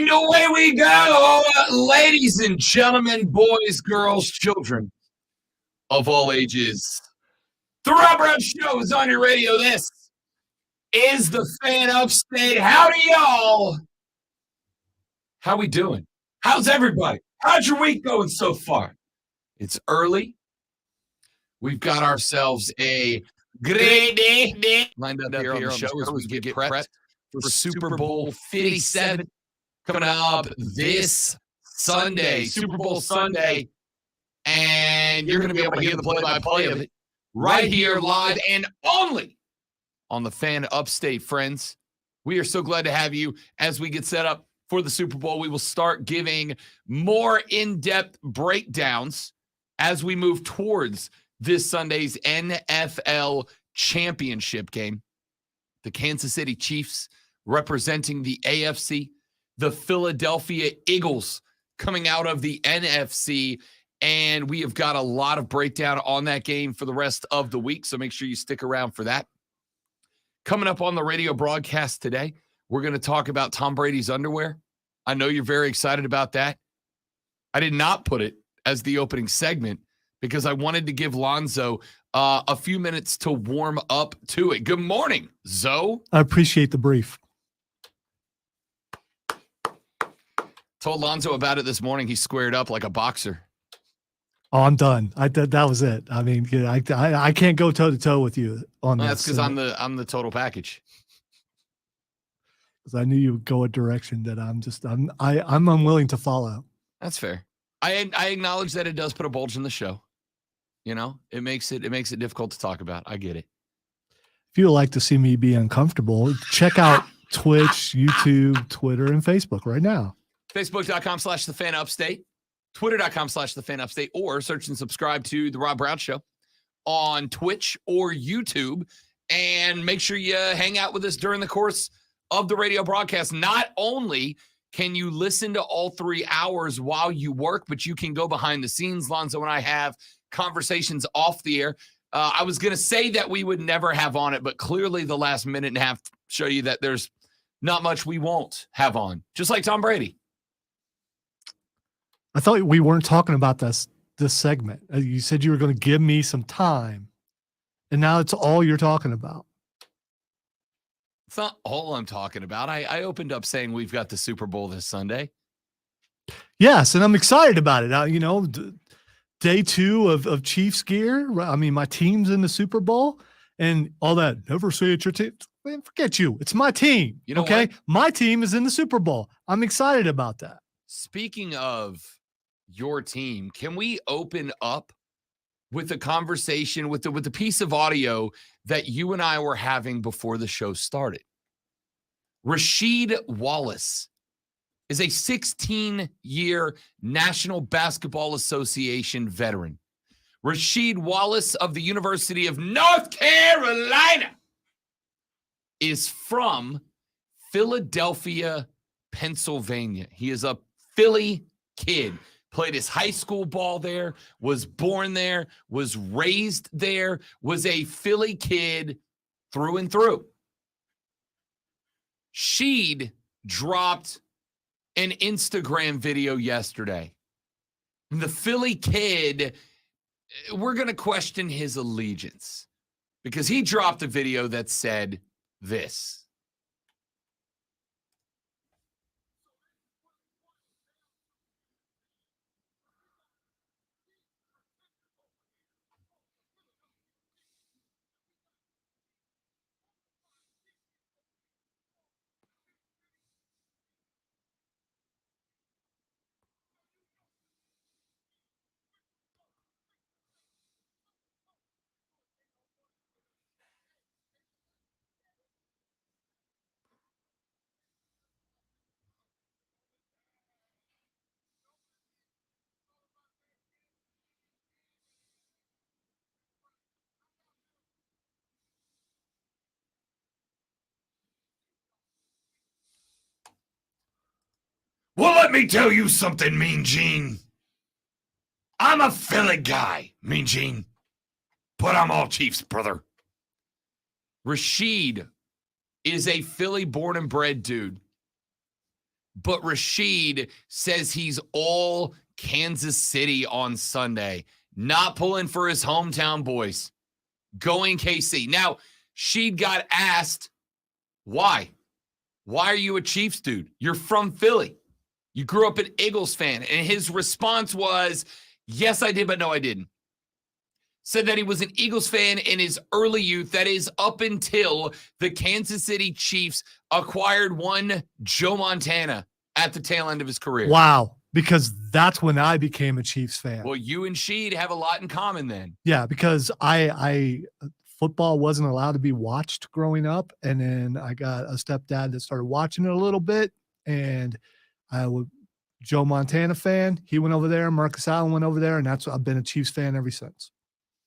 And away we go, ladies and gentlemen, boys, girls, children of all ages. The Rob Brown Show is on your radio. This is the Fan Upstate. Howdy, y'all. How we doing? How's everybody? How's your week going so far? It's early. We've got ourselves a great day lined up here on the show as we get prepped for Super Bowl 57 coming up this Sunday, Super Bowl Sunday. And you're going to be able to hear the play-by-play of it right here live and only on the Fan Upstate, friends. We are so glad to have you as we get set up for the Super Bowl. We will start giving more in-depth breakdowns as we move towards this Sunday's NFL championship game. The Kansas City Chiefs representing the AFC, the Philadelphia Eagles coming out of the NFC, and we have got a lot of breakdown on that game for the rest of the week, so make sure you stick around for that. Coming up on the radio broadcast today, we're going to talk about Tom Brady's underwear. I know you're very excited about that. I did not put it as the opening segment because I wanted to give Lonzo a few minutes to warm up to it. Good morning, Zoe. I appreciate the brief. Told Lonzo about it this morning. He squared up like a boxer. Oh, I'm done. That was it. I mean, I can't go toe to toe with you on this. That's because I'm the total package. Because I knew you would go a direction that I'm unwilling to follow. That's fair. I acknowledge that it does put a bulge in the show. You know, it makes it difficult to talk about. I get it. If you would like to see me be uncomfortable, check out Twitch, YouTube, Twitter, and Facebook right now. Facebook.com/thefanupstate, Twitter.com/thefanupstate, or search and subscribe to The Rob Brown Show on Twitch or YouTube. And make sure you hang out with us during the course of the radio broadcast. Not only can you listen to all 3 hours while you work, but you can go behind the scenes. Lonzo and I have conversations off the air. I was going to say that we would never have on it, but clearly the last minute and a half show you that there's not much we won't have on, just like Tom Brady. I thought we weren't talking about this segment. You said you were going to give me some time, and now it's all you're talking about. It's not all I'm talking about. I opened up saying we've got the Super Bowl this Sunday. Yes, and I'm excited about it. Day 2 of Chiefs gear. I mean, my team's in the Super Bowl, and all that. Never say it's your team. Man, forget you. It's my team. You know okay? What? My team is in the Super Bowl. I'm excited about that. Speaking of your team, can we open up with a conversation with the piece of audio that you and I were having before the show started? Rasheed Wallace is a 16-year National Basketball Association veteran. Rasheed Wallace of the University of North Carolina is from Philadelphia, Pennsylvania. He is a Philly kid. Played his high school ball there, was born there, was raised there, was a Philly kid through and through. Sheed dropped an Instagram video yesterday. The Philly kid, we're going to question his allegiance because he dropped a video that said this. Well, let me tell you something, Mean Gene. I'm a Philly guy, Mean Gene. But I'm all Chiefs, brother. Rasheed is a Philly born and bred dude. But Rashid says he's all Kansas City on Sunday, not pulling for his hometown boys, going KC. Now, Sheed got asked, why? Why are you a Chiefs dude? You're from Philly. You grew up an Eagles fan. And his response was, yes, I did, but no, I didn't. Said that he was an Eagles fan in his early youth. That is up until the Kansas City Chiefs acquired one Joe Montana at the tail end of his career. Wow. Because that's when I became a Chiefs fan. Well, you and Sheed have a lot in common then. Yeah, because I football wasn't allowed to be watched growing up. And then I got a stepdad that started watching it a little bit. And I was Joe Montana fan. He went over there. Marcus Allen went over there. And I've been a Chiefs fan ever since.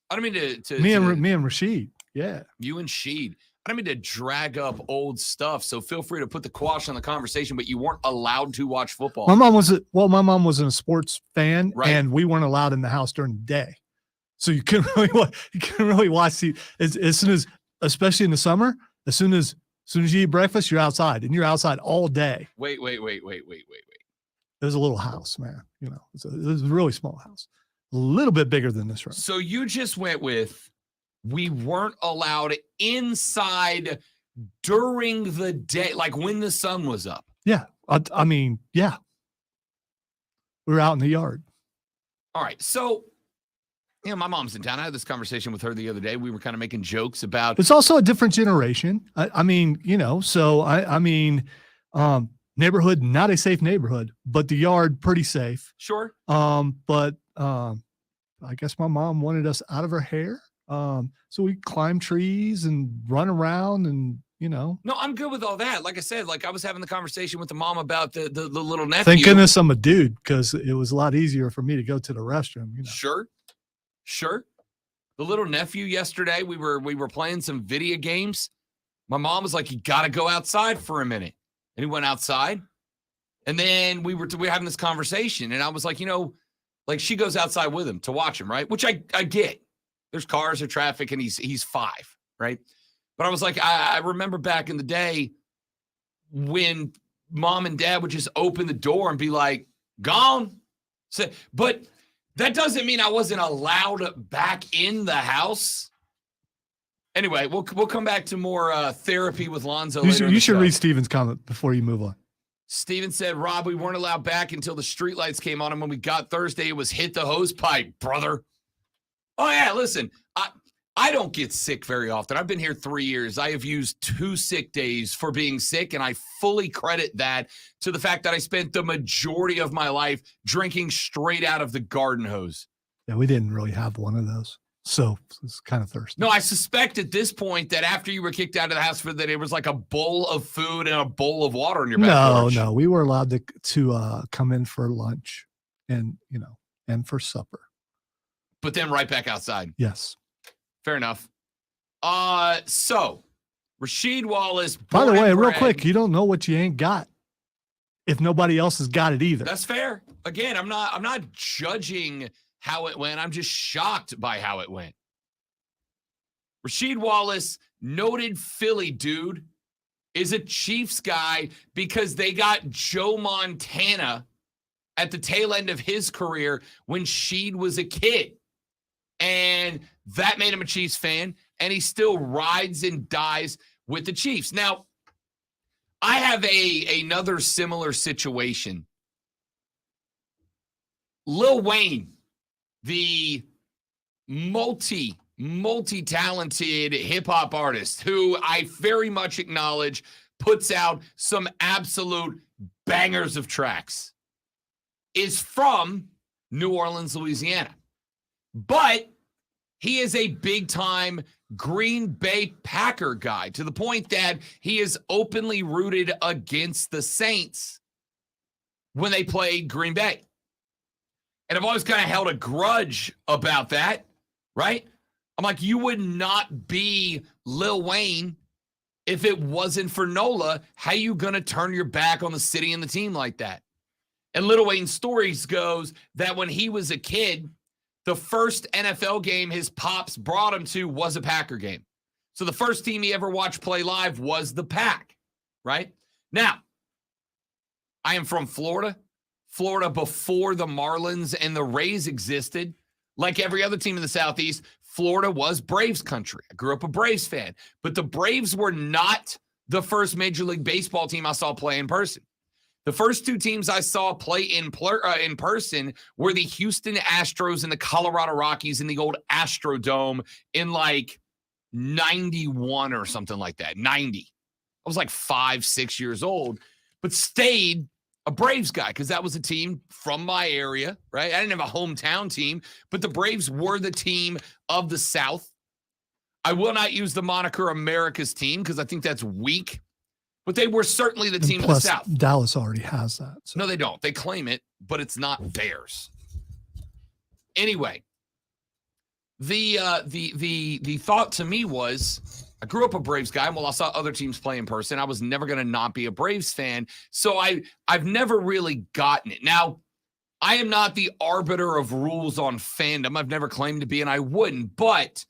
I don't mean to me and Rashid. Yeah. You and Sheed. I don't mean to drag up old stuff, so feel free to put the quash on the conversation, but you weren't allowed to watch football. My mom wasn't a sports fan, right. And we weren't allowed in the house during the day. So you couldn't really watch as soon as, especially in the summer, as soon as you eat breakfast, you're outside, and you're outside all day. Wait. It was a little house, man. You know, it was a really small house. A little bit bigger than this room. So you just went with, we weren't allowed inside during the day, like when the sun was up. Yeah. I mean, yeah. We were out in the yard. All right. So, my mom's in town. I had this conversation with her the other day. We were kind of making jokes about. It's also a different generation. I mean, so neighborhood, not a safe neighborhood, but the yard pretty safe. Sure. But I guess my mom wanted us out of her hair. So we climb trees and run around and, No, I'm good with all that. Like I said, I was having the conversation with the mom about the little nephew. Thank goodness I'm a dude, because it was a lot easier for me to go to the restroom. Sure. The little nephew yesterday, we were playing some video games. My mom was like, you got to go outside for a minute. And he went outside. And then we were having this conversation. And I was like, she goes outside with him to watch him, right? Which I get. There's cars or traffic, and he's 5, right? But I was like, I remember back in the day when mom and dad would just open the door and be like, gone. So, but that doesn't mean I wasn't allowed back in the house. Anyway, we'll come back to more therapy with Lonzo later. You should read Steven's comment before you move on. Steven said, Rob, we weren't allowed back until the streetlights came on, and when we got Thursday, it was hit the hose pipe, brother. Oh, yeah, listen, I don't get sick very often. I've been here 3 years. I have used 2 sick days for being sick, and I fully credit that to the fact that I spent the majority of my life drinking straight out of the garden hose. Yeah, we didn't really have one of those, so it's kind of thirsty. No, I suspect at this point that after you were kicked out of the house for that, it was like a bowl of food and a bowl of water in your back porch. No, we were allowed to come in for lunch and for supper. But then right back outside. Yes. Fair enough. So Rasheed Wallace. By the way, real quick, you don't know what you ain't got if nobody else has got it either. That's fair. Again, I'm not judging how it went. I'm just shocked by how it went. Rasheed Wallace, noted Philly dude, is a Chiefs guy because they got Joe Montana at the tail end of his career when Sheed was a kid. And that made him a Chiefs fan, and he still rides and dies with the Chiefs. Now, I have another similar situation. Lil Wayne, the multi-talented hip-hop artist who I very much acknowledge puts out some absolute bangers of tracks, is from New Orleans, Louisiana. But he is a big-time Green Bay Packer guy to the point that he is openly rooted against the Saints when they played Green Bay. And I've always kind of held a grudge about that, right? I'm like, you would not be Lil Wayne if it wasn't for NOLA. How you going to turn your back on the city and the team like that? And Lil Wayne's stories goes that when he was a kid, the first NFL game his pops brought him to was a Packer game. So the first team he ever watched play live was the Pack, right? Now, I am from Florida. Florida before the Marlins and the Rays existed. Like every other team in the Southeast, Florida was Braves country. I grew up a Braves fan. But the Braves were not the first Major League Baseball team I saw play in person. The first two teams I saw play in person were the Houston Astros and the Colorado Rockies in the old Astrodome in like 91 or something like that. 90. I was like 5, 6 years old, but stayed a Braves guy because that was a team from my area, right? I didn't have a hometown team, but the Braves were the team of the South. I will not use the moniker America's team because I think that's weak. But they were certainly the team of the South. Dallas already has that. So. No, they don't. They claim it, but it's not theirs. Anyway, the thought to me was, I grew up a Braves guy. Well, I saw other teams play in person. I was never going to not be a Braves fan. So I've never really gotten it. Now, I am not the arbiter of rules on fandom. I've never claimed to be, and I wouldn't. But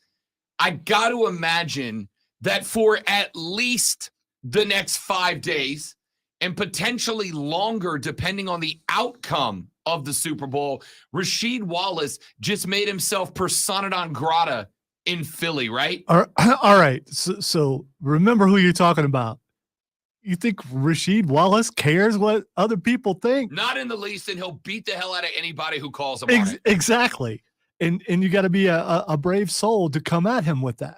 I got to imagine that for at least the next 5 days and potentially longer, depending on the outcome of the Super Bowl, Rasheed Wallace just made himself persona non grata in Philly, right? All right. So remember who you're talking about. You think Rasheed Wallace cares what other people think? Not in the least, and he'll beat the hell out of anybody who calls him on it. Exactly. And you got to be a brave soul to come at him with that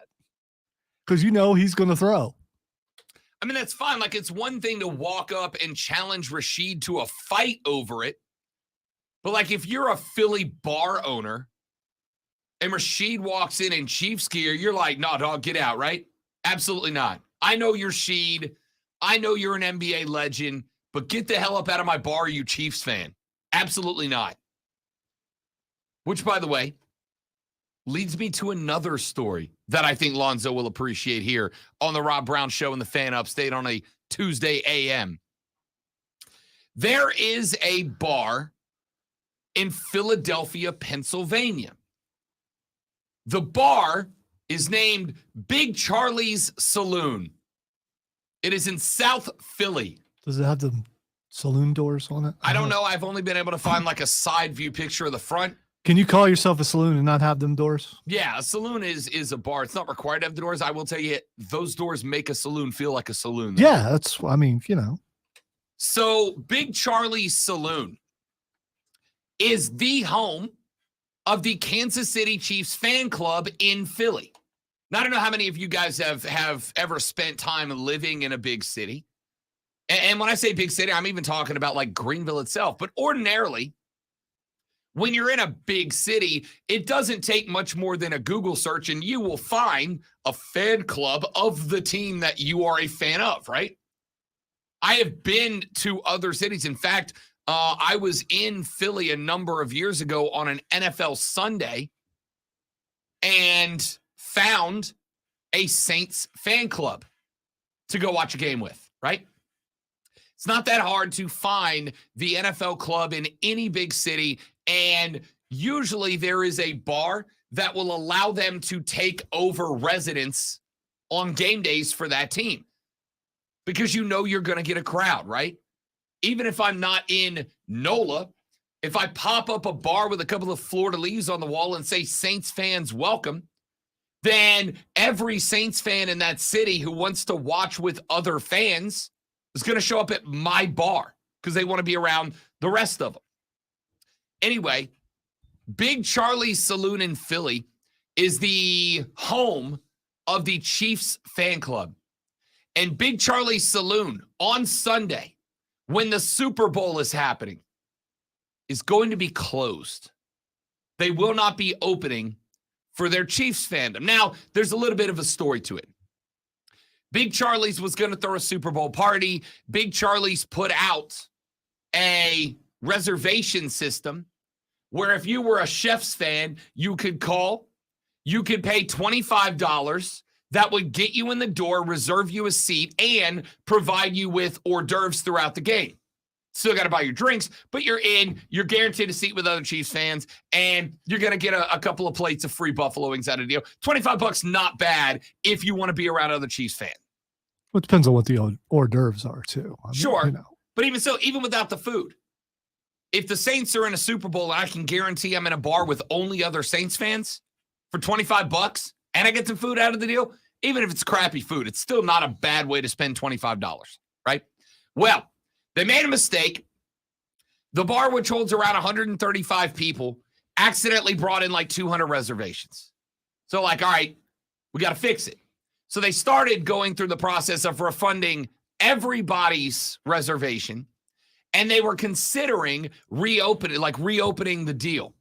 because you know he's going to throw. I mean, that's fine. Like, it's one thing to walk up and challenge Rasheed to a fight over it. But, like, if you're a Philly bar owner and Rasheed walks in Chiefs gear, you're like, no, dog, get out, right? Absolutely not. I know you're Sheed. I know you're an NBA legend, but get the hell up out of my bar, you Chiefs fan. Absolutely not. Which, by the way, leads me to another story that I think Lonzo will appreciate here on the Rob Brown Show and the Fan Upstate on a Tuesday a.m. There is a bar in Philadelphia, Pennsylvania. The bar is named Big Charlie's Saloon. It is in South Philly. Does it have the saloon doors on it? I don't know. I've only been able to find like a side view picture of the front. Can you call yourself a saloon and not have them doors? Yeah, a saloon is a bar. It's not required to have the doors. I will tell you, those doors make a saloon feel like a saloon. Yeah, that's, I mean, you know. So Big Charlie's Saloon is the home of the Kansas City Chiefs fan club in Philly. Now, I don't know how many of you guys have ever spent time living in a big city. And when I say big city, I'm even talking about like Greenville itself. But ordinarily, when you're in a big city, it doesn't take much more than a Google search and you will find a fan club of the team that you are a fan of, right? I have been to other cities. In fact, I was in Philly a number of years ago on an NFL Sunday and found a Saints fan club to go watch a game with, right? It's not that hard to find the NFL club in any big city, and usually there is a bar that will allow them to take over residence on game days for that team because you know you're going to get a crowd, right? Even if I'm not in NOLA, if I pop up a bar with a couple of fleur-de-lis on the wall and say Saints fans welcome, then every Saints fan in that city who wants to watch with other fans is going to show up at my bar because they want to be around the rest of them. Anyway, Big Charlie's Saloon in Philly is the home of the Chiefs fan club. And Big Charlie's Saloon on Sunday, when the Super Bowl is happening, is going to be closed. They will not be opening for their Chiefs fandom. Now, there's a little bit of a story to it. Big Charlie's was going to throw a Super Bowl party. Big Charlie's put out a reservation system where if you were a Chefs fan, you could call, you could pay $25. That would get you in the door, reserve you a seat, and provide you with hors d'oeuvres throughout the game. Still got to buy your drinks, but you're in. You're guaranteed a seat with other Chiefs fans, and you're going to get a couple of plates of free buffalo wings out of the deal. $25, not bad if you want to be around other Chiefs fans. Well, it depends on what the hors d'oeuvres are, too. Sure. You know. But even so, even without the food, if the Saints are in a Super Bowl and I can guarantee I'm in a bar with only other Saints fans for $25 and I get some food out of the deal, even if it's crappy food, it's still not a bad way to spend $25, right? Well, they made a mistake. The bar, which holds around 135 people, accidentally brought in like 200 reservations. So like, all right, we got to fix it. So they started going through the process of refunding everybody's reservation, and they were considering reopening the deal.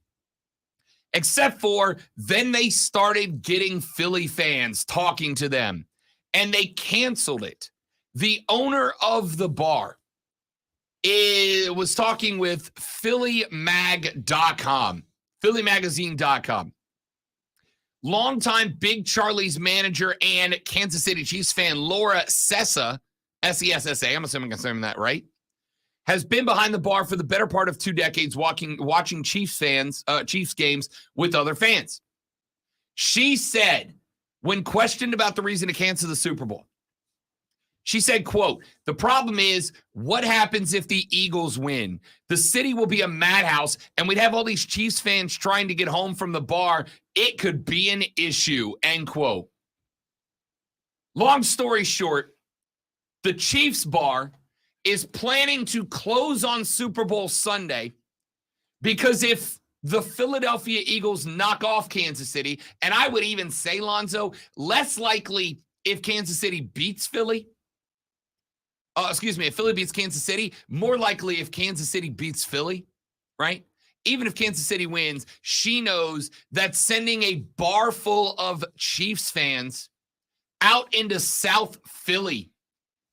Except for then they started getting Philly fans talking to them, and they canceled it. The owner of the bar was talking with PhillyMag.com, PhillyMagazine.com. Longtime Big Charlie's manager and Kansas City Chiefs fan Laura Sessa, S-E-S-S-A, I'm assuming that right, has been behind the bar for the better part of 2 decades watching Chiefs games with other fans. She said, when questioned about the reason to cancel the Super Bowl, she said, quote, "The problem is what happens if the Eagles win? The city will be a madhouse, and we'd have all these Chiefs fans trying to get home from the bar. It could be an issue," end quote. Long story short, the Chiefs bar is planning to close on Super Bowl Sunday because if the Philadelphia Eagles knock off Kansas City, and I would even say, Lonzo, less likely if Kansas City beats Philly. If Philly beats Kansas City, more likely if Kansas City beats Philly, right? Even if Kansas City wins, she knows that sending a bar full of Chiefs fans out into South Philly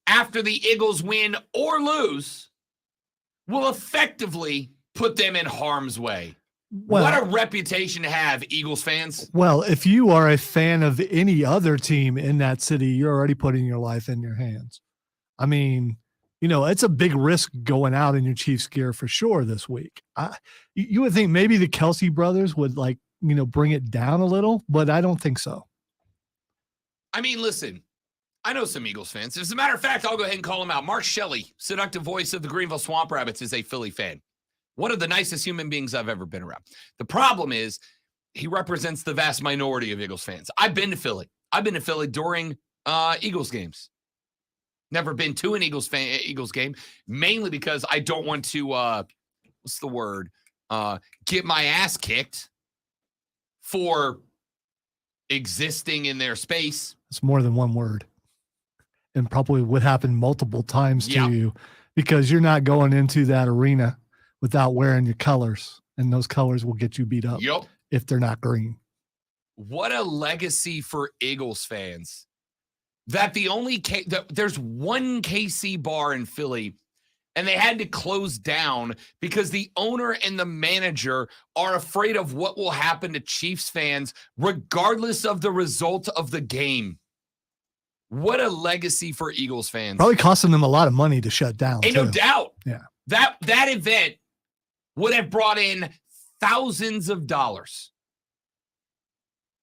after the Eagles win or lose will effectively put them in harm's way. Well, what a reputation to have, Eagles fans. Well, if you are a fan of any other team in that city, you're already putting your life in your hands. I mean, it's a big risk going out in your Chiefs gear for sure this week. You would think maybe the Kelsey brothers would bring it down a little, but I don't think so. I mean, listen, I know some Eagles fans. As a matter of fact, I'll go ahead and call him out. Mark Shelley, seductive voice of the Greenville Swamp Rabbits, is a Philly fan. One of the nicest human beings I've ever been around. The problem is he represents the vast minority of Eagles fans. I've been to Philly. I've been to Philly during Eagles games. Never been to an Eagles game, mainly because I don't want to, get my ass kicked for existing in their space. It's more than one word. And probably would happen multiple times to you because you're not going into that arena without wearing your colors, and those colors will get you beat up if they're not green. What a legacy for Eagles fans. That there's one KC bar in Philly, and they had to close down because the owner and the manager are afraid of what will happen to Chiefs fans regardless of the result of the game. What a legacy for Eagles fans. Probably costing them a lot of money to shut down. Ain't no doubt. Yeah. That event would have brought in thousands of dollars.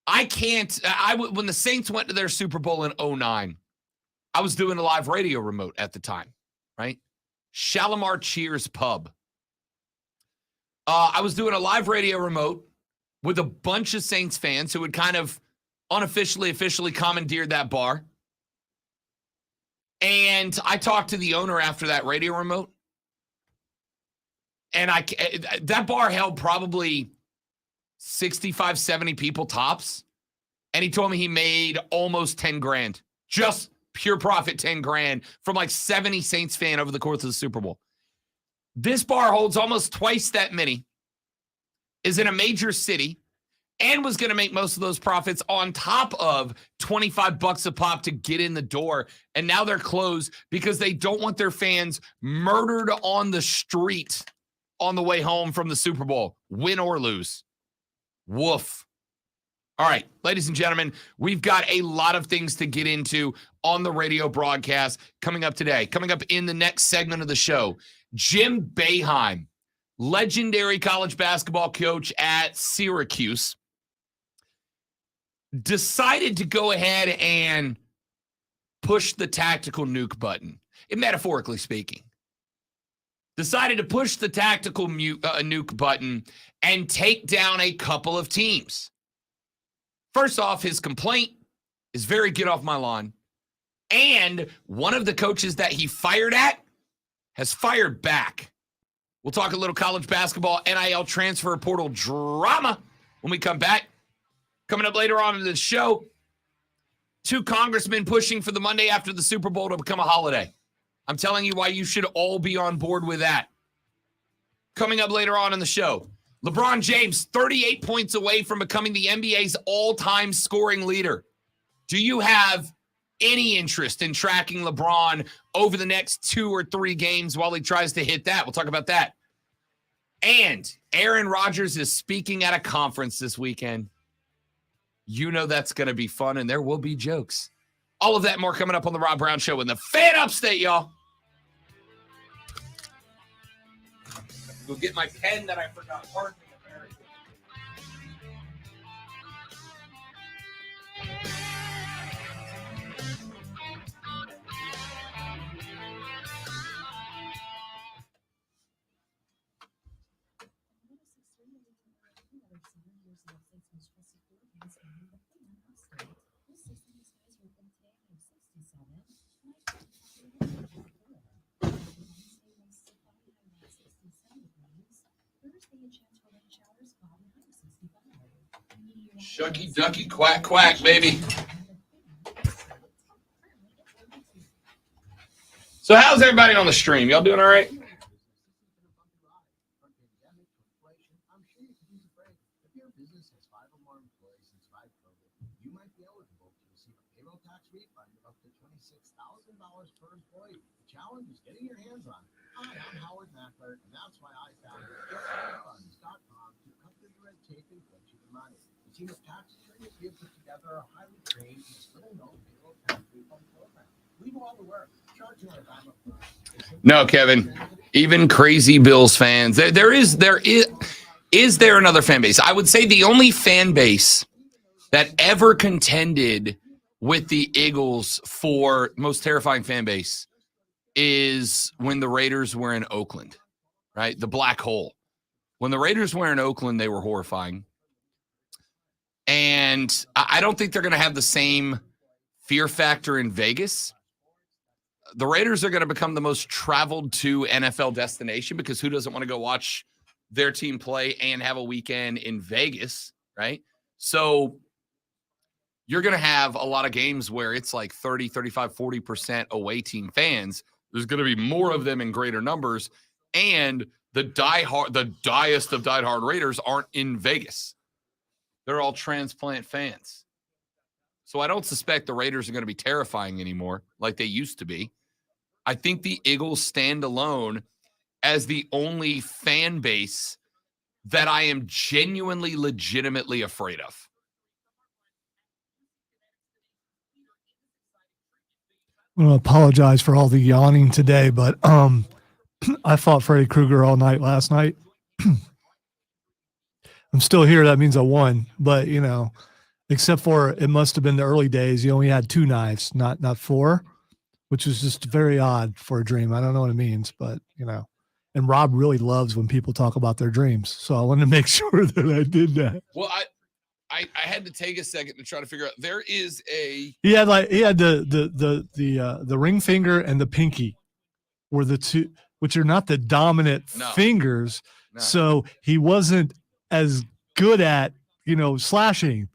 When the Saints went to their Super Bowl in 2009, I was doing a live radio remote at the time, right? Shalimar Cheers Pub. I was doing a live radio remote with a bunch of Saints fans who had kind of officially commandeered that bar. And I talked to the owner after that radio remote. And that bar held probably 65, 70 people tops. And he told me he made almost 10 grand. Just pure profit 10 grand from like 70 Saints fan over the course of the Super Bowl. This bar holds almost twice that many, is in a major city, and was going to make most of those profits on top of $25 a pop to get in the door. And now they're closed because they don't want their fans murdered on the street on the way home from the Super Bowl, win or lose. Woof. All right, ladies and gentlemen, we've got a lot of things to get into on the radio broadcast coming up today. Coming up in the next segment of the show, Jim Boeheim, legendary college basketball coach at Syracuse, decided to go ahead and push the tactical nuke button, metaphorically speaking. decided to push the tactical nuke button and take down a couple of teams. First off, his complaint is very get off my lawn. And one of the coaches that he fired at has fired back. We'll talk a little college basketball, NIL transfer portal drama when we come back. Coming up later on in the show, 2 congressmen pushing for the Monday after the Super Bowl to become a holiday. I'm telling you why you should all be on board with that. Coming up later on in the show, LeBron James, 38 points away from becoming the NBA's all-time scoring leader. Do you have any interest in tracking LeBron over the next 2 or 3 games while he tries to hit that? We'll talk about that. And Aaron Rodgers is speaking at a conference this weekend. You know that's going to be fun, and there will be jokes. All of that and more coming up on the Rob Brown Show in the Fan Upstate, y'all. Go get my pen that I forgot. Pardon me, America. Shucky ducky quack quack, baby. So how's everybody on the stream? Y'all doing all right? No, Kevin. Even crazy Bills fans. There is there another fan base? I would say the only fan base that ever contended with the Eagles for most terrifying fan base is when the Raiders were in Oakland, right? The black hole. When the Raiders were in Oakland, they were horrifying. And I don't think they're going to have the same fear factor in Vegas. The Raiders are going to become the most traveled to NFL destination because who doesn't want to go watch their team play and have a weekend in Vegas, right? So you're going to have a lot of games where it's like 30, 35, 40% away team fans. There's going to be more of them in greater numbers. And the diest of diehard Raiders aren't in Vegas. They're all transplant fans. So I don't suspect the Raiders are going to be terrifying anymore like they used to be. I think the Eagles stand alone as the only fan base that I am genuinely, legitimately afraid of. I'm going to apologize for all the yawning today, but I fought Freddy Krueger all night last night. I'm still here. That means I won. But, you know, except for it must have been the early days. You only had 2 knives, not 4, which was just very odd for a dream. I don't know what it means, but, you know. And Rob really loves when people talk about their dreams. So I wanted to make sure that I did that. Well, I had to take a second to try to figure out. There is a he had the ring finger and the pinky were the 2, which are not the dominant fingers. No. So he wasn't as good at, you know, slashing.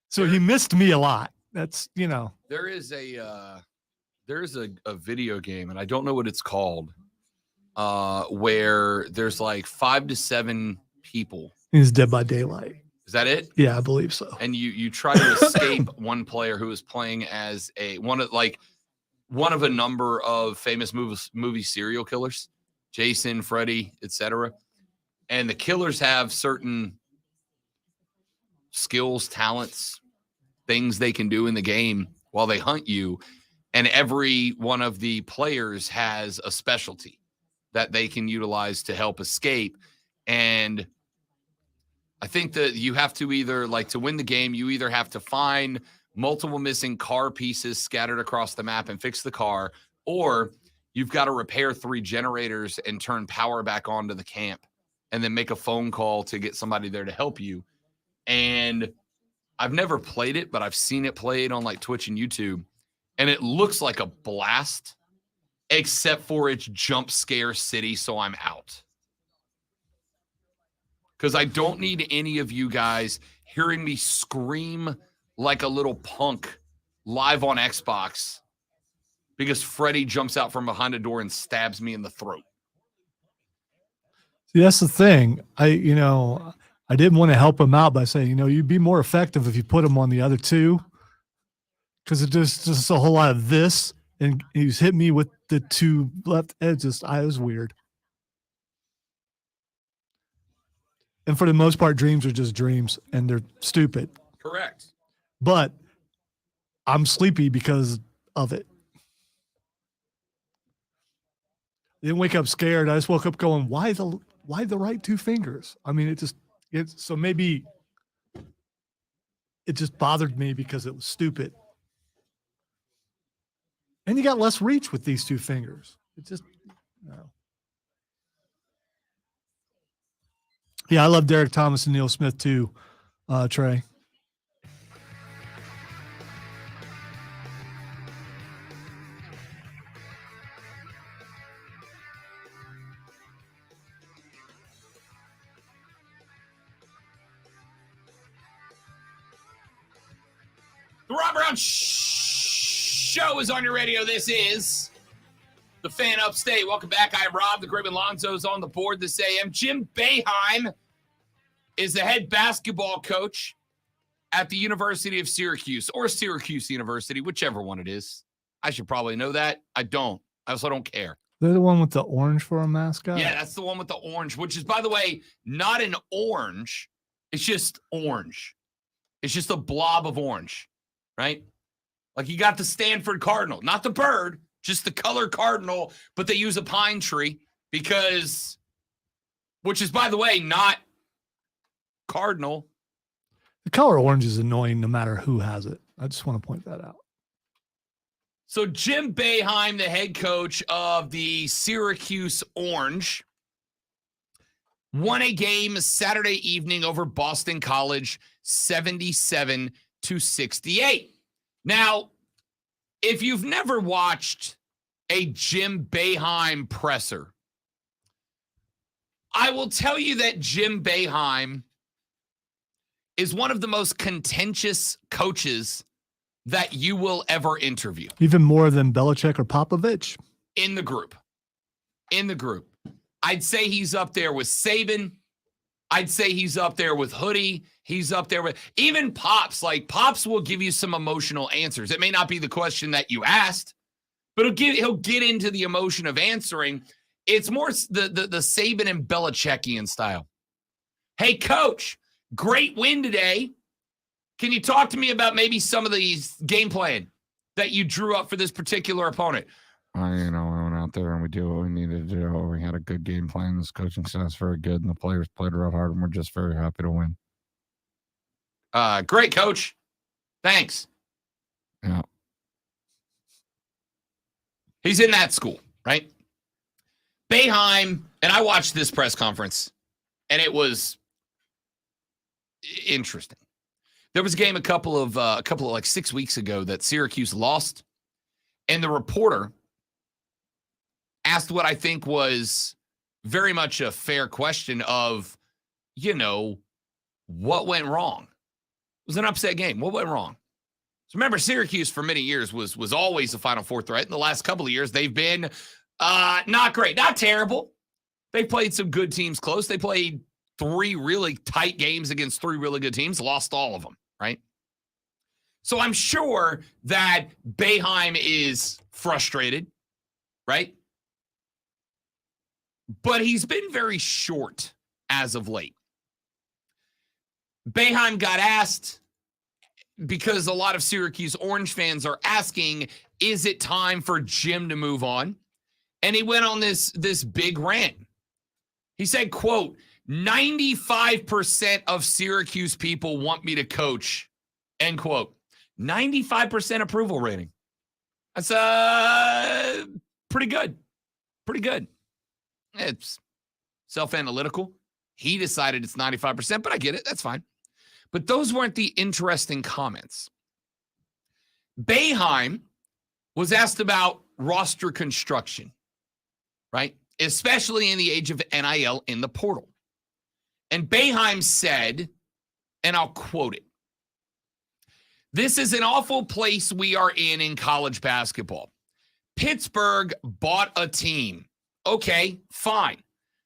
So he missed me a lot. That's, you know. There is a video game, and I don't know what it's called, where there's like 5 to 7 people. He's Dead by Daylight. Is that it? Yeah, I believe so. And you try to escape one player who is playing as one of a number of famous movie serial killers, Jason, Freddy, etc. And the killers have certain skills, talents, things they can do in the game while they hunt you. And every one of the players has a specialty that they can utilize to help escape. And I think that you have to either, like, to win the game, you either have to find multiple missing car pieces scattered across the map and fix the car, or you've got to repair 3 generators and turn power back onto the camp and then make a phone call to get somebody there to help you. And I've never played it, but I've seen it played on like Twitch and YouTube. And it looks like a blast, except for it's jump scare city, so I'm out. Because I don't need any of you guys hearing me scream like a little punk live on Xbox because Freddy jumps out from behind a door and stabs me in the throat. See, that's the thing. I didn't want to help him out by saying, you'd be more effective if you put him on the other two. Because it just a whole lot of this, and he's hit me with the 2 left edges. It was weird. And for the most part, dreams are just dreams, and they're stupid. Correct. But I'm sleepy because of it. I didn't wake up scared. I just woke up going, why the right 2 fingers? I mean, so maybe it just bothered me because it was stupid. And you got less reach with these 2 fingers. It just, no. Yeah, I love Derek Thomas and Neil Smith too, Trey. The Rob Brown Show is on your radio. This is the Fan Upstate. Welcome back. I'm Rob. The Graven Lonzo's on the board this AM. Jim Boeheim is the head basketball coach at the University of Syracuse, or Syracuse University, whichever one it is. I should probably know that. I don't. I also don't care. They're the one with the orange for a mascot? Yeah, that's the one with the orange, which is, by the way, not an orange. It's just orange. It's just a blob of orange, right? Like you got the Stanford Cardinal, not the bird, just the color cardinal, but they use a pine tree because, which is, by the way, not cardinal. The color orange is annoying no matter who has it. I just want to point that out. So Jim Boeheim, the head coach of the Syracuse Orange, won a game Saturday evening over Boston College, 77-68. Now, if you've never watched a Jim Boeheim presser, I will tell you that Jim Boeheim is one of the most contentious coaches that you will ever interview. Even more than Belichick or Popovich? In the group. I'd say he's up there with Saban. I'd say he's up there with Hoodie. He's up there with even Pops. Like Pops will give you some emotional answers. It may not be the question that you asked, but he'll get into the emotion of answering. It's more the Saban and Belichickian style. Hey, coach, great win today. Can you talk to me about maybe some of the game plan that you drew up for this particular opponent? We went out there and we did what we needed to do. We had a good game plan. This coaching staff's very good, and the players played real hard, and we're just very happy to win. Great, coach. Thanks. Yeah. He's in that school, right? Boeheim, and I watched this press conference, and it was interesting. There was a game a couple of like 6 weeks ago that Syracuse lost, and the reporter asked what I think was very much a fair question of, what went wrong? It was an upset game. What went wrong? So remember, Syracuse for many years was always a Final Four threat. In the last couple of years, they've been not great, not terrible. They played some good teams close. They played 3 really tight games against 3 really good teams, lost all of them, right? So I'm sure that Boeheim is frustrated, right? But he's been very short as of late. Boeheim got asked, because a lot of Syracuse Orange fans are asking, is it time for Jim to move on? And he went on this big rant. He said, quote, 95% of Syracuse people want me to coach, end quote. 95% approval rating. That's pretty good. Pretty good. It's self-analytical. He decided it's 95%, but I get it. That's fine. But those weren't the interesting comments. Boeheim was asked about roster construction, right? Especially in the age of NIL in the portal. And Boeheim said, and I'll quote it, "This is an awful place we are in college basketball. Pittsburgh bought a team. Okay, fine.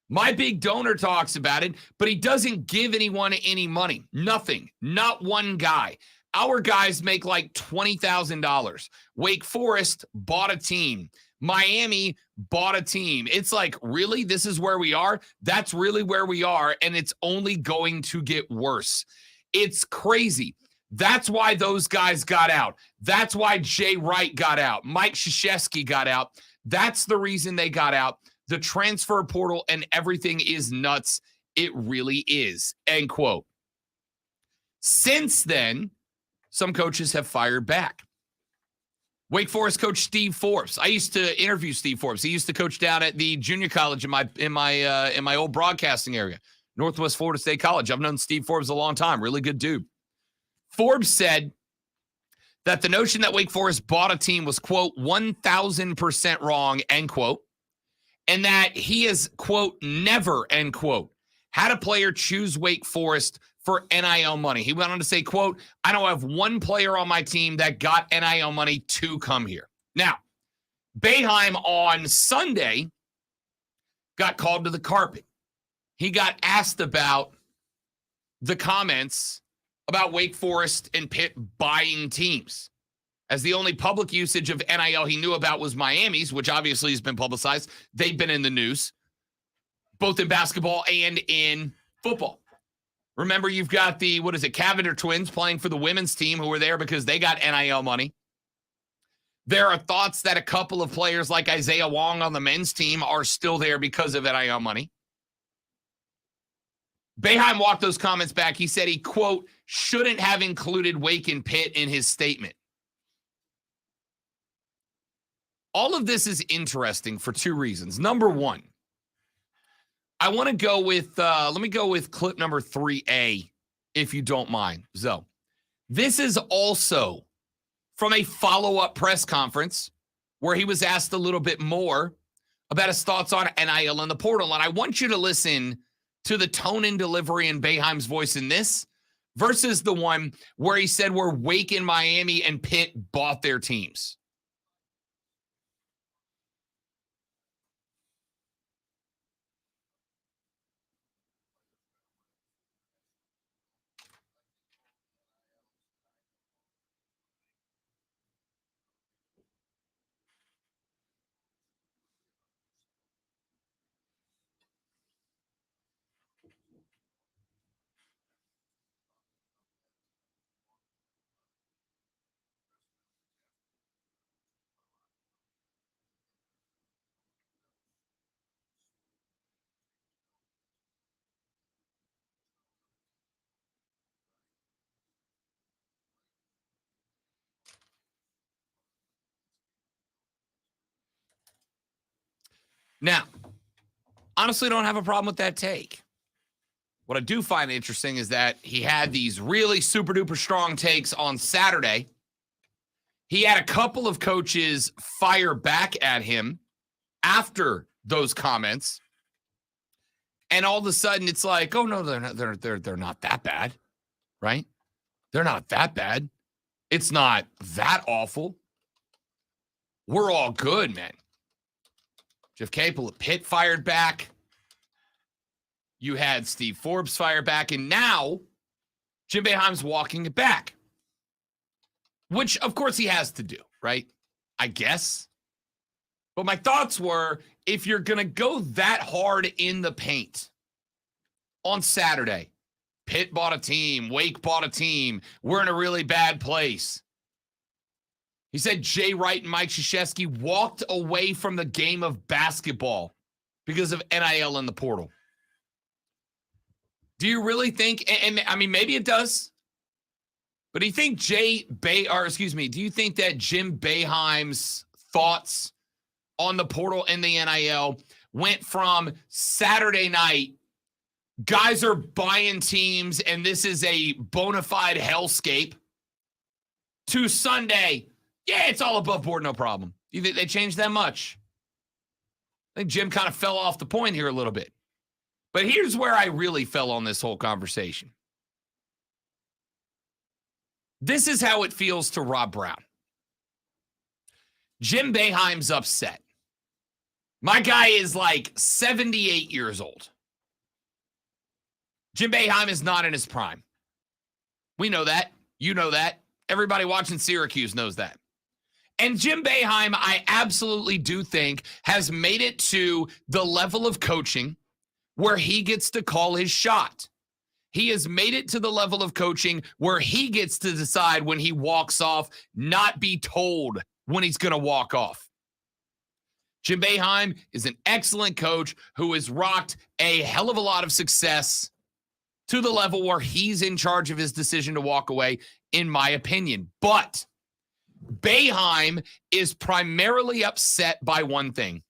My big donor talks about it, but he doesn't give anyone any money. Nothing. Not one guy. Our guys make like $20,000. Wake Forest bought a team. Miami bought a team. It's like, really? This is where we are? That's really where we are, and it's only going to get worse. It's crazy. That's why those guys got out. That's why Jay Wright got out. Mike Krzyzewski got out. That's the reason they got out. The transfer portal and everything is nuts. It really is." End quote. Since then, some coaches have fired back. Wake Forest coach Steve Forbes. I used to interview Steve Forbes. He used to coach down at the junior college in my old broadcasting area, Northwest Florida State College. I've known Steve Forbes a long time. Really good dude. Forbes said that the notion that Wake Forest bought a team was, quote, 1,000% wrong, end quote, and that he has, quote, never, end quote, had a player choose Wake Forest for NIL money. He went on to say, quote, "I don't have one player on my team that got NIL money to come here." Now, Boeheim on Sunday got called to the carpet. He got asked about the comments about Wake Forest and Pitt buying teams, as the only public usage of NIL he knew about was Miami's, which obviously has been publicized. They've been in the news, both in basketball and in football. Remember, you've got the, Cavender twins playing for the women's team who were there because they got NIL money. There are thoughts that a couple of players like Isaiah Wong on the men's team are still there because of NIL money. Boeheim walked those comments back. He said he, quote, "shouldn't have included Wake and Pitt in his statement." All of this is interesting for two reasons. Number one, I want to go with, let me go with clip number 3A, if you don't mind, Zoe. This is also from a follow-up press conference where he was asked a little bit more about his thoughts on NIL and the portal. And I want you to listen to the tone and delivery in Boeheim's voice in this versus the one where he said where Wake and Miami and Pitt bought their teams. Now, honestly, don't have a problem with that take. What I do find interesting is that he had these really super duper strong takes on Saturday. He had a couple of coaches fire back at him after those comments. And all of a sudden it's like, oh no, they're not that bad, right? They're not that bad. It's not that awful. We're all good, man. Jeff Capel at Pitt fired back. You had Steve Forbes fire back, and now Jim Boeheim's walking it back, which of course he has to do, right? I guess. But my thoughts were, if you're going to go that hard in the paint on Saturday, Pitt bought a team, Wake bought a team, we're in a really bad place. He said Jay Wright and Mike Krzyzewski walked away from the game of basketball because of NIL in the portal. Do you really think, and I mean, maybe it does, but do you think do you think that Jim Boeheim's thoughts on the portal and the NIL went from Saturday night, guys are buying teams and this is a bona fide hellscape, to Sunday, yeah, it's all above board, no problem. You think they changed that much? I think Jim kind of fell off the point here a little bit. But here's where I really fell on this whole conversation. This is how it feels to Rob Brown. Jim Boeheim's upset. My guy is like 78 years old. Jim Boeheim is not in his prime. We know that. You know that. Everybody watching Syracuse knows that. And Jim Boeheim, I absolutely do think, has made it to the level of coaching where he gets to call his shot. He has made it to the level of coaching where he gets to decide when he walks off, not be told when he's going to walk off. Jim Boeheim is an excellent coach who has rocked a hell of a lot of success to the level where he's in charge of his decision to walk away, in my opinion. But Boeheim is primarily upset by one thing.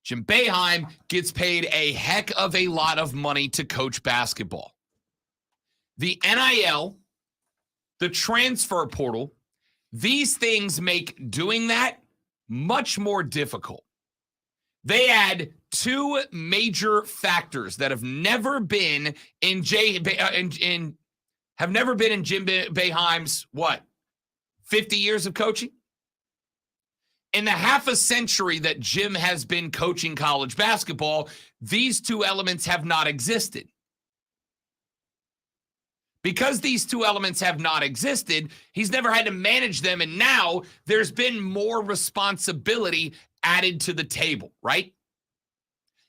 Jim Boeheim gets paid a heck of a lot of money to coach basketball. The NIL, the transfer portal, these things make doing that much more difficult. They add two major factors that have never been in Jim Boeheim's 50 years of coaching? In the half a century that Jim has been coaching college basketball, these two elements have not existed. Because these two elements have not existed, he's never had to manage them, and now there's been more responsibility added to the table, right?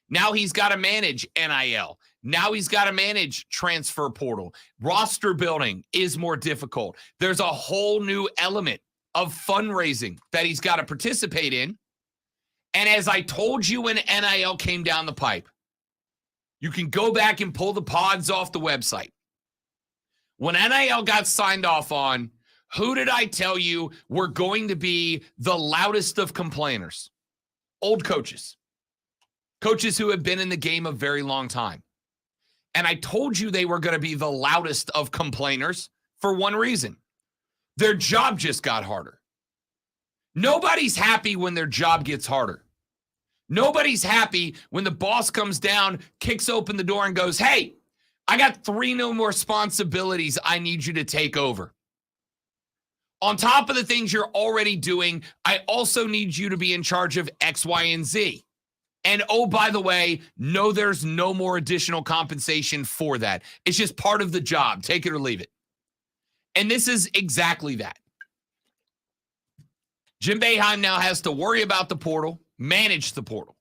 Now he's got to manage NIL. Now he's got to manage transfer portal. Roster building is more difficult. There's a whole new element of fundraising that he's got to participate in. And as I told you when NIL came down the pipe, you can go back and pull the pods off the website. When NIL got signed off on, who did I tell you were going to be the loudest of complainers? Old coaches. Coaches who have been in the game a very long time. And I told you they were going to be the loudest of complainers for one reason. Their job just got harder. Nobody's happy when their job gets harder. Nobody's happy when the boss comes down, kicks open the door and goes, hey, I got 3 new responsibilities I need you to take over. On top of the things you're already doing, I also need you to be in charge of X, Y, and Z. And oh, by the way, no, there's no more additional compensation for that. It's just part of the job. Take it or leave it. And this is exactly that. Jim Boeheim now has to worry about the portal, manage the portal.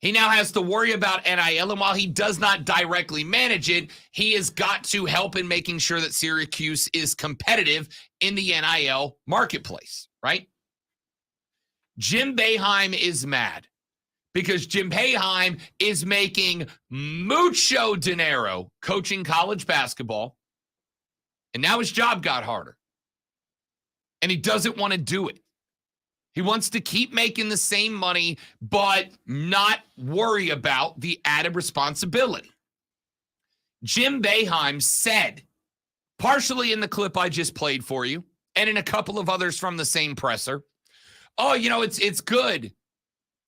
He now has to worry about NIL, and while he does not directly manage it, he has got to help in making sure that Syracuse is competitive in the NIL marketplace, right? Jim Boeheim is mad because Jim Boeheim is making mucho dinero coaching college basketball, and now his job got harder, and he doesn't want to do it. He wants to keep making the same money, but not worry about the added responsibility. Jim Boeheim said, partially in the clip I just played for you, and in a couple of others from the same presser, oh, you know, it's good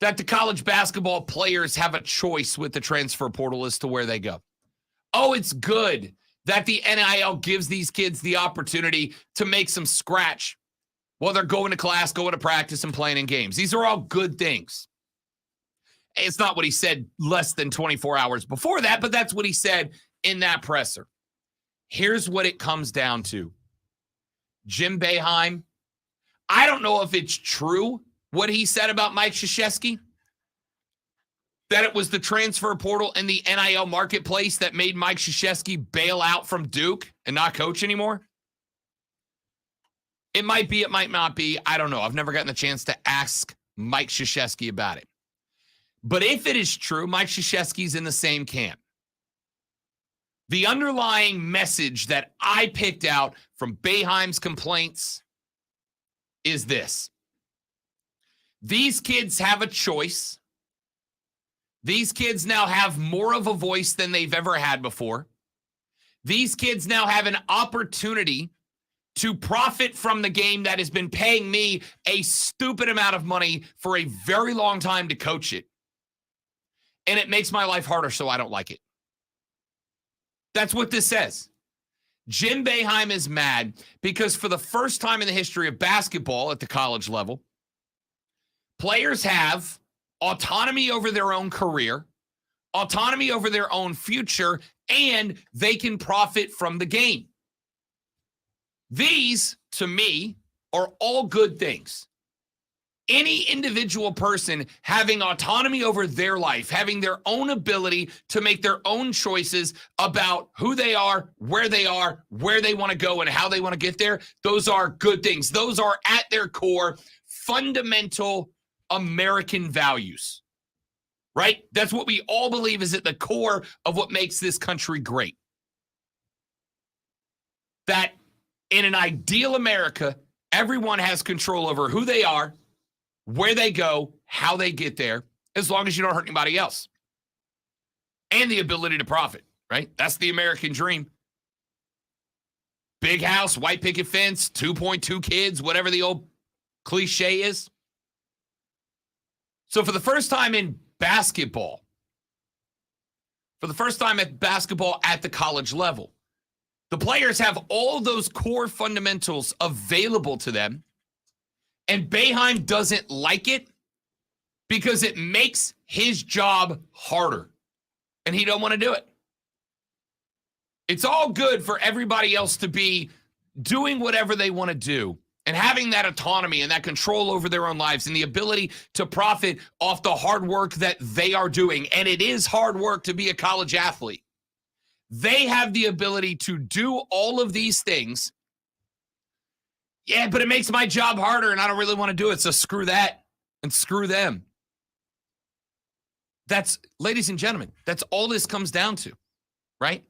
that the college basketball players have a choice with the transfer portal as to where they go. Oh, it's good that the NIL gives these kids the opportunity to make some scratch while they're going to class, going to practice, and playing in games. These are all good things. It's not what he said less than 24 hours before that, but that's what he said in that presser. Here's what it comes down to. Jim Boeheim, I don't know if it's true what he said about Mike Krzyzewski, that it was the transfer portal and the NIL marketplace that made Mike Krzyzewski bail out from Duke and not coach anymore. It might be, it might not be. I don't know. I've never gotten the chance to ask Mike Krzyzewski about it. But if it is true, Mike Krzyzewski's in the same camp. The underlying message that I picked out from Boeheim's complaints is this. These kids have a choice. These kids now have more of a voice than they've ever had before. These kids now have an opportunity to profit from the game that has been paying me a stupid amount of money for a very long time to coach it. And it makes my life harder, so I don't like it. That's what this says. Jim Boeheim is mad because for the first time in the history of basketball at the college level, players have autonomy over their own career, autonomy over their own future, and they can profit from the game. These, to me, are all good things. Any individual person having autonomy over their life, having their own ability to make their own choices about who they are, where they want to go, and how they want to get there, those are good things. Those are, at their core, fundamental American values, right? That's what we all believe is at the core of what makes this country great. That in an ideal America, everyone has control over who they are, where they go, how they get there, as long as you don't hurt anybody else. And the ability to profit, right? That's the American dream. Big house, white picket fence, 2.2 kids, whatever the old cliche is. So for the first time in basketball, at the college level, the players have all those core fundamentals available to them, and Boeheim doesn't like it because it makes his job harder, and he don't want to do it. It's all good for everybody else to be doing whatever they want to do and having that autonomy and that control over their own lives and the ability to profit off the hard work that they are doing. And it is hard work to be a college athlete. They have the ability to do all of these things. Yeah, but it makes my job harder and I don't really want to do it. So screw that and screw them. That's, ladies and gentlemen, that's all this comes down to, right?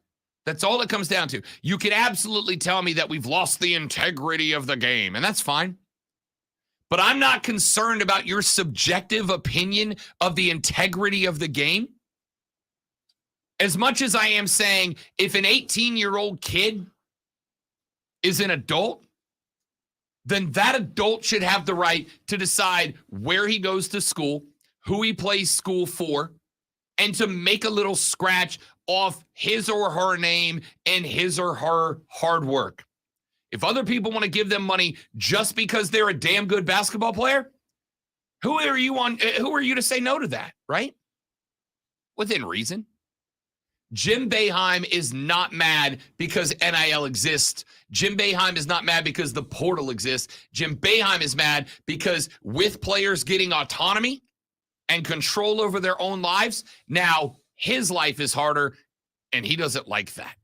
That's all it comes down to. You can absolutely tell me that we've lost the integrity of the game, and that's fine. But I'm not concerned about your subjective opinion of the integrity of the game as much as I am saying if an 18-year-old kid is an adult, then that adult should have the right to decide where he goes to school, who he plays school for, and to make a little scratch off his or her name and his or her hard work. If other people want to give them money just because they're a damn good basketball player, who are you to say no to that, right? Within reason. Jim Boeheim is not mad because NIL exists. Jim Boeheim is not mad because the portal exists. Jim Boeheim is mad because with players getting autonomy and control over their own lives, now his life is harder, and he doesn't like that.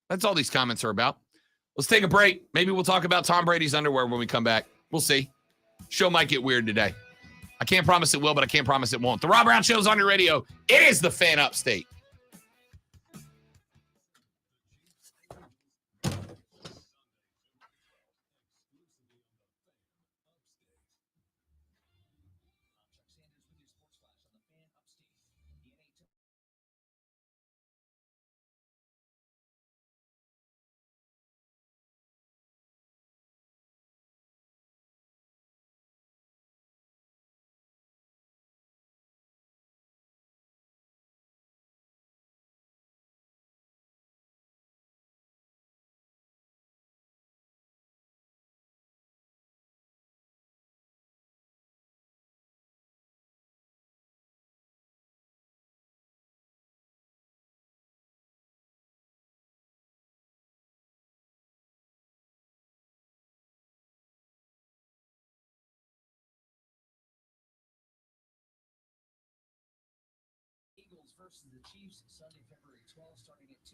That's all these comments are about. Let's take a break. Maybe we'll talk about Tom Brady's underwear when we come back. We'll see. Show might get weird today. I can't promise it will, but I can't promise it won't. The Rob Brown Show's on your radio. It is the Fan Upstate.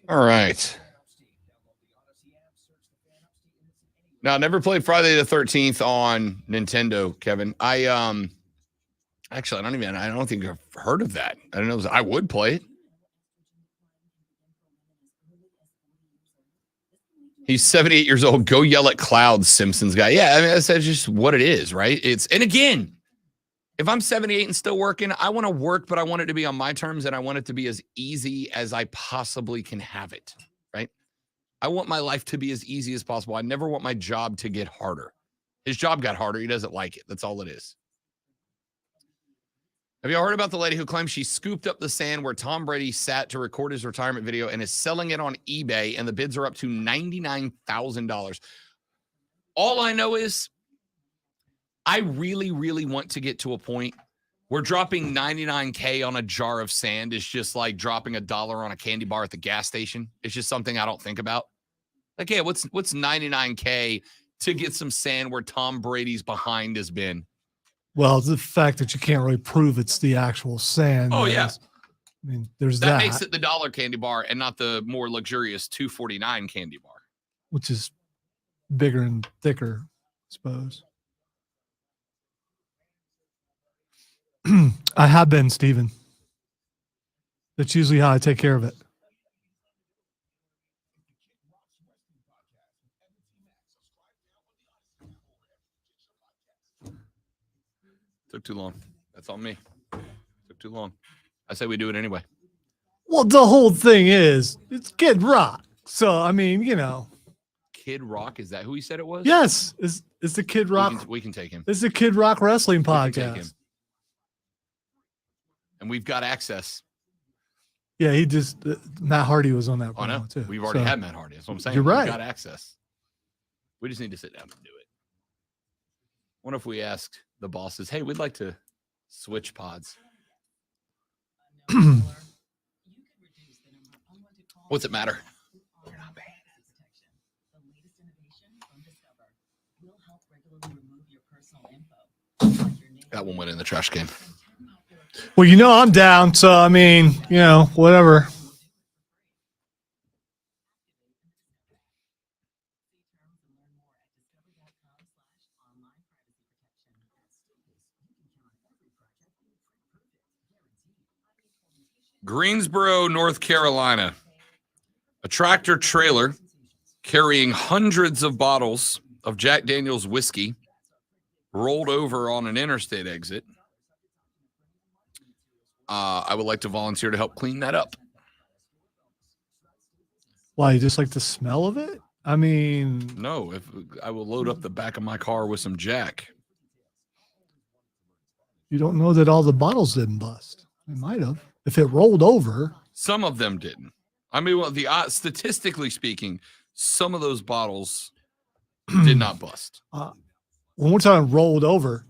All right. Now, never played Friday the 13th on Nintendo, Kevin. I don't think I've heard of that. I don't know. I would play it. He's 78 years old. Go yell at clouds, Simpsons guy. Yeah, I mean, that's just what it is, right? It's If I'm 78 and still working, I want to work, but I want it to be on my terms, and I want it to be as easy as I possibly can have it, right? I want my life to be as easy as possible. I never want my job to get harder. His job got harder. He doesn't like it. That's all it is. Have you heard about the lady who claims she scooped up the sand where Tom Brady sat to record his retirement video and is selling it on eBay, and the bids are up to $99,000? All I know is I really, really want to get to a point where dropping $99K on a jar of sand is just like dropping $1 on a candy bar at the gas station. It's just something I don't think about. Like, yeah, what's $99K to get some sand where Tom Brady's behind has been? Well, it's the fact that you can't really prove it's the actual sand. Oh, yeah. I mean, there's that. That makes it the $1 candy bar and not the more luxurious $2.49 candy bar. Which is bigger and thicker, I suppose. I have been, Steven. That's usually how I take care of it. Took too long. That's on me. Took too long. I say we do it anyway. Well, the whole thing is, it's Kid Rock. So, I mean, you know. Kid Rock? Is that who he said it was? Yes. It's the Kid Rock. We can take him. It's the Kid Rock Wrestling We can take him. Podcast. And we've got access. Yeah, he just, Matt Hardy was on that Oh, no. promo too. We've already had Matt Hardy. That's what I'm saying. You're right. We've got access. We just need to sit down and do it. What if we asked the bosses, hey, we'd like to switch pods? What's it matter? That one went in the trash can. Well, you know I'm down, so I mean, you know, whatever. Greensboro, North Carolina. A tractor trailer carrying hundreds of bottles of Jack Daniel's whiskey rolled over on an interstate exit. I would like to volunteer to help clean that up. Why, you just like the smell of it? I mean, No, if I will load up the back of my car with some Jack. you don't know that all the bottles didn't bust. It might have. If it rolled over. Some of them didn't. I mean, well, statistically speaking, some of those bottles did not bust. When we're talking rolled over,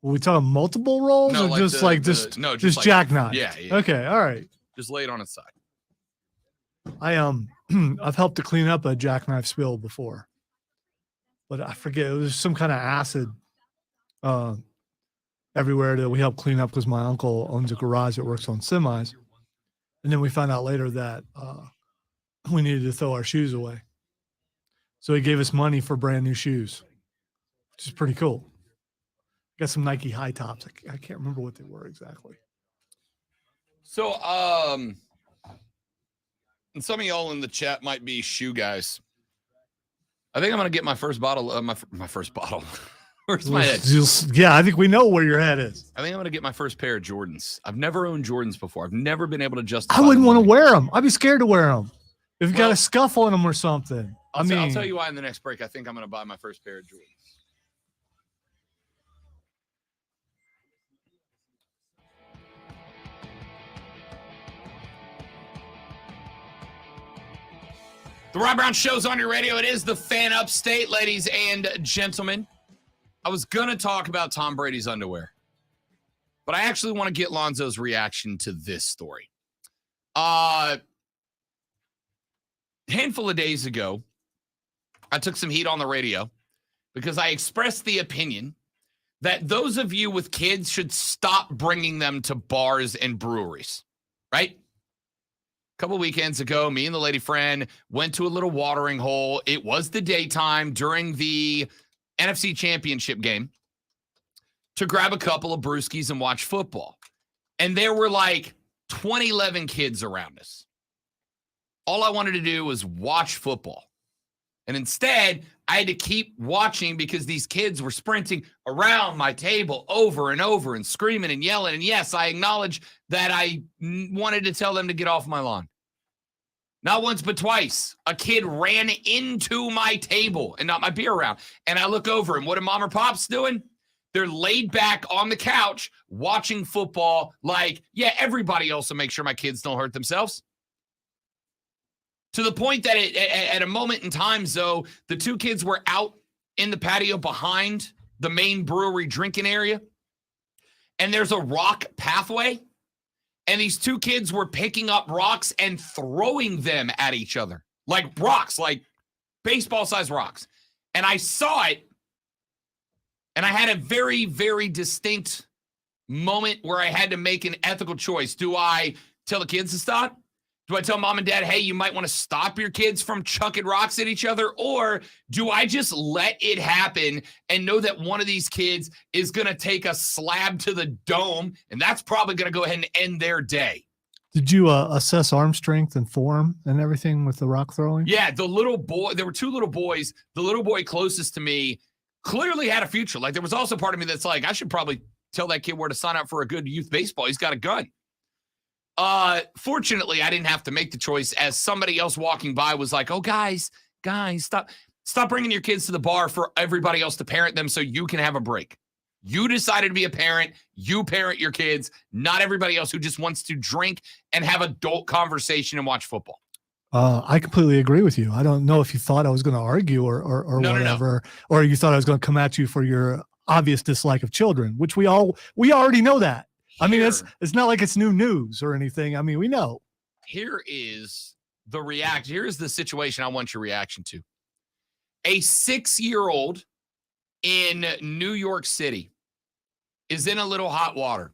are we talking multiple rolls No, or like just just like jackknife? Yeah. Okay, all right. Just lay it on its side. I've helped to clean up a jackknife spill before, but I forget, it was some kind of acid everywhere that we helped clean up because my uncle owns a garage that works on semis, and then we found out later that we needed to throw our shoes away, so he gave us money for brand new shoes, which is pretty cool. Got some Nike high tops. I can't remember what they were exactly. So, and some of y'all in the chat might be shoe guys. I think I'm going to get my first bottle. My first bottle. Where's my head? Yeah, I think we know where your head is. I think I'm going to get my first pair of Jordans. I've never owned Jordans before. I've never been able to justify. I wouldn't want to money. wear them. I'd be scared to wear them. If you got a scuff on them or something. I'll tell you why in the next break. I think I'm going to buy my first pair of Jordans. The Rob Brown Show's on your radio. It is the Fan Upstate, ladies and gentlemen. I was going to talk about Tom Brady's underwear, but I actually want to get Lonzo's reaction to this story. A handful of days ago, I took some heat on the radio because I expressed the opinion that those of you with kids should stop bringing them to bars and breweries, right? A couple weekends ago, me and the lady friend went to a little watering hole. It was the daytime during the NFC Championship game to grab a couple of brewskis and watch football. And there were like 11 kids around us. All I wanted to do was watch football. And instead, I had to keep watching because these kids were sprinting around my table over and over and screaming and yelling. And yes, I acknowledge that I wanted to tell them to get off my lawn. Not once, but twice. A kid ran into my table and not my beer round. And I look over, and what are mom or pops doing? They're laid back on the couch watching football like, yeah, everybody else will make sure my kids don't hurt themselves. To the point that at a moment in time, though, the two kids were out in the patio behind the main brewery drinking area, and there's a rock pathway, and these two kids were picking up rocks and throwing them at each other, like rocks, like baseball-sized rocks. And I saw it, and I had a very, very distinct moment where I had to make an ethical choice. Do I tell the kids to stop? Do I tell mom and dad, hey, you might want to stop your kids from chucking rocks at each other? Or do I just let it happen and know that one of these kids is going to take a slab to the dome, and that's probably going to go ahead and end their day? Did you assess arm strength and form and everything with the rock throwing? Yeah, the little boy, there were two little boys. The little boy closest to me clearly had a future. Like, there was also part of me that's like, I should probably tell that kid where to sign up for a good youth baseball. He's got a gun. Fortunately, I didn't have to make the choice, as somebody else walking by was like, oh, guys, stop bringing your kids to the bar for everybody else to parent them so you can have a break. You decided to be a parent. You parent your kids, not everybody else who just wants to drink and have adult conversation and watch football. I completely agree with you. I don't know if you thought I was going to argue or whatever, or you thought I was going to come at you for your obvious dislike of children, which we already know that. I mean, it's not like it's new news or anything. I mean, we know. Here is the reaction. Here is the situation I want your reaction to. A 6-year-old in New York City is in a little hot water.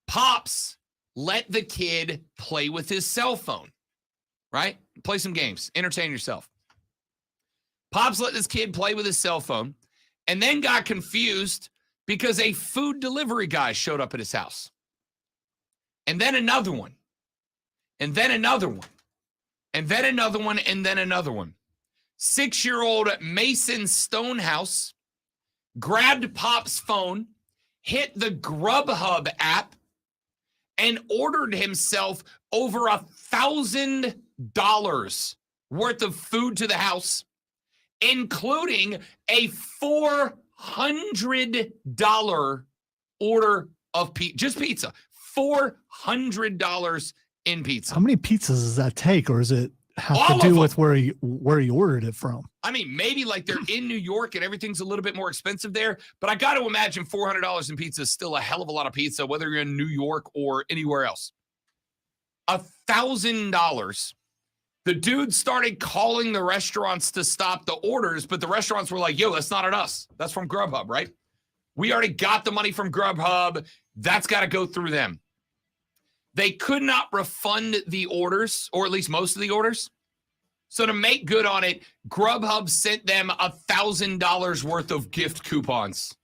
Pops let the kid play with his cell phone, right? Play some games, entertain yourself. Pops let this kid play with his cell phone and then got confused because a food delivery guy showed up at his house. And then another one. And then another one. And then another one. And then another one. 6-year-old Mason Stonehouse grabbed Pop's phone, hit the Grubhub app, and ordered himself over $1,000 worth of food to the house, including a $400 order of just pizza. $400 in pizza. How many pizzas does that take, or is it have All to do of with where he ordered it from? I mean, maybe like they're in New York and everything's a little bit more expensive there, but I got to imagine $400 in pizza is still a hell of a lot of pizza, whether you're in New York or anywhere else. $1,000. The dude started calling the restaurants to stop the orders, but the restaurants were like, yo, that's not on us. That's from Grubhub, right? We already got the money from Grubhub. That's got to go through them. They could not refund the orders, or at least most of the orders. So to make good on it, Grubhub sent them $1,000 worth of gift coupons.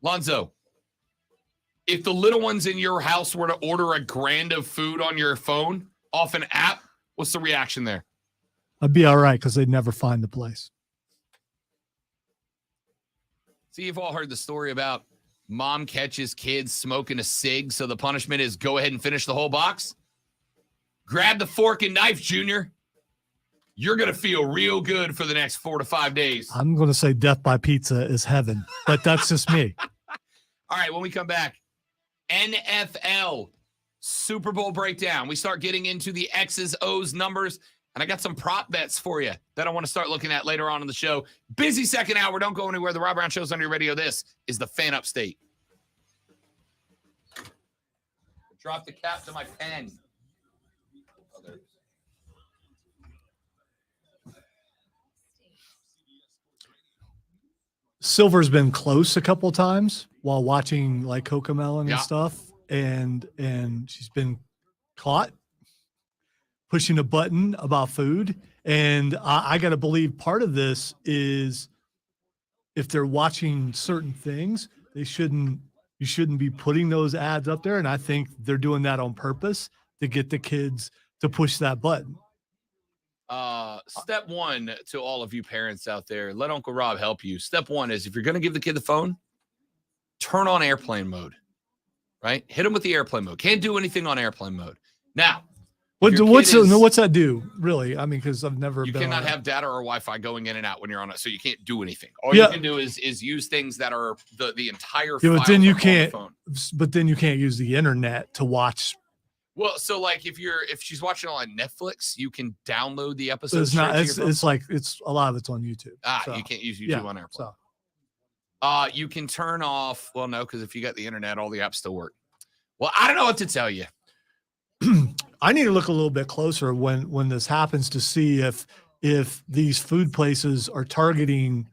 Lonzo, if the little ones in your house were to order $1,000 of food on your phone off an app, what's the reaction there? I'd be all right because they'd never find the place. See, you've all heard the story about mom catches kids smoking a cig, so the punishment is go ahead and finish the whole box. Grab the fork and knife, Junior. You're going to feel real good for the next 4 to 5 days. I'm going to say death by pizza is heaven, but that's just me. All right, when we come back, NFL Super Bowl breakdown. We start getting into the X's, O's, numbers, and I got some prop bets for you that I want to start looking at later on in the show. Busy second hour. Don't go anywhere. The Rob Brown Show's on your radio. This is the Fan Upstate. Drop the cap to my pen. Silver's been close a couple times while watching like Cocomelon and stuff, and she's been caught pushing a button about food. And I got to believe part of this is if they're watching certain things, you shouldn't be putting those ads up there. And I think they're doing that on purpose to get the kids to push that button. Step one to all of you parents out there, let Uncle Rob help you. Step one is if you're going to give the kid the phone, turn on airplane mode, right? Hit him with the airplane mode. Can't do anything on airplane mode. Now, what's that do, really? I mean, because I've never you been cannot on have data or Wi-Fi going in and out when you're on it, so you can't do anything. All you can do is use things that are the entire yeah, but then you can't. phone. But then you can't use the internet to watch. Well, so like if she's watching on Netflix, you can download the episode. It's not. It's like a lot of it's on YouTube. So. You can't use YouTube on airplane. So. You can turn off. Well, no, because if you got the internet, all the apps still work. Well, I don't know what to tell you. I need to look a little bit closer when this happens to see if these food places are targeting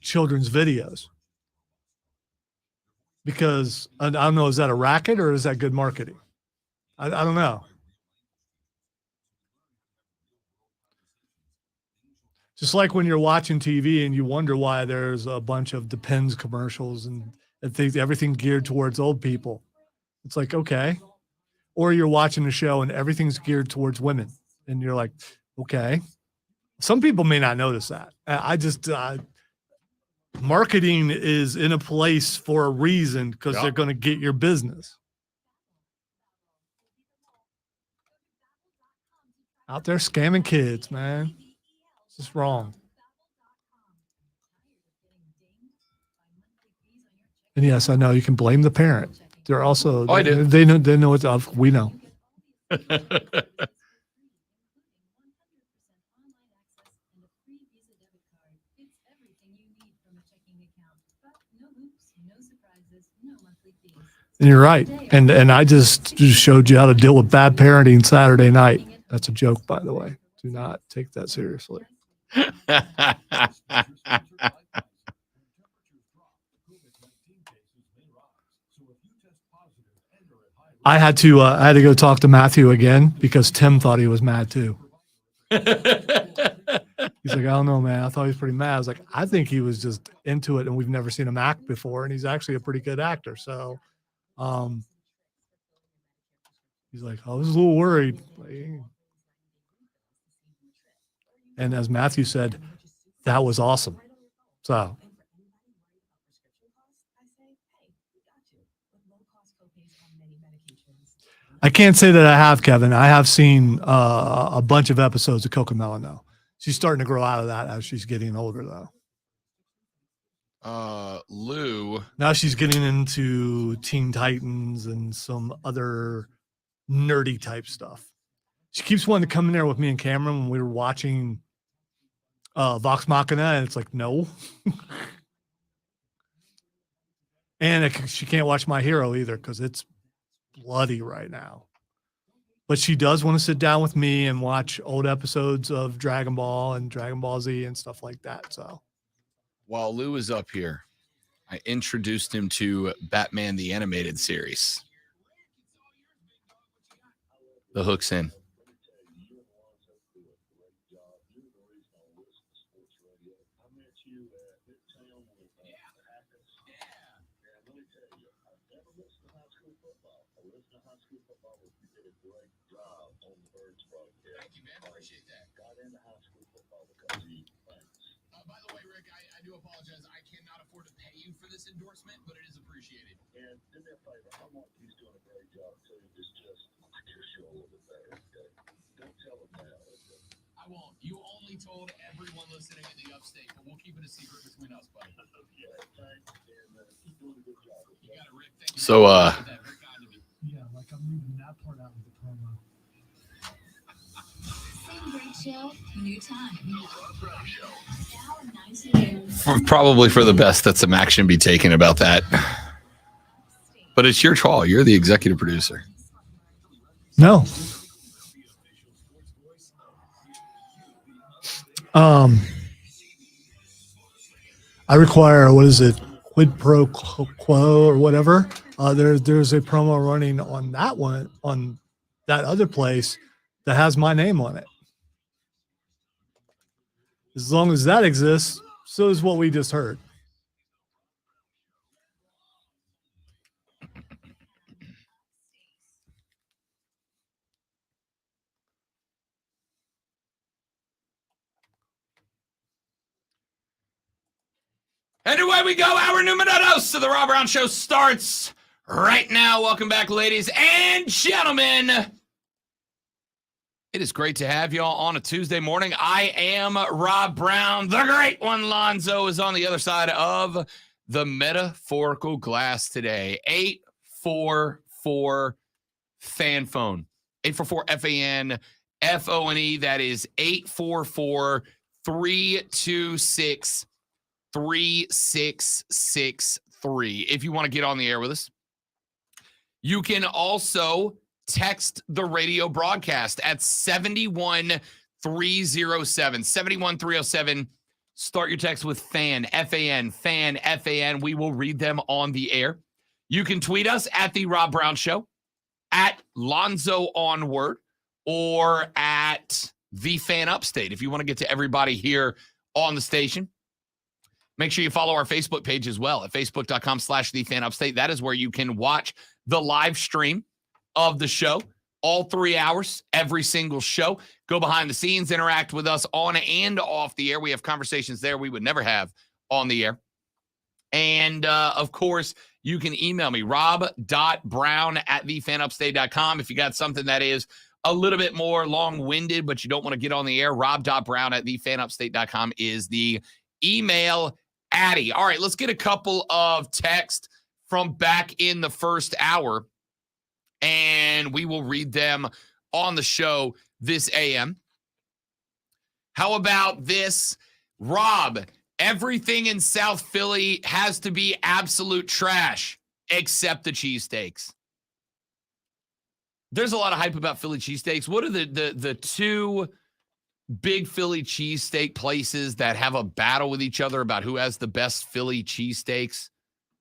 children's videos. Because I don't know, is that a racket or is that good marketing? I don't know. Just like when you're watching TV and you wonder why there's a bunch of Depends commercials and everything geared towards old people. It's like, okay. Or you're watching a show and everything's geared towards women. And you're like, okay. Some people may not notice that. Marketing is in a place for a reason because they're going to get your business. Out there scamming kids, man. It's just wrong. And yes, I know you can blame the parent. They're also I do. They know it's up. We know. And you're right. And I just showed you how to deal with bad parenting Saturday night. That's a joke, by the way. Do not take that seriously. I had to go talk to Matthew again because Tim thought he was mad too. He's like, I don't know, man. I thought he was pretty mad. I was like, I think he was just into it, and we've never seen him act before, and he's actually a pretty good actor. So, he's like, I was a little worried. And as Matthew said, that was awesome. So. I can't say that I have, Kevin. I have seen a bunch of episodes of Cocomelon, though. She's starting to grow out of that as she's getting older, though. Lou. Now she's getting into Teen Titans and some other nerdy type stuff. She keeps wanting to come in there with me and Cameron when we were watching Vox Machina, and it's like, no. And she can't watch My Hero either because it's bloody right now. But she does want to sit down with me and watch old episodes of Dragon Ball and Dragon Ball Z and stuff like that. So while Lou is up here, I introduced him to Batman the Animated Series. The hook's in. Thank you, man. Appreciate that. By the way, Rick, I do apologize. I cannot afford to pay you for this endorsement, but it is appreciated. And do me a favor. I want he's doing a great job too. Just show a little bit better. Okay? Don't tell him that. Okay? I won't. You only told everyone listening in the upstate, but we'll keep it a secret between us, buddy. Yeah, thanks. And keep doing a good job. Okay? You got it, Rick. Thank you. So, yeah, like I'm leaving that part out of the promo. Probably for the best that some action be taken about that. But it's your call. You're the executive producer. No. I require, what is it, quid pro quo or whatever. There's a promo running on that one, on that other place that has my name on it. As long as that exists, so is what we just heard. And away we go. Our numero dos of the Rob Brown Show starts right now. Welcome back, ladies and gentlemen. It is great to have y'all on a Tuesday morning. I am Rob Brown. The great one, Lonzo, is on the other side of the metaphorical glass today. 844 fan phone. 844 FAN-FONE. That is 844-326-3663. If you want to get on the air with us, you can also text the radio broadcast at 71307. 71307. Start your text with FAN, F-A-N, FAN, F-A-N. We will read them on the air. You can tweet us at The Rob Brown Show, at Lonzo Onward, or at The Fan Upstate if you want to get to everybody here on the station. Make sure you follow our Facebook page as well at facebook.com/TheFanUpstate. That is where you can watch the live stream of the show, all 3 hours, every single show. Go behind the scenes, interact with us on and off the air. We have conversations there we would never have on the air. And, of course, you can email me, rob.brown@thefanupstate.com. If you got something that is a little bit more long-winded, but you don't want to get on the air, rob.brown@thefanupstate.com is the email addy. All right, let's get a couple of texts from back in the first hour, and we will read them on the show this AM. How about this? Rob, everything in South Philly has to be absolute trash except the cheesesteaks. There's a lot of hype about Philly cheesesteaks. What are the two big Philly cheesesteak places that have a battle with each other about who has the best Philly cheesesteaks?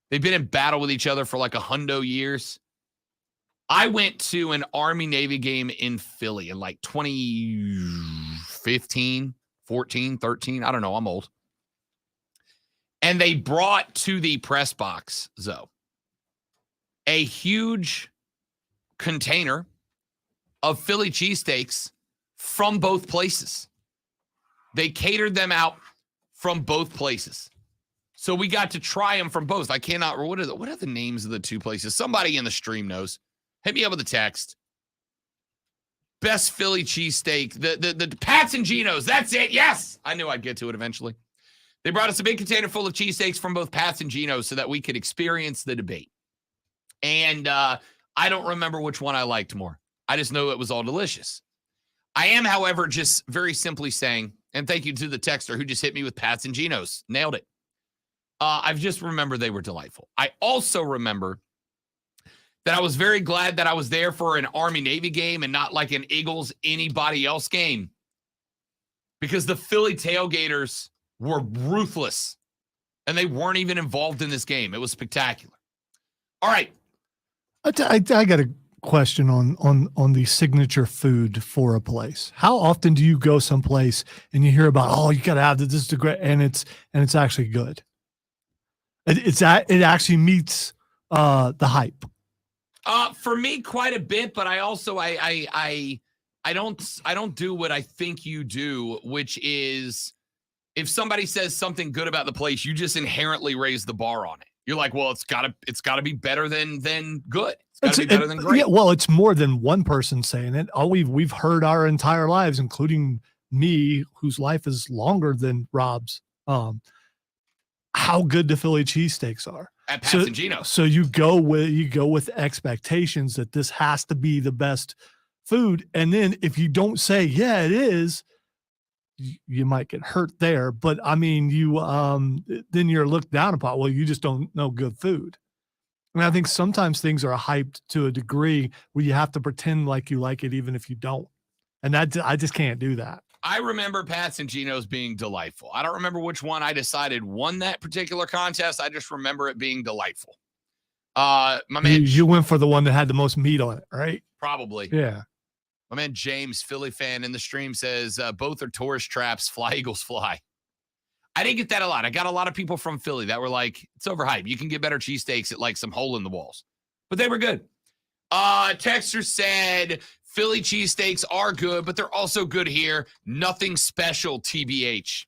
They've been in battle with each other for like 100 years. I went to an Army-Navy game in Philly in like 2015, 14, 13. I don't know. I'm old. And they brought to the press box, Zoe, a huge container of Philly cheesesteaks from both places. They catered them out from both places. So we got to try them from both. I cannot, what are the names of the two places? Somebody in the stream knows. Hit me up with a text. Best Philly cheesesteak. The Pats and Geno's. That's it. Yes. I knew I'd get to it eventually. They brought us a big container full of cheesesteaks from both Pats and Geno's so that we could experience the debate. And I don't remember which one I liked more. I just know it was all delicious. I am, however, just very simply saying, and thank you to the texter who just hit me with Pats and Geno's. Nailed it. I've just remembered they were delightful. I also remember that I was very glad that I was there for an Army-Navy game and not like an Eagles anybody else game, because the Philly tailgaters were ruthless and they weren't even involved in this game. It was spectacular. All right. I got a question on the signature food for a place. How often do you go someplace and you hear about, oh, you got to have this is the great, and it's actually good. It actually meets the hype. For me, quite a bit, but I also I don't do what I think you do, which is if somebody says something good about the place, you just inherently raise the bar on it. You're like, well, it's gotta be better than good. It's gotta be better than great. Yeah, well, it's more than one person saying it. All we've heard our entire lives, including me, whose life is longer than Rob's, how good the Philly cheesesteaks are. At Pats and Geno's. So you go with expectations that this has to be the best food, and then if you don't say yeah it is, you might get hurt there. But I mean, then you're looked down upon. Well, you just don't know good food. I mean, I think sometimes things are hyped to a degree where you have to pretend like you like it even if you don't, and that I just can't do that. I remember Pats and Geno's being delightful. I don't remember which one I decided won that particular contest. I just remember it being delightful. My man, you went for the one that had the most meat on it, right? Probably. Yeah. My man James, Philly fan in the stream, says both are tourist traps. Fly Eagles fly. I didn't get that a lot. I got a lot of people from Philly that were like, it's overhyped. You can get better cheesesteaks at like some hole in the walls. But they were good. Texter said Philly cheesesteaks are good, but they're also good here. Nothing special, TBH.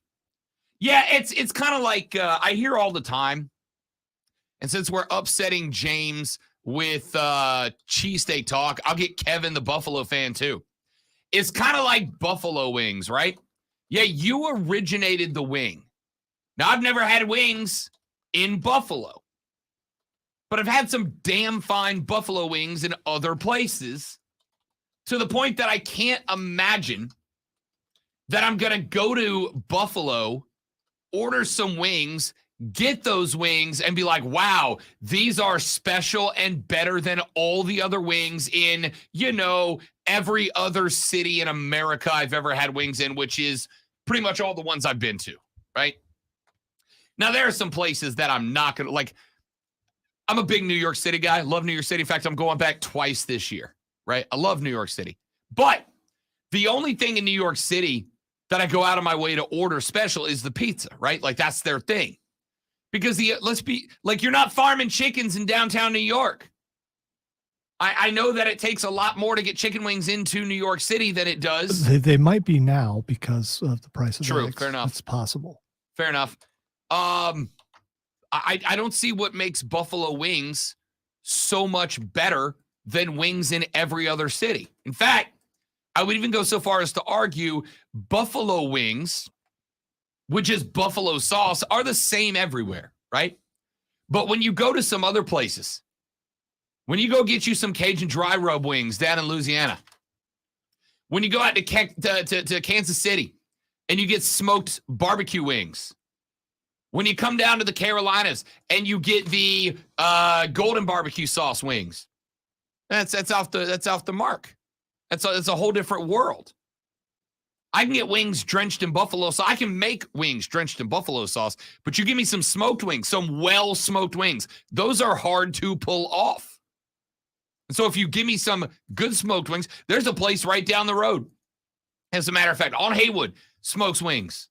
Yeah, it's kind of like I hear all the time, and since we're upsetting James with cheesesteak talk, I'll get Kevin, the Buffalo fan, too. It's kind of like buffalo wings, right? Yeah, you originated the wing. Now, I've never had wings in Buffalo, but I've had some damn fine buffalo wings in other places, to the point that I can't imagine that I'm going to go to Buffalo, order some wings, get those wings, and be like, wow, these are special and better than all the other wings in, every other city in America I've ever had wings in, which is pretty much all the ones I've been to, right? Now, there are some places that I'm not going to, like, I'm a big New York City guy. Love New York City. In fact, I'm going back twice this year, right? I love New York City. But the only thing in New York City that I go out of my way to order special is the pizza, right? Like, that's their thing. Because let's be like, you're not farming chickens in downtown New York. I know that it takes a lot more to get chicken wings into New York City than it does. They might be now because of the price of True, eggs. fair enough. It's possible. Fair enough. I don't see what makes buffalo wings so much better than wings in every other city. In fact, I would even go so far as to argue buffalo wings, which is buffalo sauce, are the same everywhere, right? But when you go to some other places, when you go get you some Cajun dry rub wings down in Louisiana, when you go out to Kansas City and you get smoked barbecue wings, when you come down to the Carolinas and you get the golden barbecue sauce wings, that's off the mark. That's a whole different world. I can get wings drenched in buffalo sauce. I can make wings drenched in buffalo sauce, but you give me some smoked wings, some well-smoked wings. Those are hard to pull off. And so if you give me some good smoked wings, there's a place right down the road. As a matter of fact, on Haywood, smokes wings.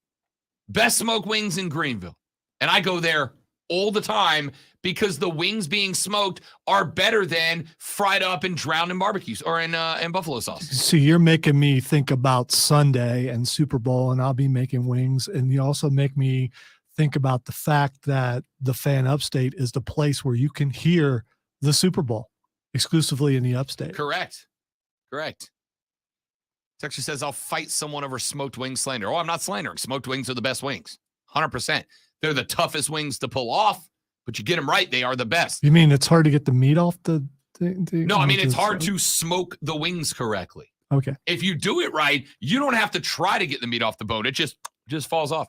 Best smoked wings in Greenville. And I go there all the time because the wings being smoked are better than fried up and drowned in barbecues or in buffalo sauce. So you're making me think about Sunday and Super Bowl, and I'll be making wings. And you also make me think about the fact that the Fan Upstate is the place where you can hear the Super Bowl exclusively in the Upstate. Correct. Texture says, I'll fight someone over smoked wing slander. Oh, I'm not slandering. Smoked wings are the best wings. 100%. They're the toughest wings to pull off, but you get them right, they are the best. You mean it's hard to get the meat off the No, I mean, it's hard to smoke the wings correctly. Okay. If you do it right, you don't have to try to get the meat off the bone. It just falls off.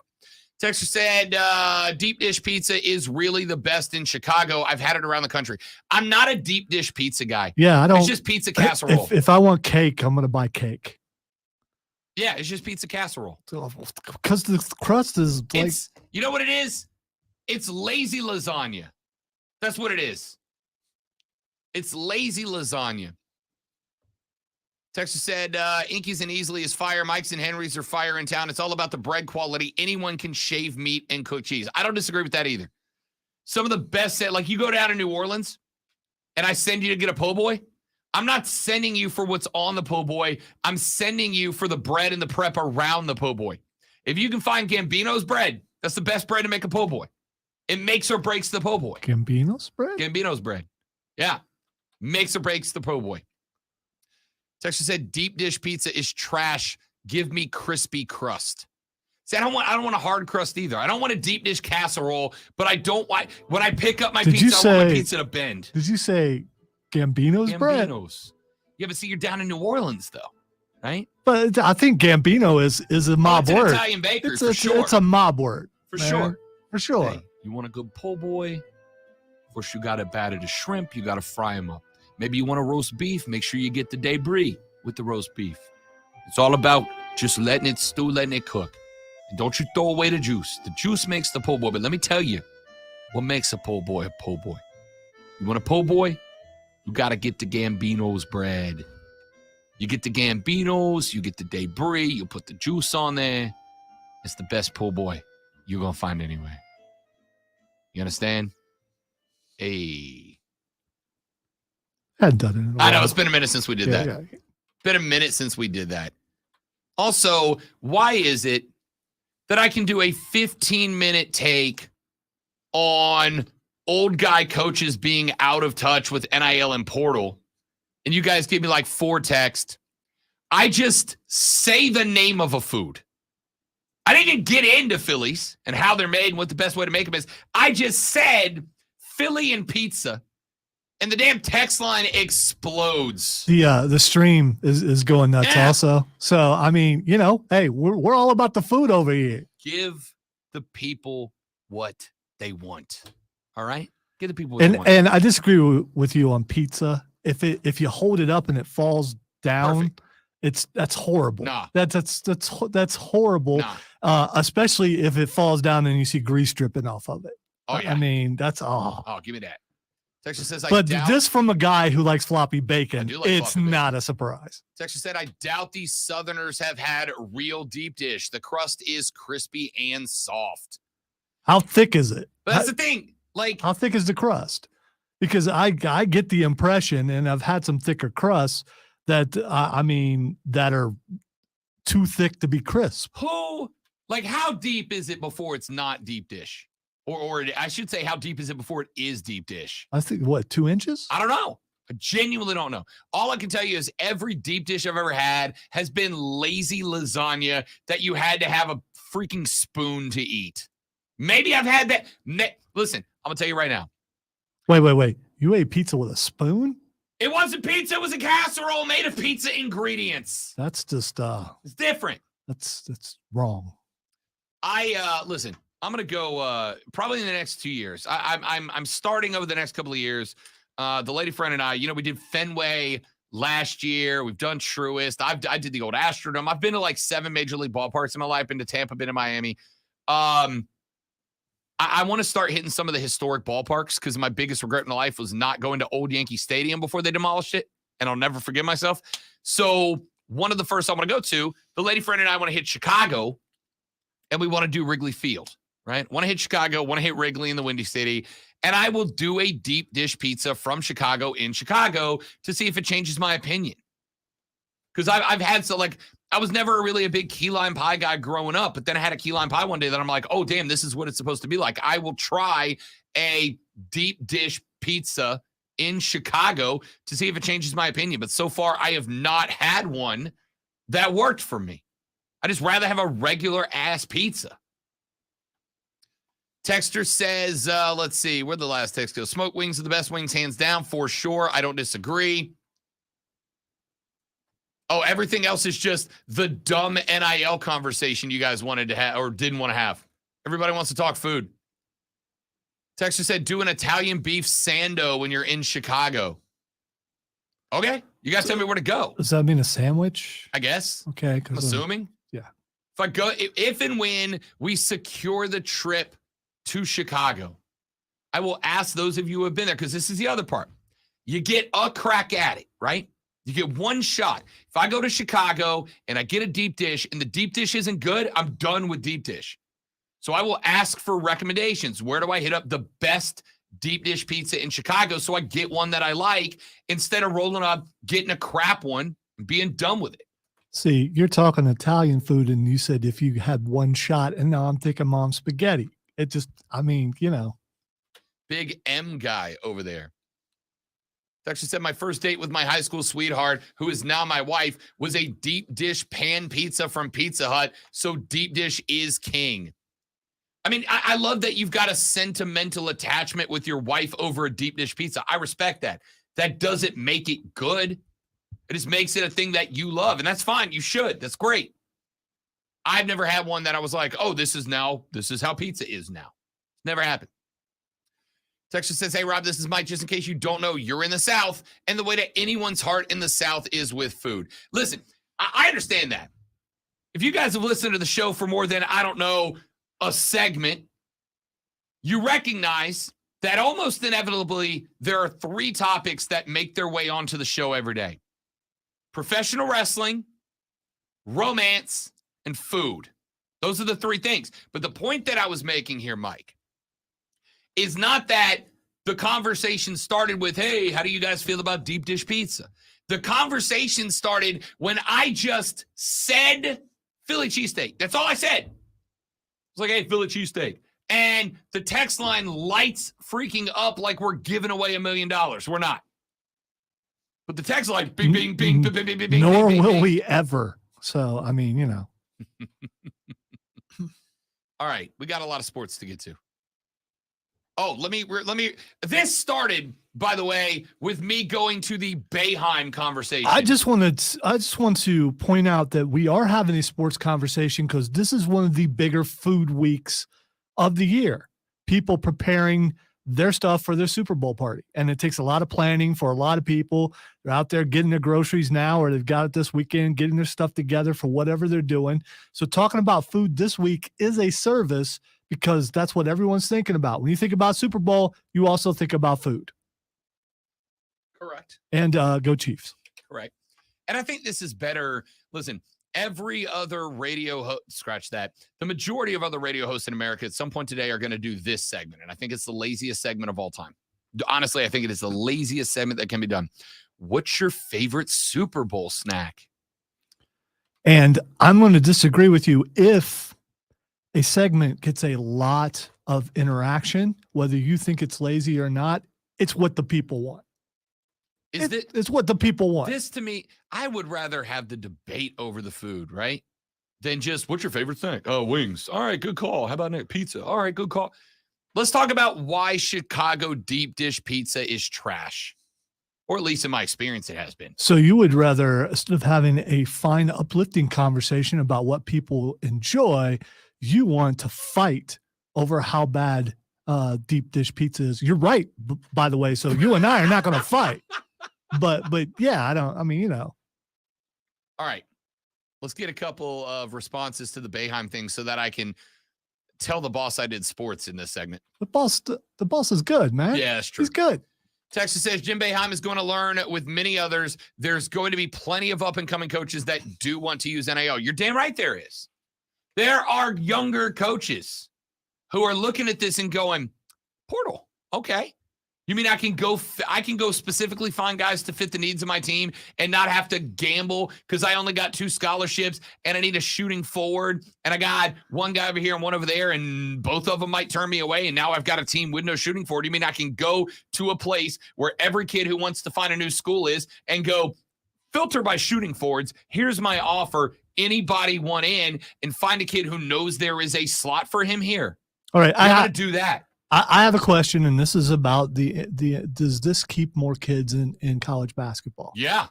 Texter said, deep dish pizza is really the best in Chicago. I've had it around the country. I'm not a deep dish pizza guy. Yeah, I don't. It's just pizza casserole. If I want cake, I'm going to buy cake. Yeah, it's just pizza casserole. Because the crust is like... You know what it is? It's lazy lasagna. That's what it is. It's lazy lasagna. Texter said, Inky's and Easley is fire. Mike's and Henry's are fire in town. It's all about the bread quality. Anyone can shave meat and cook cheese. I don't disagree with that either. Some of the best, like you go down to New Orleans and I send you to get a po' boy. I'm not sending you for what's on the po' boy. I'm sending you for the bread and the prep around the po' boy. If you can find Gambino's bread, that's the best bread to make a po' boy. It makes or breaks the po' boy. Gambino's bread? Gambino's bread. Yeah. Makes or breaks the po' boy. Texas said, deep dish pizza is trash. Give me crispy crust. See, I don't want a hard crust either. I don't want a deep dish casserole, but I don't want, when I pick up my pizza, I want my pizza to bend. Did you say Gambino's bread? Yeah, but see, you're down in New Orleans, though, right? But I think Gambino is a mob it's word. An Italian bakery, for sure. It's a mob word. For sure. For sure. Hey, you want a good po' boy? First, you got to batter the shrimp. You got to fry them up. Maybe you want a roast beef. Make sure you get the debris with the roast beef. It's all about just letting it stew, letting it cook. And don't you throw away the juice. The juice makes the po' boy. But let me tell you what makes a po' boy a po' boy. You want a po' boy? You got to get the Gambino's bread. You get the Gambino's, you get the debris, you put the juice on there. It's the best po' boy you're going to find anyway. You understand? Hey. I hadn't done it in a while. I know, it's been a minute since we did that. Yeah. Been a minute since we did that. Also, why is it that I can do a 15-minute take on old guy coaches being out of touch with NIL and portal, and you guys give me like 4 texts, I just say the name of a food. I didn't even get into Phillies and how they're made and what the best way to make them is. I just said Philly and pizza, and the damn text line explodes. The stream is going nuts also. So I mean, hey, we're all about the food over here. Give the people what they want. All right? Give the people what they want. And I disagree with you on pizza. If you hold it up and it falls down, that's horrible. Nah. That's horrible. Nah. Especially if it falls down and you see grease dripping off of it. Oh yeah. I mean, that's Oh, give me that. Texas says but this from a guy who likes floppy bacon, it's not a surprise. Texas said, I doubt these Southerners have had real deep dish. The crust is crispy and soft. How thick is it? But that's the thing. Like, how thick is the crust? Because I get the impression, and I've had some thicker crusts that that are too thick to be crisp. How deep is it before it's not deep dish? Or I should say, how deep is it before it is deep dish? I think, 2 inches? I don't know. I genuinely don't know. All I can tell you is every deep dish I've ever had has been lazy lasagna that you had to have a freaking spoon to eat. Maybe I've had that. Listen, I'm going to tell you right now. Wait. You ate pizza with a spoon? It wasn't pizza. It was a casserole made of pizza ingredients. That's just it's different. That's wrong. Listen, I'm gonna go probably in the next 2 years. I'm starting over the next couple of years. The lady friend and I, we did Fenway last year. We've done Truist. I did the old Astrodome. I've been to like 7 major league ballparks in my life. Been to Tampa, been to Miami. I want to start hitting some of the historic ballparks because my biggest regret in life was not going to Old Yankee Stadium before they demolished it, and I'll never forgive myself. So one of the first I want to go to, the lady friend and I want to hit Chicago, and we want to do Wrigley Field, right? Want to hit Chicago, want to hit Wrigley in the Windy City, and I will do a deep dish pizza from Chicago in Chicago to see if it changes my opinion. Because I've had I was never really a big key lime pie guy growing up, but then I had a key lime pie one day that I'm like, oh, damn, this is what it's supposed to be like. I will try a deep dish pizza in Chicago to see if it changes my opinion. But so far, I have not had one that worked for me. I just rather have a regular ass pizza. Texter says, let's see, where'd the last text go? Smoked wings are the best wings, hands down, for sure. I don't disagree. Oh, everything else is just the dumb NIL conversation you guys wanted to have or didn't want to have. Everybody wants to talk food. Texter said, do an Italian beef sando when you're in Chicago. Okay. You guys tell me where to go. Does that mean a sandwich? I guess. Okay. I'm assuming. Yeah. If and when we secure the trip to Chicago, I will ask those of you who have been there, because this is the other part. You get a crack at it, right? You get one shot. If I go to Chicago and I get a deep dish and the deep dish isn't good, I'm done with deep dish. So I will ask for recommendations. Where do I hit up the best deep dish pizza in Chicago so I get one that I like instead of rolling up, getting a crap one and being done with it? See, you're talking Italian food and you said if you had one shot, and now I'm thinking mom's spaghetti. It just, Big M guy over there. Actually said my first date with my high school sweetheart, who is now my wife, was a deep dish pan pizza from Pizza Hut. So deep dish is king. I love that you've got a sentimental attachment with your wife over a deep dish pizza. I respect that. That doesn't make it good. It just makes it a thing that you love. And that's fine. You should. That's great. I've never had one that I was like, oh, this is how pizza is now. Never happened. Texas says, hey, Rob, this is Mike. Just in case you don't know, you're in the South, and the way to anyone's heart in the South is with food. Listen, I understand that. If you guys have listened to the show for more than, I don't know, a segment, you recognize that almost inevitably there are 3 topics that make their way onto the show every day. Professional wrestling, romance, and food. Those are the 3 things. But the point that I was making here, Mike, is not that the conversation started with, hey, how do you guys feel about deep dish pizza? The conversation started when I just said Philly cheesesteak. That's all I said. It's like, hey, Philly cheesesteak. And the text line lights freaking up like we're giving away $1 million. We're not. But the text line, bing, bing, bing, bing, bing, bing, bing, Nor bing, will bing. we ever. So, I mean, All right, we got a lot of sports to get to. Oh, let me. This started, by the way, with me going to the Boeheim conversation. I just want to point out that we are having a sports conversation because this is one of the bigger food weeks of the year. People preparing their stuff for their Super Bowl party, and it takes a lot of planning for a lot of people. They're out there getting their groceries now, or they've got it this weekend, getting their stuff together for whatever they're doing. So talking about food this week is a service because that's what everyone's thinking about. When you think about Super Bowl, you also think about food. Correct. And go Chiefs. Correct. And I think this is better. Listen, every other radio host, scratch that. The majority of other radio hosts in America at some point today are going to do this segment. And I think it's the laziest segment of all time. Honestly, I think it is the laziest segment that can be done. What's your favorite Super Bowl snack? And I'm going to disagree with you. If a segment gets a lot of interaction, whether you think it's lazy or not, it's what the people want. It's what the people want. This, to me, I would rather have the debate over the food, right? Than just, what's your favorite snack? Oh, wings. All right, good call. How about pizza? All right, good call. Let's talk about why Chicago deep dish pizza is trash. Or at least in my experience, it has been. So you would rather, instead of having a fine, uplifting conversation about what people enjoy, you want to fight over how bad deep dish pizza is. You're right, by the way. So you and I are not going to fight. But yeah, All right. Let's get a couple of responses to the Boeheim thing so that I can tell the boss I did sports in this segment. The boss is good, man. Yeah, that's true. He's good. Texas says Jim Boeheim is going to learn with many others. There's going to be plenty of up-and-coming coaches that do want to use NIL. You're damn right there is. There are younger coaches who are looking at this and going, portal, okay. You mean I can go specifically find guys to fit the needs of my team and not have to gamble because I only got 2 scholarships and I need a shooting forward and I got one guy over here and one over there and both of them might turn me away and now I've got a team with no shooting forward. You mean I can go to a place where every kid who wants to find a new school is and go filter by shooting forwards? Here's my offer. Anybody want in and find a kid who knows there is a slot for him here? All right. I got to do that. I have a question, and this is about the does this keep more kids in college basketball? Yeah.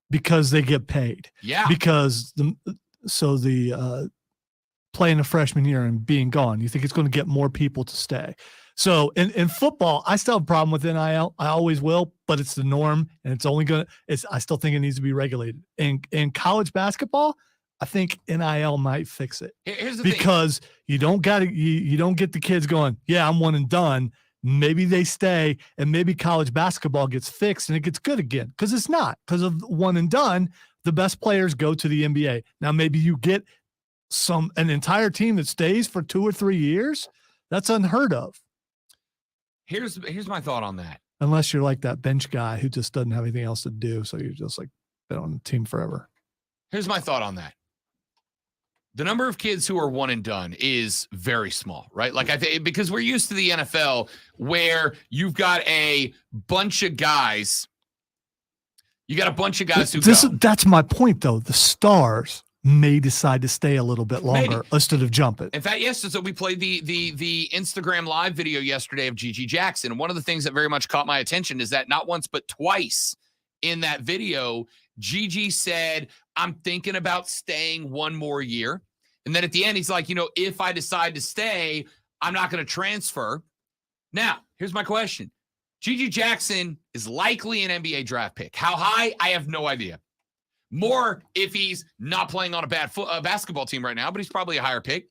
Because they get paid. Yeah. Because playing a freshman year and being gone, you think it's going to get more people to stay. So in football, I still have a problem with NIL. I always will, but it's the norm, and it's only going to – I still think it needs to be regulated. In college basketball, I think NIL might fix it. Here's the because thing. You don't get the kids going, yeah, I'm one and done. Maybe they stay and maybe college basketball gets fixed and it gets good again. Because it's not. Because of one and done, the best players go to the NBA. Now maybe you get an entire team that stays for 2 or 3 years. That's unheard of. Here's my thought on that. Unless you're like that bench guy who just doesn't have anything else to do. So you're just like been on the team forever. Here's my thought on that. The number of kids who are one and done is very small, right? Like because we're used to the NFL where you've got a bunch of guys. You got a bunch of guys who That's my point, though. The stars may decide to stay a little bit longer instead of jumping. In fact, yes. So we played the Instagram live video yesterday of Gigi Jackson. And one of the things that very much caught my attention is that not once but twice in that video, Gigi said, I'm thinking about staying one more year. And then at the end, he's like, if I decide to stay, I'm not going to transfer. Now, here's my question. Gigi Jackson is likely an NBA draft pick. How high? I have no idea. More if he's not playing on a bad basketball team right now, but he's probably a higher pick.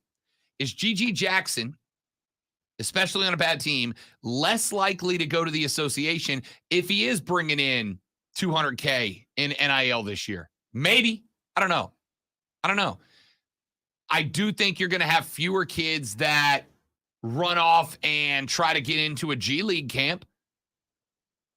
Is Gigi Jackson, especially on a bad team, less likely to go to the association if he is bringing in $200K in NIL this year? Maybe. I don't know. I do think you're going to have fewer kids that run off and try to get into a G League camp.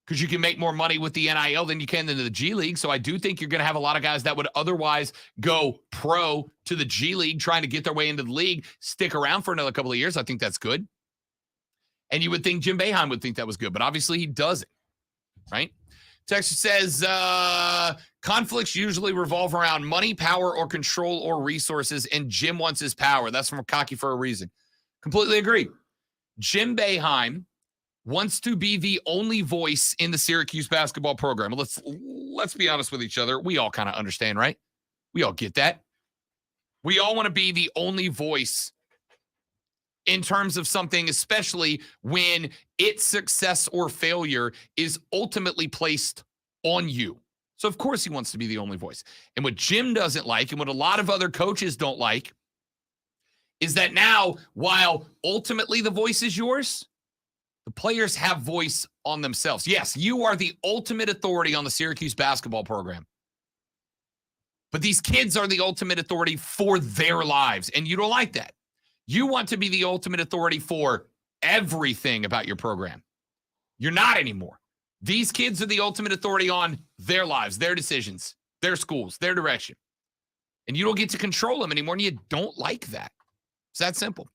because you can make more money with the NIL than you can in the G League. So I do think you're going to have a lot of guys that would otherwise go pro to the G League, trying to get their way into the league, stick around for another couple of years. I think that's good. And you would think Jim Boeheim would think that was good, but obviously he doesn't, right? Texas says conflicts usually revolve around money, power, or control, or resources, and Jim wants his power. That's from Cocky for a reason. Completely agree. Jim Boeheim wants to be the only voice in the Syracuse basketball program. Let's be honest with each other. We all kind of understand, right? We all get that. We all want to be the only voice in terms of something, especially when its success or failure is ultimately placed on you. So, of course, he wants to be the only voice. And what Jim doesn't like, and what a lot of other coaches don't like, is that now, while ultimately the voice is yours, the players have voice on themselves. Yes, you are the ultimate authority on the Syracuse basketball program. But these kids are the ultimate authority for their lives, and you don't like that. You want to be the ultimate authority for everything about your program. You're not anymore. These kids are the ultimate authority on their lives, their decisions, their schools, their direction. And you don't get to control them anymore, and you don't like that. It's that simple.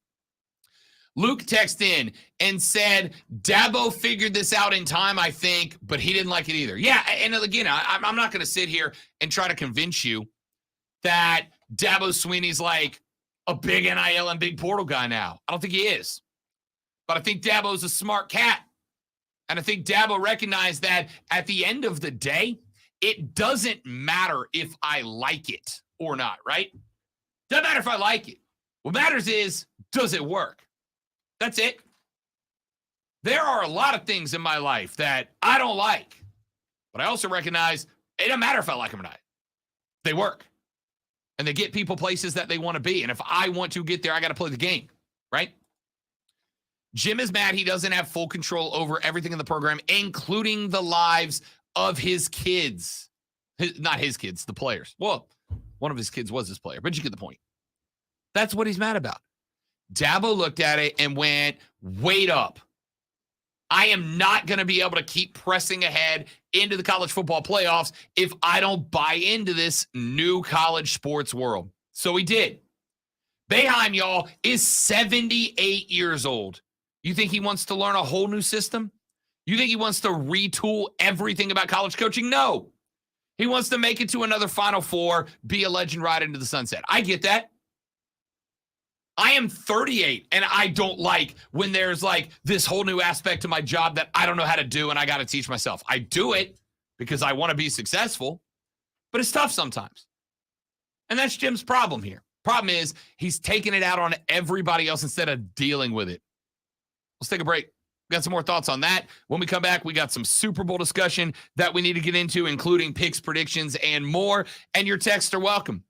Luke texted in and said, Dabo figured this out in time, I think, but he didn't like it either. Yeah, and again, I'm not going to sit here and try to convince you that Dabo Swinney's like a big NIL and big portal guy now. I don't think he is. But I think Dabo's a smart cat. And I think Dabo recognized that at the end of the day, it doesn't matter if I like it or not, right? Doesn't matter if I like it. What matters is, does it work? That's it. There are a lot of things in my life that I don't like, but I also recognize it doesn't matter if I like them or not. They work. And they get people places that they want to be. And if I want to get there, I got to play the game, right? Jim is mad he doesn't have full control over everything in the program, including the lives of his kids. Not his kids, the players. Well, one of his kids was his player, but you get the point. That's what he's mad about. Dabo looked at it and went, wait up. I am not going to be able to keep pressing ahead into the college football playoffs if I don't buy into this new college sports world. So he did. Boeheim, y'all, is 78 years old. You think he wants to learn a whole new system? You think he wants to retool everything about college coaching? No. He wants to make it to another Final Four, be a legend right into the sunset. I get that. I am 38, and I don't like when there's like this whole new aspect to my job that I don't know how to do, and I got to teach myself. I do it because I want to be successful, but it's tough sometimes. And that's Jim's problem here. Problem is he's taking it out on everybody else instead of dealing with it. Let's take a break. We got some more thoughts on that. When we come back, we got some Super Bowl discussion that we need to get into, including picks, predictions, and more. And your texts are welcome.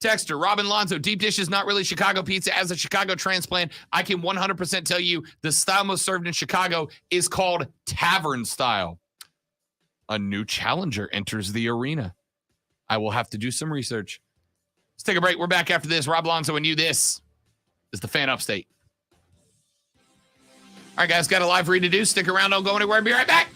Texter, Robin Lonzo, deep dish is not really Chicago pizza. As a Chicago transplant, I can 100% tell you the style most served in Chicago is called tavern style. A new challenger enters the arena. I will have to do some research. Let's take a break. We're back after this. Rob Lonzo and you. This is the Fan Upstate. All right, guys, got a live read to do. Stick around. Don't go anywhere. Be right back.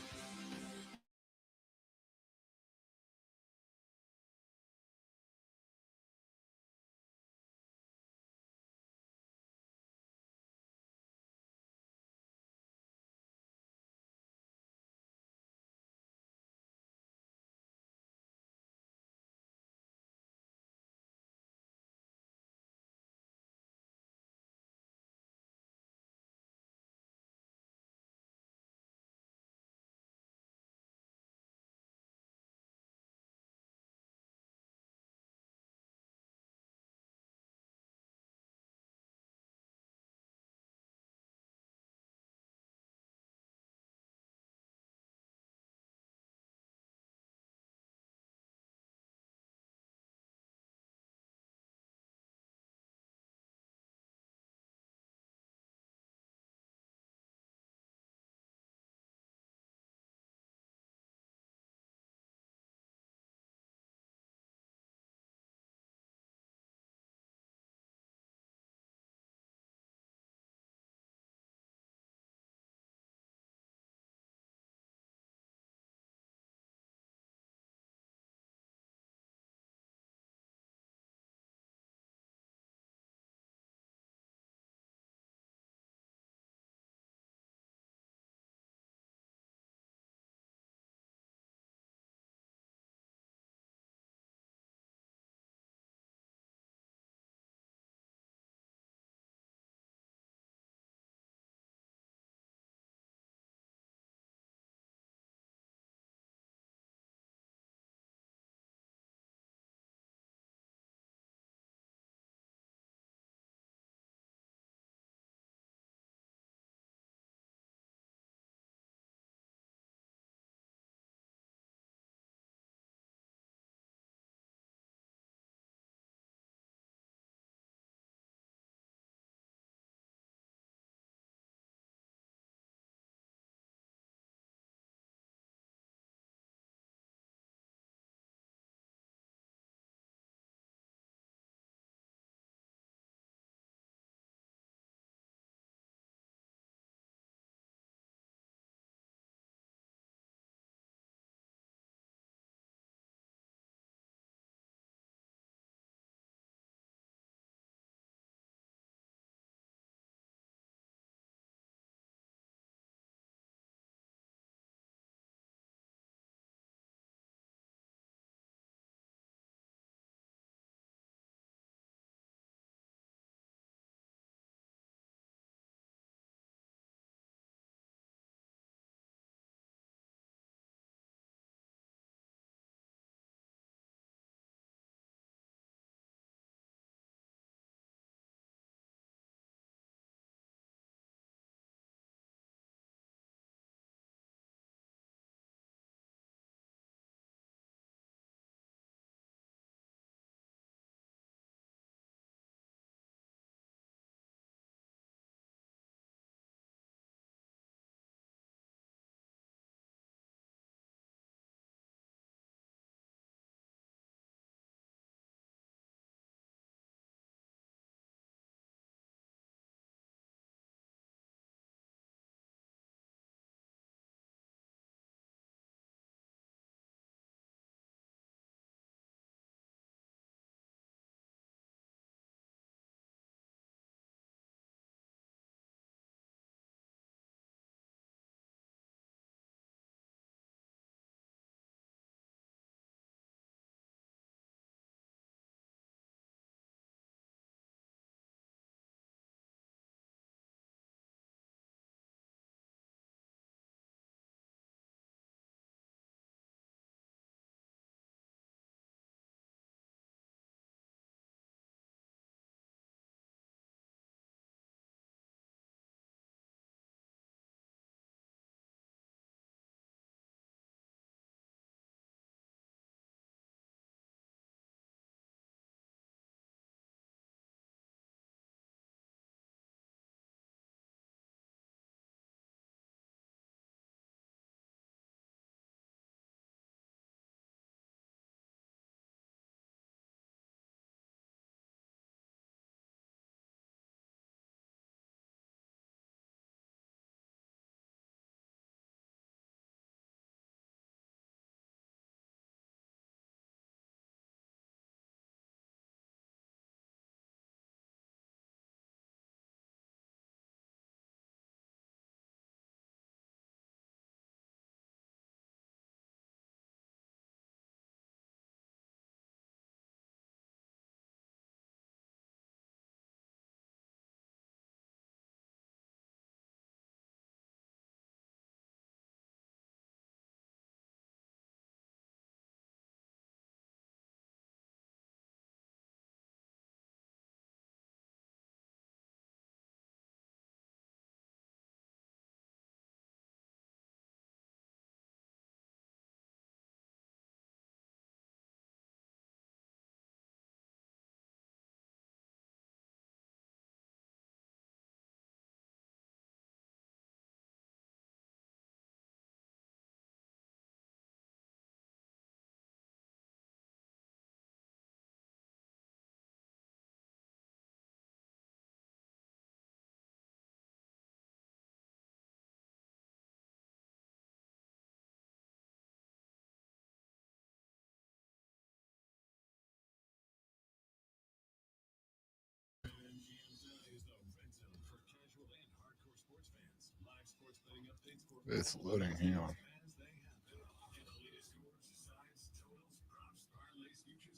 It's loading. Hang on.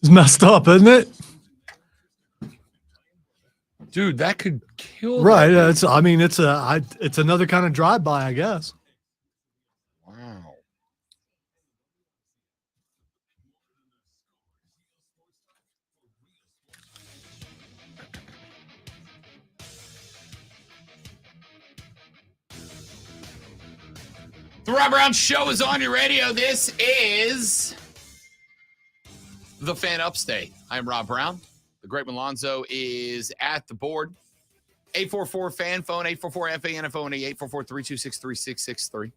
It's messed up, isn't it? Dude, that could kill. Right. that It's. I mean, it's it's another kind of drive-by, I guess. Wow. The Rob Brown Show is on your radio. This is the Fan Upstate. I'm Rob Brown. The Great Malonzo is at the board. 844-FAN phone, 844-FAN-FONE, 844-326-3663.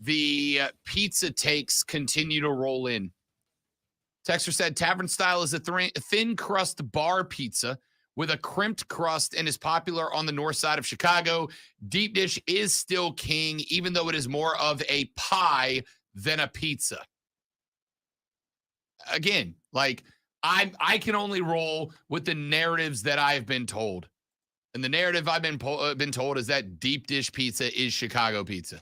The pizza takes continue to roll in. Texter said tavern style is a thin crust bar pizza with a crimped crust and is popular on the north side of Chicago. Deep dish is still king, even though it is more of a pie than a pizza. Again, like I can only roll with the narratives that I've been told. And the narrative I've been told is that deep dish pizza is Chicago pizza.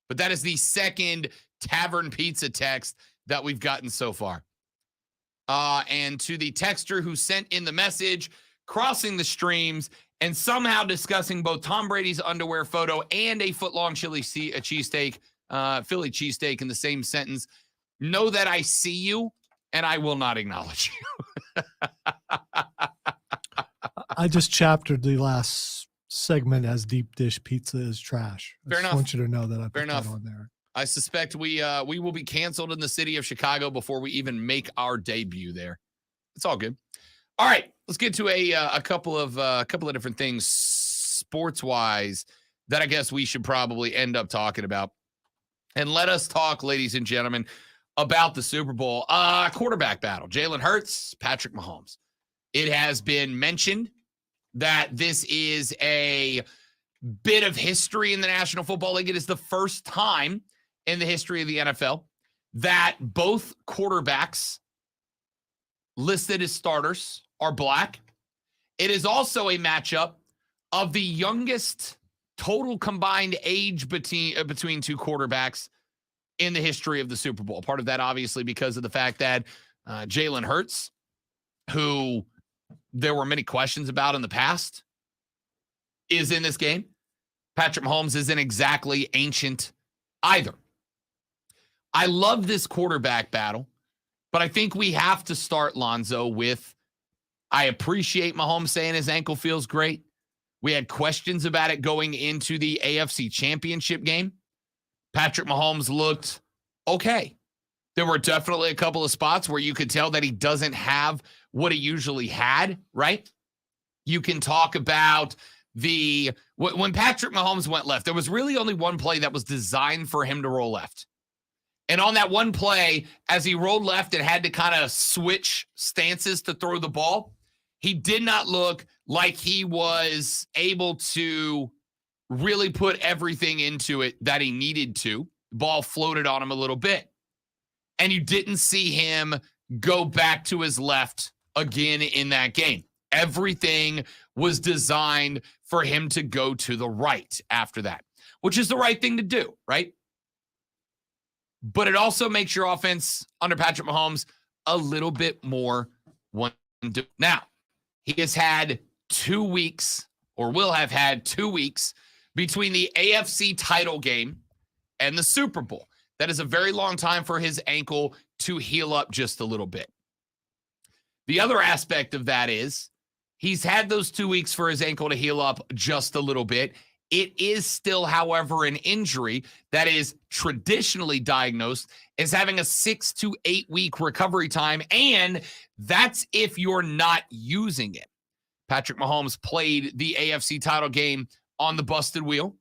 But that is the second tavern pizza text that we've gotten so far. And to the texter who sent in the message, crossing the streams and somehow discussing both Tom Brady's underwear photo and a foot-long Philly cheesesteak in the same sentence, know that I see you and I will not acknowledge you. I just chaptered the last segment as deep dish pizza is trash. Fair I enough. just want you to know that I put Fair enough. that on there. I suspect we will be canceled in the city of Chicago before we even make our debut there. It's all good. All right, let's get to a couple of different things sports wise that I guess we should probably end up talking about. And let us talk, ladies and gentlemen, about the Super Bowl quarterback battle. Jalen Hurts, Patrick Mahomes. It has been mentioned that this is a bit of history in the National Football League. It is the first time in the history of the NFL that both quarterbacks listed as starters are black. It is also a matchup of the youngest total combined age between two quarterbacks in the history of the Super Bowl. Part of that, obviously, because of the fact that Jalen Hurts, who there were many questions about in the past, is in this game. Patrick Mahomes isn't exactly ancient either. I love this quarterback battle, but I think we have to start, Lonzo, with I appreciate Mahomes saying his ankle feels great. We had questions about it going into the AFC Championship game. Patrick Mahomes looked okay. There were definitely a couple of spots where you could tell that he doesn't have what he usually had, right? You can talk about when Patrick Mahomes went left, there was really only one play that was designed for him to roll left. And on that one play, as he rolled left and had to kind of switch stances to throw the ball, he did not look like he was able to really put everything into it that he needed to. The ball floated on him a little bit. And you didn't see him go back to his left again in that game. Everything was designed for him to go to the right after that, which is the right thing to do, right? But it also makes your offense under Patrick Mahomes a little bit more one-to. Now, he has had 2 weeks, or will have had 2 weeks, between the AFC title game and the Super Bowl. That is a very long time for his ankle to heal up just a little bit. The other aspect of that is he's had those 2 weeks for his ankle to heal up just a little bit. It is still, however, an injury that is traditionally diagnosed as having a 6 to 8 week recovery time, and that's if you're not using it. Patrick Mahomes played the AFC title game on the busted wheel.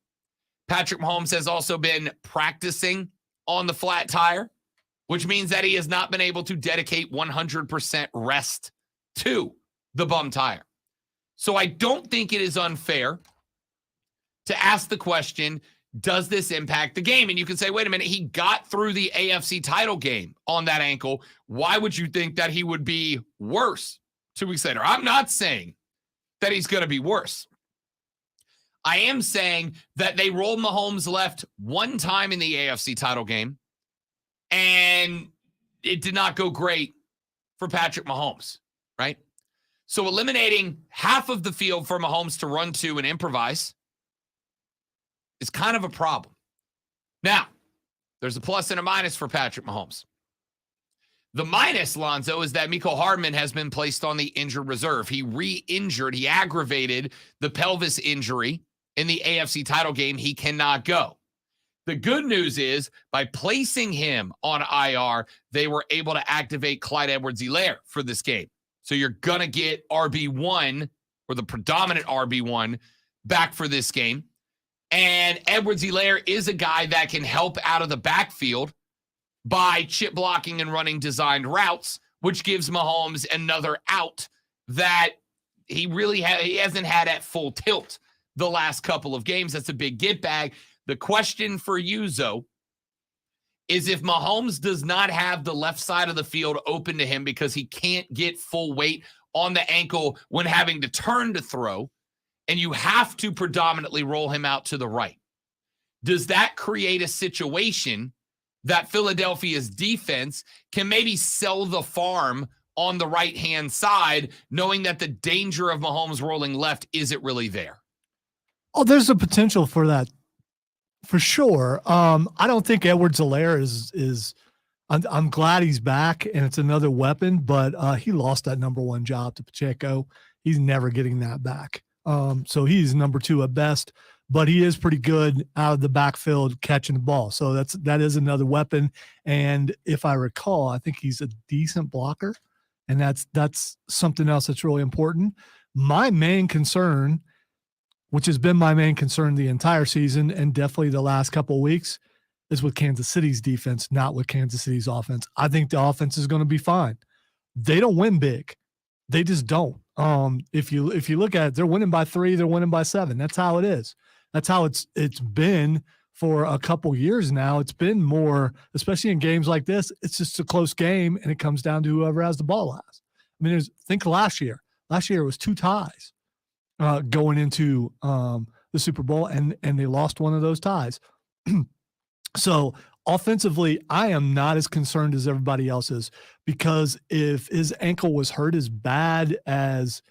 Patrick Mahomes has also been practicing on the flat tire, which means that he has not been able to dedicate 100% rest to the bum tire. So I don't think it is unfair to ask the question, does this impact the game? And you can say, wait a minute, he got through the AFC title game on that ankle. Why would you think that he would be worse 2 weeks later? I'm not saying that he's going to be worse. I am saying that they rolled Mahomes left one time in the AFC title game, and it did not go great for Patrick Mahomes, right? So eliminating half of the field for Mahomes to run to and improvise is kind of a problem. Now, there's a plus and a minus for Patrick Mahomes. The minus, Lonzo, is that Mecole Hardman has been placed on the injured reserve. He re-injured, he aggravated the pelvis injury in the AFC title game. He cannot go. The good news is by placing him on IR, they were able to activate Clyde Edwards-Helaire for this game. So you're going to get RB1 or the predominant RB1 back for this game. And Edwards-Helaire is a guy that can help out of the backfield by chip blocking and running designed routes, which gives Mahomes another out that he hasn't had at full tilt the last couple of games. That's a big get bag. The question for you, Zoe, is if Mahomes does not have the left side of the field open to him because he can't get full weight on the ankle when having to turn to throw, and you have to predominantly roll him out to the right, does that create a situation that Philadelphia's defense can maybe sell the farm on the right-hand side, knowing that the danger of Mahomes rolling left isn't really there? Oh, there's a potential for that, for sure. I don't think Edwards-Helaire is I'm glad he's back and it's another weapon, but he lost that number one job to Pacheco. He's never getting that back. So he's number two at best, but he is pretty good out of the backfield catching the ball. So that is another weapon. And if I recall, I think he's a decent blocker, and that's something else that's really important. My main concern, which has been my main concern the entire season and definitely the last couple of weeks, is with Kansas City's defense, not with Kansas City's offense. I think the offense is going to be fine. They don't win big. They just don't. If you look at it, they're winning by 3, they're winning by 7. That's how it is. That's how it's been for a couple years now. It's been more, especially in games like this, it's just a close game and it comes down to whoever has the ball last. I mean, think last year. Last year it was 2 ties going into the Super Bowl, and they lost one of those ties. So offensively, I am not as concerned as everybody else is, because if his ankle was hurt as bad as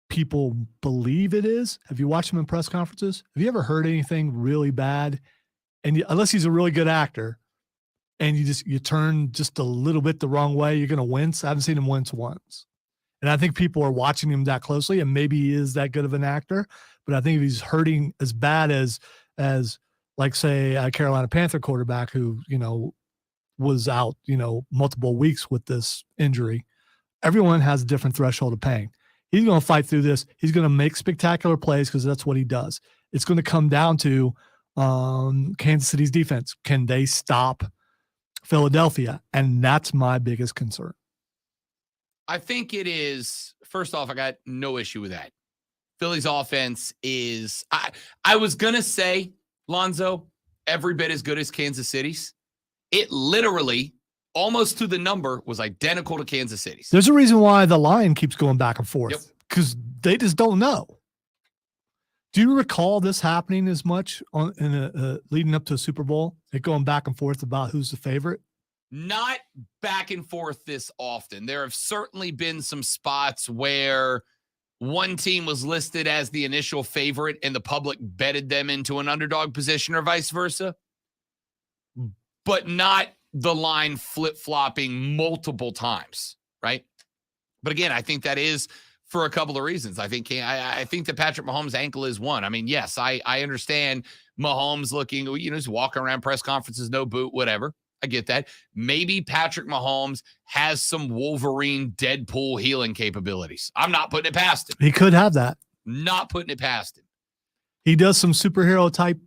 people believe it is, have you watched him in press conferences? Have you ever heard anything really bad? And unless he's a really good actor and you turn just a little bit the wrong way, you're going to wince. I haven't seen him wince once. And I think people are watching him that closely, and maybe he is that good of an actor. But I think if he's hurting as bad as like, say, a Carolina Panther quarterback who, was out, multiple weeks with this injury, everyone has a different threshold of pain. He's going to fight through this. He's going to make spectacular plays because that's what he does. It's going to come down to Kansas City's defense. Can they stop Philadelphia? And that's my biggest concern. I think it is, first off, I got no issue with that. Philly's offense is, I was going to say, Lonzo, every bit as good as Kansas City's. It literally, almost to the number, was identical to Kansas City's. There's a reason why the line keeps going back and forth, because they just don't know. Do you recall this happening as much leading up to a Super Bowl? It going back and forth about who's the favorite? Not back and forth this often. There have certainly been some spots where one team was listed as the initial favorite and the public betted them into an underdog position, or vice versa, but not the line flip-flopping multiple times, right? But again, I think that is for a couple of reasons. I think that Patrick Mahomes' ankle is one. I mean, yes, I understand Mahomes looking, just walking around press conferences, no boot, whatever. I get that. Maybe Patrick Mahomes has some Wolverine Deadpool healing capabilities. I'm not putting it past him. He could have that. Not putting it past him. He does some superhero type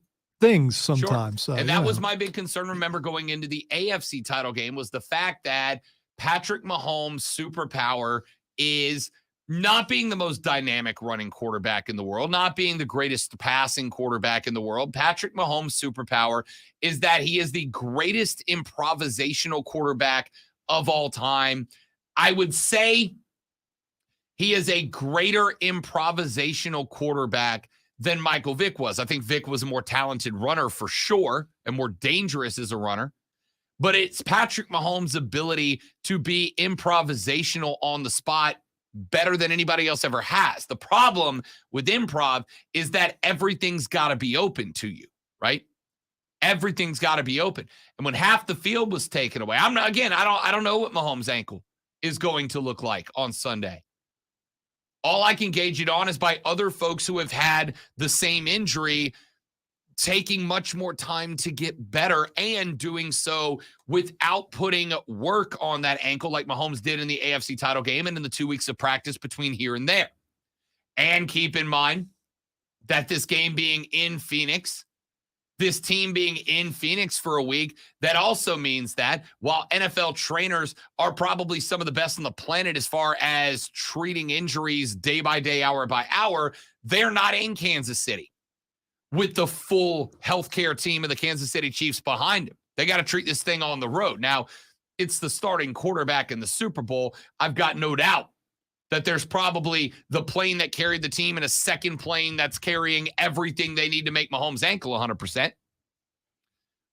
things sometimes. Sure. So, and that was my big concern, remember, going into the AFC title game, was the fact that Patrick Mahomes' superpower is not being the most dynamic running quarterback in the world, not being the greatest passing quarterback in the world. Patrick Mahomes' superpower is that he is the greatest improvisational quarterback of all time. I would say He is a greater improvisational quarterback than Michael Vick was. I think Vick was a more talented runner for sure and more dangerous as a runner. But it's Patrick Mahomes' ability to be improvisational on the spot better than anybody else ever has. The problem with improv is that everything's got to be open to you, right? Everything's got to be open. And when half the field was taken away, I don't know what Mahomes' ankle is going to look like on Sunday. All I can gauge it on is by other folks who have had the same injury taking much more time to get better and doing so without putting work on that ankle like Mahomes did in the AFC title game and in the 2 weeks of practice between here and there. And keep in mind that this game being in Phoenix, this team being in Phoenix for a week, that also means that while NFL trainers are probably some of the best on the planet as far as treating injuries day by day, hour by hour, they're not in Kansas City with the full healthcare team of the Kansas City Chiefs behind him. They got to treat this thing on the road. Now, it's the starting quarterback in the Super Bowl. I've got no doubt that there's probably the plane that carried the team and a second plane that's carrying everything they need to make Mahomes' ankle 100%.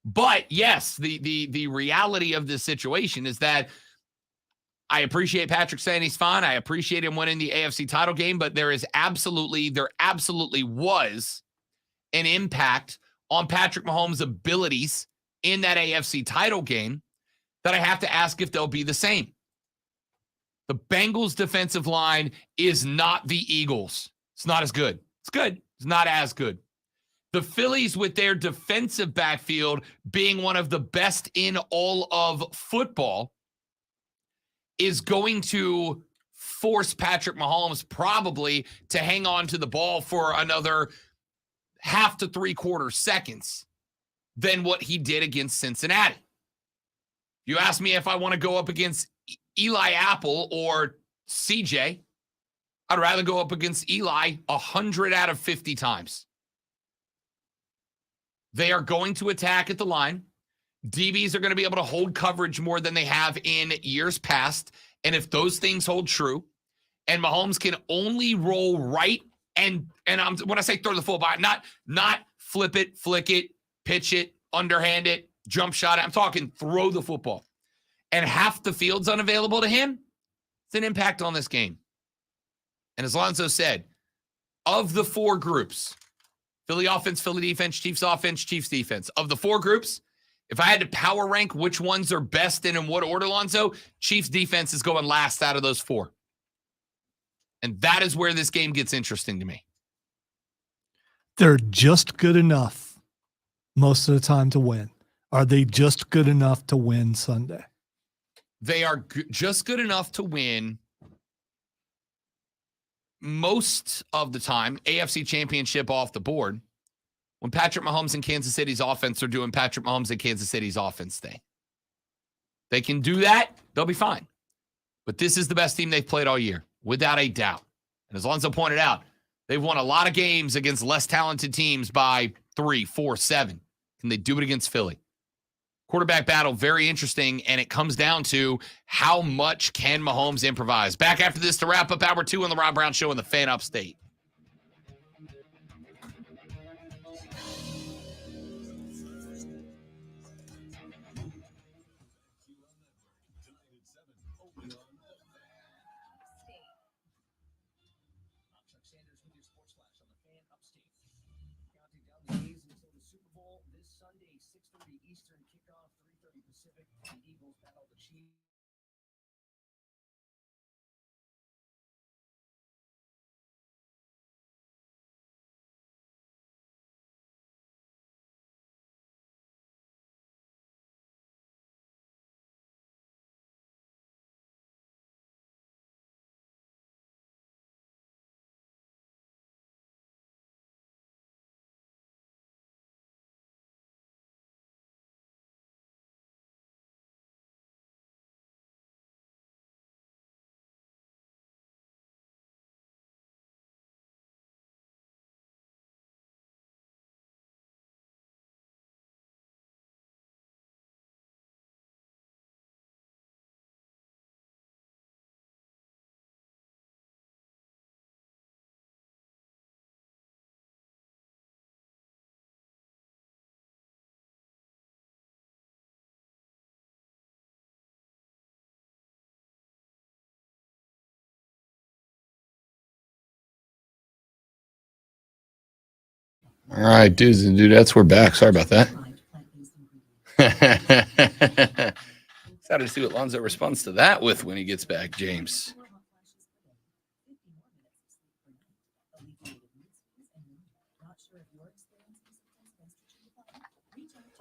But yes, the reality of this situation is that I appreciate Patrick saying he's fine. I appreciate him winning the AFC title game, but there absolutely was an impact on Patrick Mahomes' abilities in that AFC title game that I have to ask if they'll be the same. The Bengals defensive line is not the Eagles. It's not as good. It's good. It's not as good. The Phillies, with their defensive backfield being one of the best in all of football, is going to force Patrick Mahomes probably to hang on to the ball for another half to 3/4 seconds than what he did against Cincinnati. You ask me if I want to go up against Eli Apple or CJ, I'd rather go up against Eli 100 out of 50 times. They are going to attack at the line. DBs are going to be able to hold coverage more than they have in years past. And if those things hold true, and Mahomes can only roll right, and when I say throw the full body, not flip it, flick it, pitch it, underhand it, jump shot it. I'm talking throw the football. And half the field's unavailable to him, it's an impact on this game. And as Lonzo said, of the four groups, Philly offense, Philly defense, Chiefs offense, Chiefs defense, of the four groups, if I had to power rank which ones are best and in what order, Lonzo, Chiefs defense is going last out of those four. And that is where this game gets interesting to me. They're just good enough most of the time to win. Are they just good enough to win Sunday? They are just good enough to win most of the time. AFC Championship off the board when Patrick Mahomes and Kansas City's offense are doing Patrick Mahomes and Kansas City's offense thing. They can do that, they'll be fine. But this is the best team they've played all year, without a doubt. And as Lonzo pointed out, they've won a lot of games against less talented teams by 3, 4, 7. Can they do it against Philly? Quarterback battle, very interesting, and it comes down to how much can Mahomes improvise. Back after this to wrap up Hour 2 on the Rob Brown Show in the Fan Upstate. All right, dudes and dudettes, we're back. Sorry about that. Excited to see what Lonzo responds to that with when he gets back, James.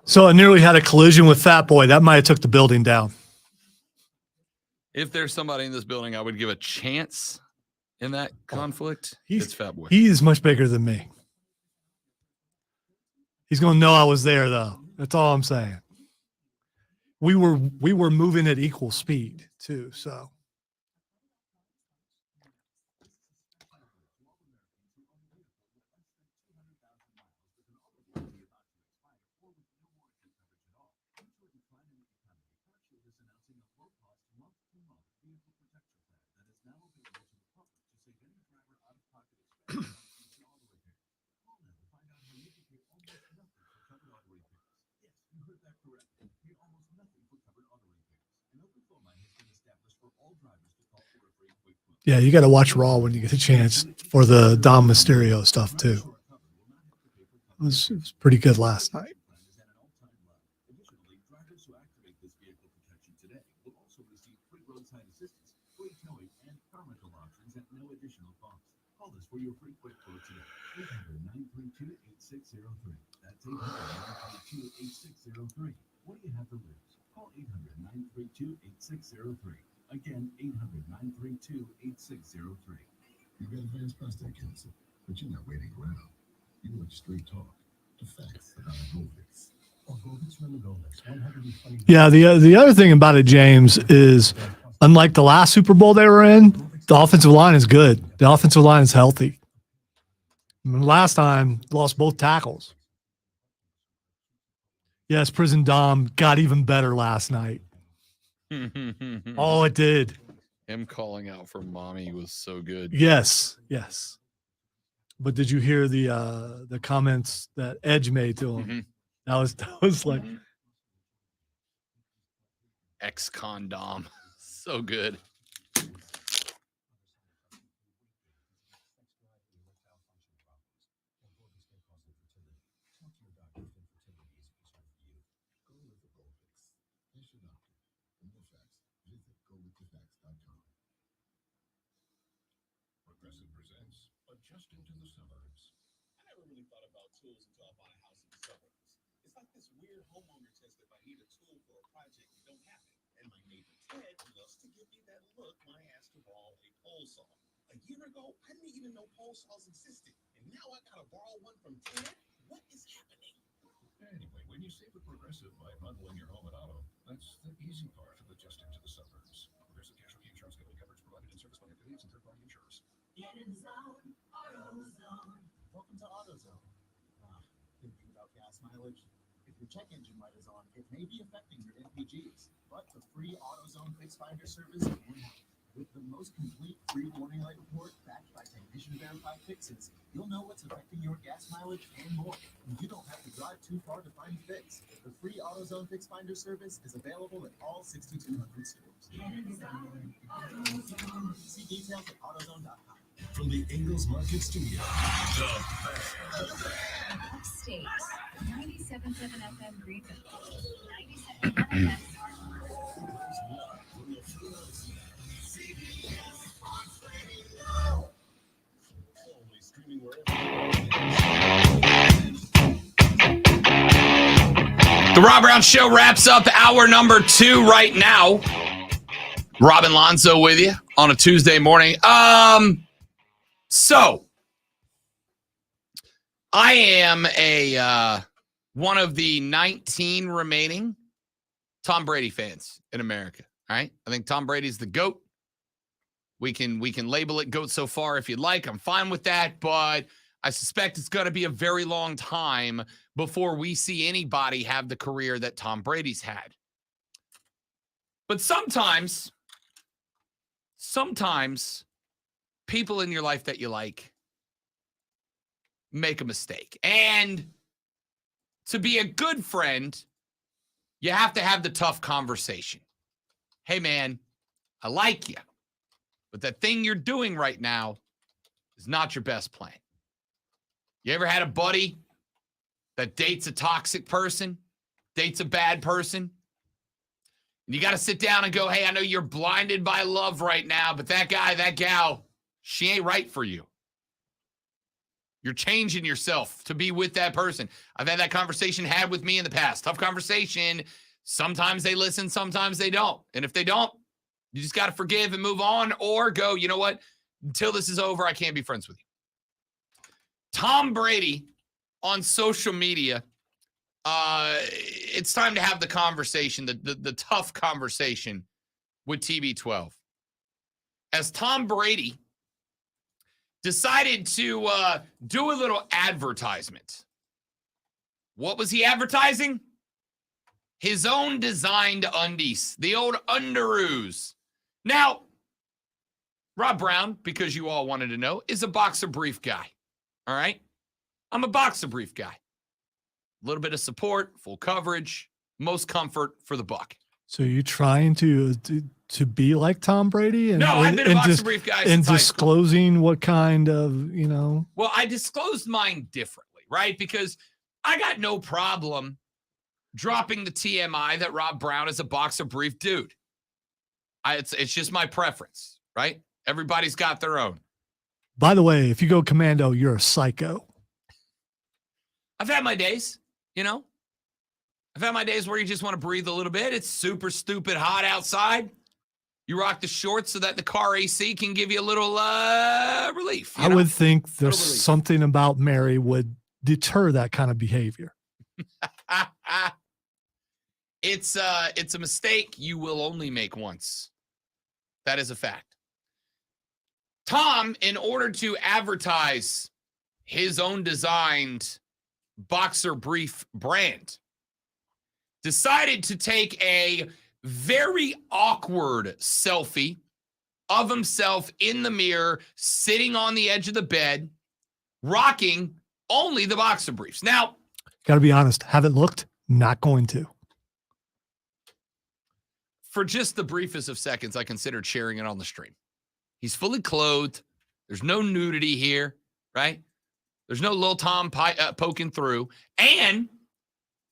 So I nearly had a collision with Fat Boy. That might have took the building down. If there's somebody in this building I would give a chance in that conflict, it's Fat Boy. He is much bigger than me. He's going to know I was there, though. That's all I'm saying. We were moving at equal speed, too, so. Yeah, you got to watch Raw when you get a chance for the Dom Mysterio stuff, too. It was pretty good last night. What do you have to lose? Call 800-932-8603. Again, 800-932-8603. You've got advanced prostate cancer, but you're not waiting around. You want straight talk to facts about Bovix. Yeah, the other thing about it, James, is unlike the last Super Bowl they were in, the offensive line is good. The offensive line is healthy. Last time, lost both tackles. Yes, Prison Dom got even better last night. Oh, it did. Him calling out for mommy was so good. Yes, yes. But did you hear the comments that Edge made to him? Mm-hmm. That was like ex-con Dom. So good. Progressive presents Adjusting to the Suburbs. I never really thought about tools until I bought a house in the suburbs. It's like this weird homeowner test if I need a tool for a project and don't have it. And my neighbor Ted loves to give me that look when I ask to borrow a pole saw. A year ago, I didn't even know pole saws existed. And now I gotta borrow one from Ted? What is happening? Anyway, when you save with Progressive by bundling your home and auto, that's the easy part of adjusting to the suburbs. Progressive Casualty Insurance Company coverage provided in service by affiliates and third-party insurers. Get in zone, AutoZone. Welcome to AutoZone. Thinking about gas mileage? If your check engine light is on, it may be affecting your MPGs. But the free AutoZone Fix Finder service can help. With the most complete free warning light report backed by technician-verified fixes, you'll know what's affecting your gas mileage and more. And you don't have to drive too far to find a fix. The free AutoZone Fix Finder service is available at all 6,200 stores. See details at AutoZone.com. From the Ingalls Market Studio, Upstate, 97.7 FM Greenville, 97.1 FM The Rob Brown Show wraps up hour number 2 right now. Rob and Lonzo with you on a Tuesday morning. So I am one of the 19 remaining Tom Brady fans in America. All right. I think Tom Brady's the GOAT. We can label it GOAT so far if you'd like. I'm fine with that, but I suspect it's going to be a very long time before we see anybody have the career that Tom Brady's had. But sometimes people in your life that you like make a mistake. And to be a good friend, you have to have the tough conversation. Hey, man, I like you, but that thing you're doing right now is not your best plan. You ever had a buddy that dates a toxic person, dates a bad person. And you got to sit down and go, hey, I know you're blinded by love right now, but that guy, that gal, she ain't right for you. You're changing yourself to be with that person. I've had that conversation had with me in the past. Tough conversation. Sometimes they listen, sometimes they don't. And if they don't, you just got to forgive and move on, or go, you know what? Until this is over, I can't be friends with you. Tom Brady on social media, it's time to have the conversation, the tough conversation with TB12. As Tom Brady decided to do a little advertisement. What was he advertising? His own designed undies, the old underoos. Now, Rob Brown, because you all wanted to know, is a boxer brief guy. All right? I'm a boxer brief guy. A little bit of support, full coverage, most comfort for the buck. So you're trying to be like Tom Brady? And, No, I've been a boxer brief guy and since high school. disclosing what kind of, Well, I disclosed mine differently, right? Because I got no problem dropping the TMI that Rob Brown is a boxer brief dude. It's just my preference, right? Everybody's got their own. By the way, if you go commando, you're a psycho. I've had my days, I've had my days where you just want to breathe a little bit. It's super stupid hot outside. You rock the shorts so that the car AC can give you a little relief. I would think there's something about Mary would deter that kind of behavior. It's a mistake you will only make once. That is a fact. Tom, in order to advertise his own designed boxer brief brand, decided to take a very awkward selfie of himself in the mirror, sitting on the edge of the bed, rocking only the boxer briefs. Now, got to be honest, haven't looked, not going to. For just the briefest of seconds, I considered sharing it on the stream. He's fully clothed. There's no nudity here, right? There's no little Tom poking through. And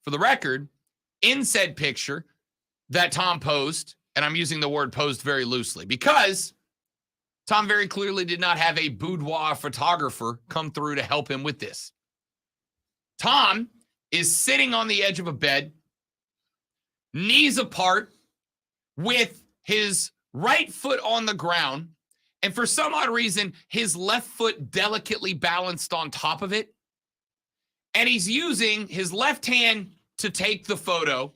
for the record, in said picture that Tom posed, and I'm using the word posed very loosely because Tom very clearly did not have a boudoir photographer come through to help him with this. Tom is sitting on the edge of a bed, knees apart, with his right foot on the ground, and for some odd reason, his left foot delicately balanced on top of it. And he's using his left hand to take the photo,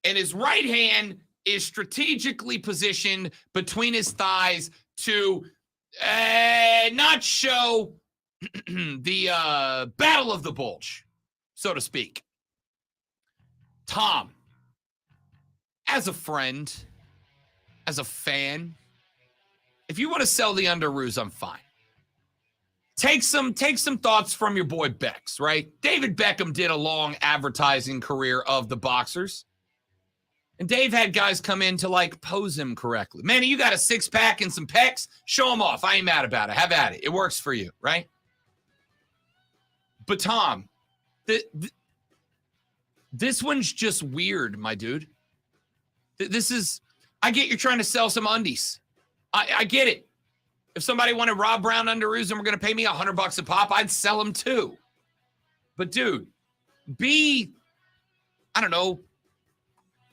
and his right hand is strategically positioned between his thighs to not show the battle of the bulge, so to speak. Tom, as a friend, as a fan, if you want to sell the underoos, I'm fine. Take some thoughts from your boy Bex, right? David Beckham did a long advertising career of the boxers. And Dave had guys come in to pose him correctly. Man, you got a six-pack and some pecs? Show them off. I ain't mad about it. Have at it. It works for you, right? But Tom, this one's just weird, my dude. I get you're trying to sell some undies. I get it. If somebody wanted Rob Brown underoos and were going to pay me $100 a pop, I'd sell them too. But dude, be, I don't know,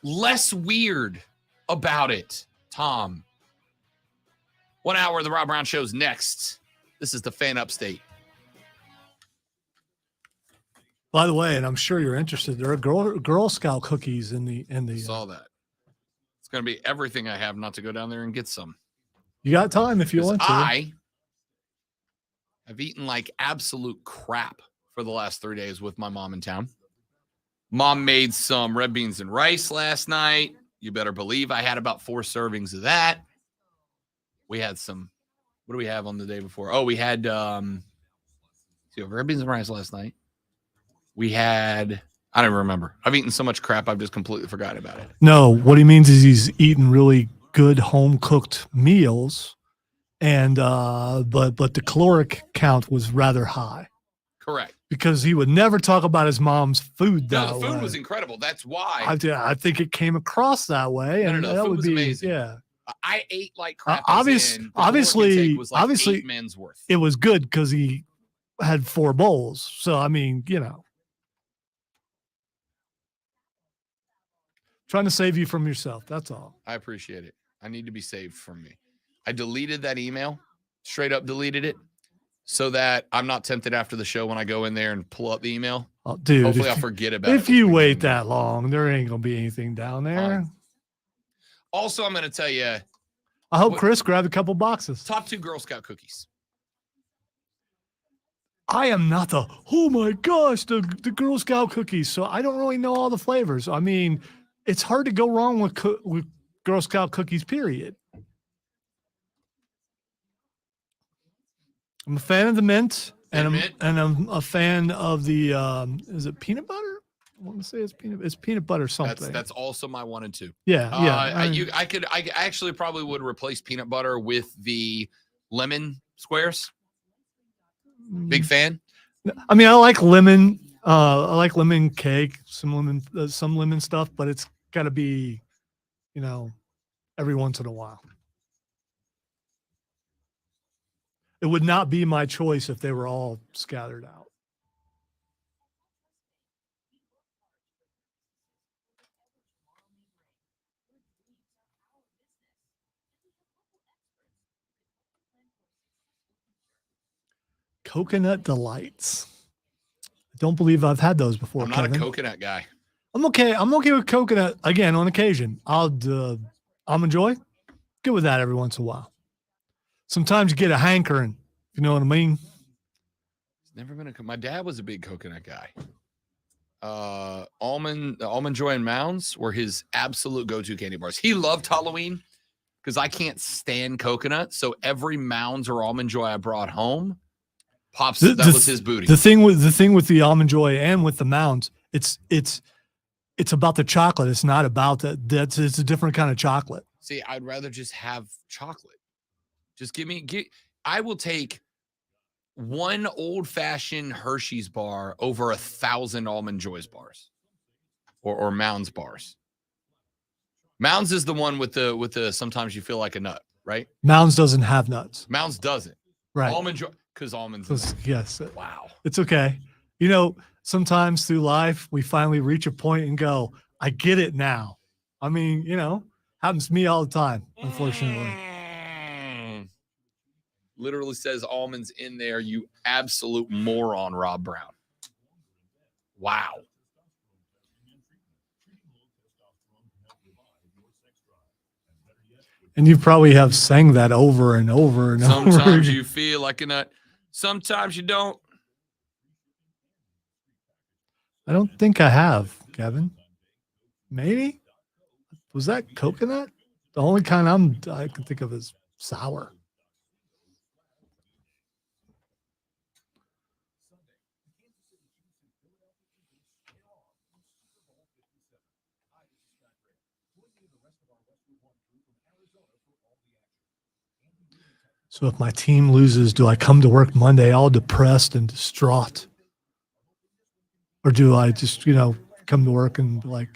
less weird about it, Tom. 1 hour of the Rob Brown Show's next. This is the Fan Upstate. By the way, and I'm sure you're interested, there are Girl Scout cookies in the. Saw that. It's going to be everything I have not to go down there and get some. You got time if you want to. I have eaten like absolute crap for the last 3 days with my mom in town. Mom made some red beans and rice last night. You better believe I had about 4 servings of that. We had some, what do we have on the day before? Oh, we had red beans and rice last night. We had, I don't remember. I've eaten so much crap, I've just completely forgotten about it. No, what he means is he's eaten really good home cooked meals, and but the caloric count was rather high. Correct. because he would never talk about his mom's food. No, that the food way. was incredible. That's why. I think it came across that way, No, and no, the that food would was be amazing. yeah. I ate like crap. Obviously, the caloric intake was like obviously, 8 men's worth. it was good because he had 4 bowls. So I mean, trying to save you from yourself. That's all. I appreciate it. I need to be saved from me. I deleted that email, straight up deleted it, so that I'm not tempted after the show when I go in there and pull up the email. Oh, dude, Hopefully, I'll forget about it. If you between now wait and then. that long, there ain't gonna be anything down there. Fine. Also, I'm going to tell you, I hope What- Chris grabbed a couple boxes. top 2 Girl Scout cookies. I am not oh my gosh, the Girl Scout cookies. So I don't really know all the flavors. I mean, it's hard to go wrong with Girl Scout cookies, period. I'm a fan of the mint, and I'm a fan of the is it peanut butter? I want to say it's peanut butter something. That's also my 1 and 2. Yeah. I actually probably would replace peanut butter with the lemon squares. Big fan. I mean, I like lemon. I like lemon cake, some lemon stuff, but it's got to be, every once in a while. It would not be my choice if they were all scattered out. Coconut Delights. I don't believe I've had those before. I'm not Kevin. a coconut guy. I'm okay. I'm okay with coconut again on occasion. I'll enjoy. Good with that every once in a while. Sometimes you get a hankering. You know what I mean? Never been my dad was a big coconut guy. Almond Joy and Mounds were his absolute go-to candy bars. He loved Halloween because I can't stand coconut. So every Mounds or Almond Joy I brought home, Pops, that was his booty. The thing with the Almond Joy and with the Mounds, it's about the chocolate. It's not about it's a different kind of chocolate. See, I'd rather just have chocolate. Just I will take one old-fashioned Hershey's bar over 1,000 Almond Joys bars or Mounds bars. Mounds is the one with the sometimes you feel like a nut, right? Mounds doesn't have nuts. Mounds doesn't. Right. Almond Joy, because almonds. Yes. Wow. It's okay. Sometimes through life, we finally reach a point and go, I get it now. I mean, happens to me all the time, unfortunately. Literally says almonds in there, you absolute moron, Rob Brown. Wow. And you probably have sang that over and over and over. Sometimes you feel like a nut. Sometimes you don't. I don't think I have, Kevin. Maybe? Was that coconut? The only kind I can think of is sour. So if my team loses, do I come to work Monday all depressed and distraught? Or do I just, come to work and be like,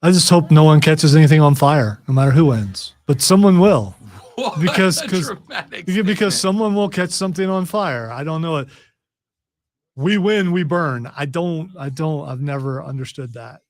I just hope no one catches anything on fire, no matter who wins. But someone will. Well, because because someone will catch something on fire. I don't know it. We win, we burn. I've never understood that.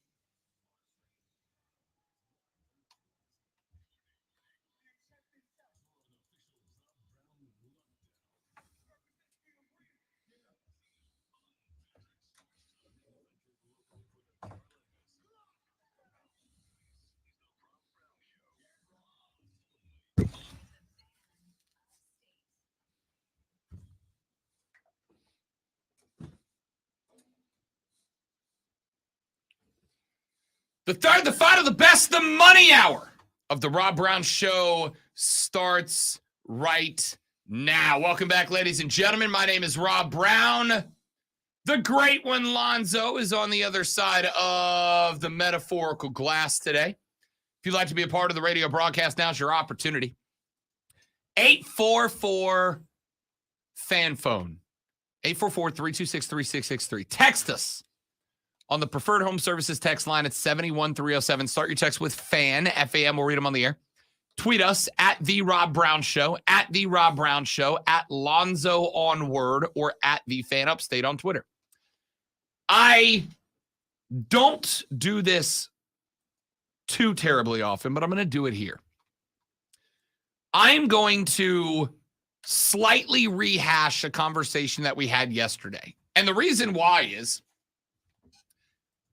The third, the final, the best, the money hour of the Rob Brown Show starts right now. Welcome back, ladies and gentlemen. My name is Rob Brown. The great one, Lonzo, is on the other side of the metaphorical glass today. If If you'd like to be a part of the radio broadcast, now's your opportunity. 844-FAN phone. 844-326-3663. Text us on the Preferred Home Services text line at 71307. Start your text with FAN, F-A-M. We'll read them on the air. Tweet us at The Rob Brown Show, at The Rob Brown Show, at Lonzo on Word, or at The Fan Upstate on Twitter. I don't do this too terribly often, but I'm going to do it here. I'm going to slightly rehash a conversation that we had yesterday. And the reason why is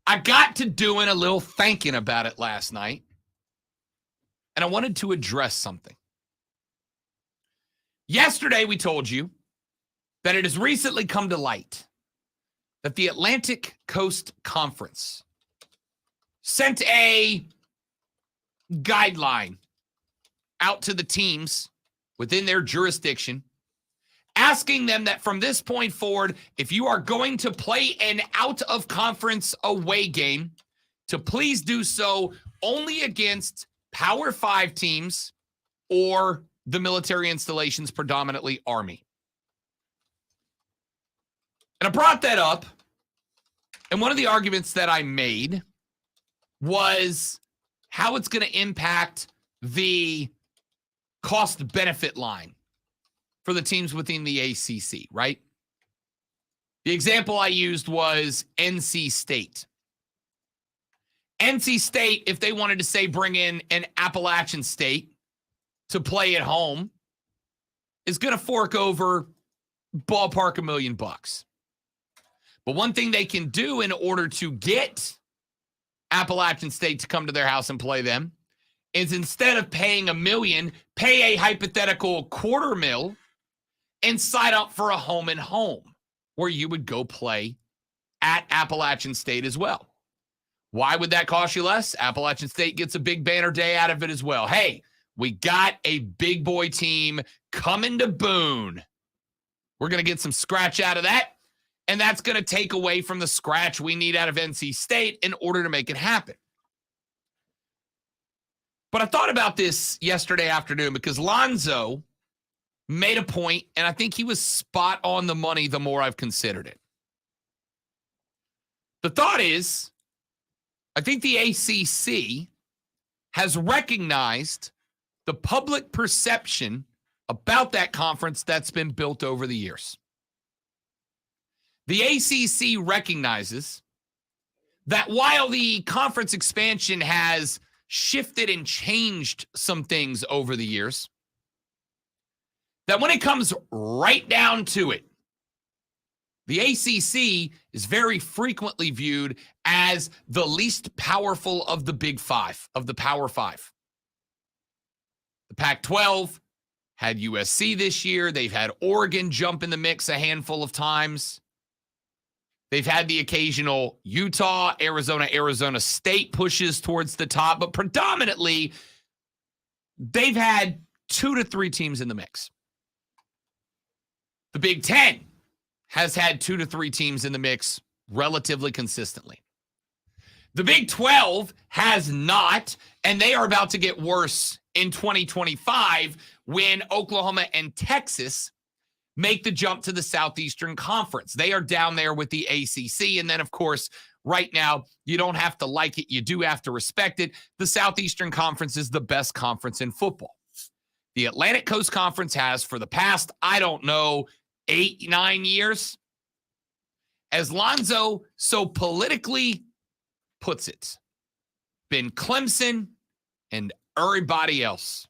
I got to doing a little thinking about it last night, and I wanted to address something. Yesterday, we told you that it has recently come to light that the Atlantic Coast Conference sent a guideline out to the teams within their jurisdiction, asking them that from this point forward, if you are going to play an out-of-conference away game, to please do so only against Power 5 teams or the military installations, predominantly Army. And I brought that up, and one of the arguments that I made was how it's going to impact the cost-benefit line for the teams within the ACC, right? The example I used was NC State. NC State, if they wanted to say bring in an Appalachian State to play at home, is going to fork over ballpark $1 million. But one thing they can do in order to get Appalachian State to come to their house and play them is instead of paying $1 million, pay a hypothetical $250,000 and sign up for a home and home where you would go play at Appalachian State as well. Why would that cost you less? Appalachian State gets a big banner day out of it as well. Hey, we got a big boy team coming to Boone. We're going to get some scratch out of that, and that's going to take away from the scratch we need out of NC State in order to make it happen. But I thought about this yesterday afternoon because Lonzo made a point, and I think he was spot on the money the more I've considered it. The thought is, I think the ACC has recognized the public perception about that conference that's been built over the years. The ACC recognizes that while the conference expansion has shifted and changed some things over the years, that when it comes right down to it, the ACC is very frequently viewed as the least powerful of the Big Five, of the Power Five. The Pac-12 had USC this year. They've had Oregon jump in the mix a handful of times. They've had the occasional Utah, Arizona State pushes towards the top, but predominantly they've had 2 to 3 teams in the mix. The Big Ten has had 2 to 3 teams in the mix relatively consistently. The Big 12 has not, and they are about to get worse in 2025 when Oklahoma and Texas make the jump to the Southeastern Conference. They are down there with the ACC. And then, of course, right now, you don't have to like it. You do have to respect it. The Southeastern Conference is the best conference in football. The Atlantic Coast Conference has, for the past, 8-9 years, as Lonzo so politically puts it, been Clemson and everybody else.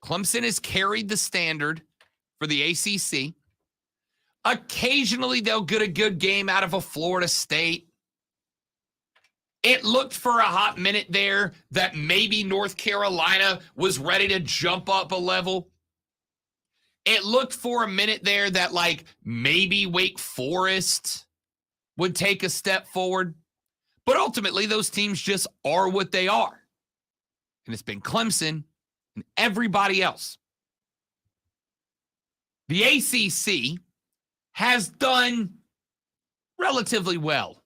Clemson has carried the standard for the ACC. Occasionally, they'll get a good game out of a Florida State. It looked for a hot minute there that maybe North Carolina was ready to jump up a level. It looked for a minute there that maybe Wake Forest would take a step forward. But ultimately, those teams just are what they are. And it's been Clemson and everybody else. The ACC has done relatively well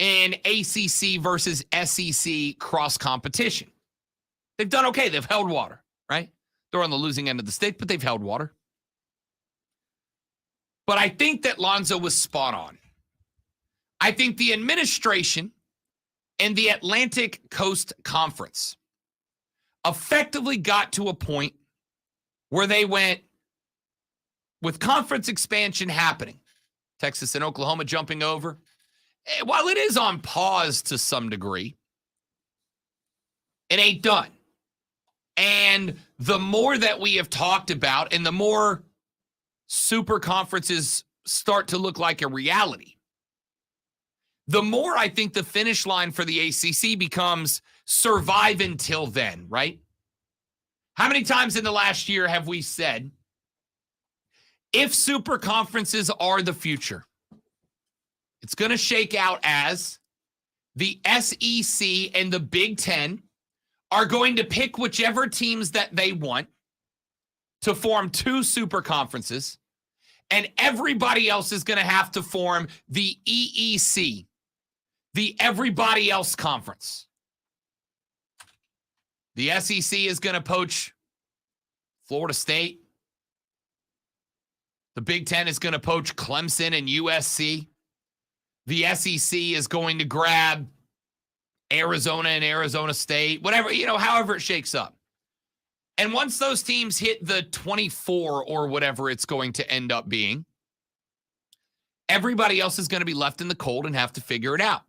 in ACC versus SEC cross competition. They've done okay. They've held water, right? They're on the losing end of the stick, but they've held water. But I think that Lonzo was spot on. I think the administration and the Atlantic Coast Conference effectively got to a point where they went, with conference expansion happening, Texas and Oklahoma jumping over, while it is on pause to some degree, it ain't done. And the more that we have talked about and the more super conferences start to look like a reality, the more I think the finish line for the ACC becomes survive until then, right? How many times in the last year have we said, if super conferences are the future, it's going to shake out as the SEC and the Big Ten are going to pick whichever teams that they want to form two super conferences, and everybody else is going to have to form the EEC, the everybody else conference. The SEC is going to poach Florida State. The Big Ten is going to poach Clemson and USC. The SEC is going to grab Arizona and Arizona State, whatever, however it shakes up. And once those teams hit the 24 or whatever it's going to end up being, everybody else is going to be left in the cold and have to figure it out.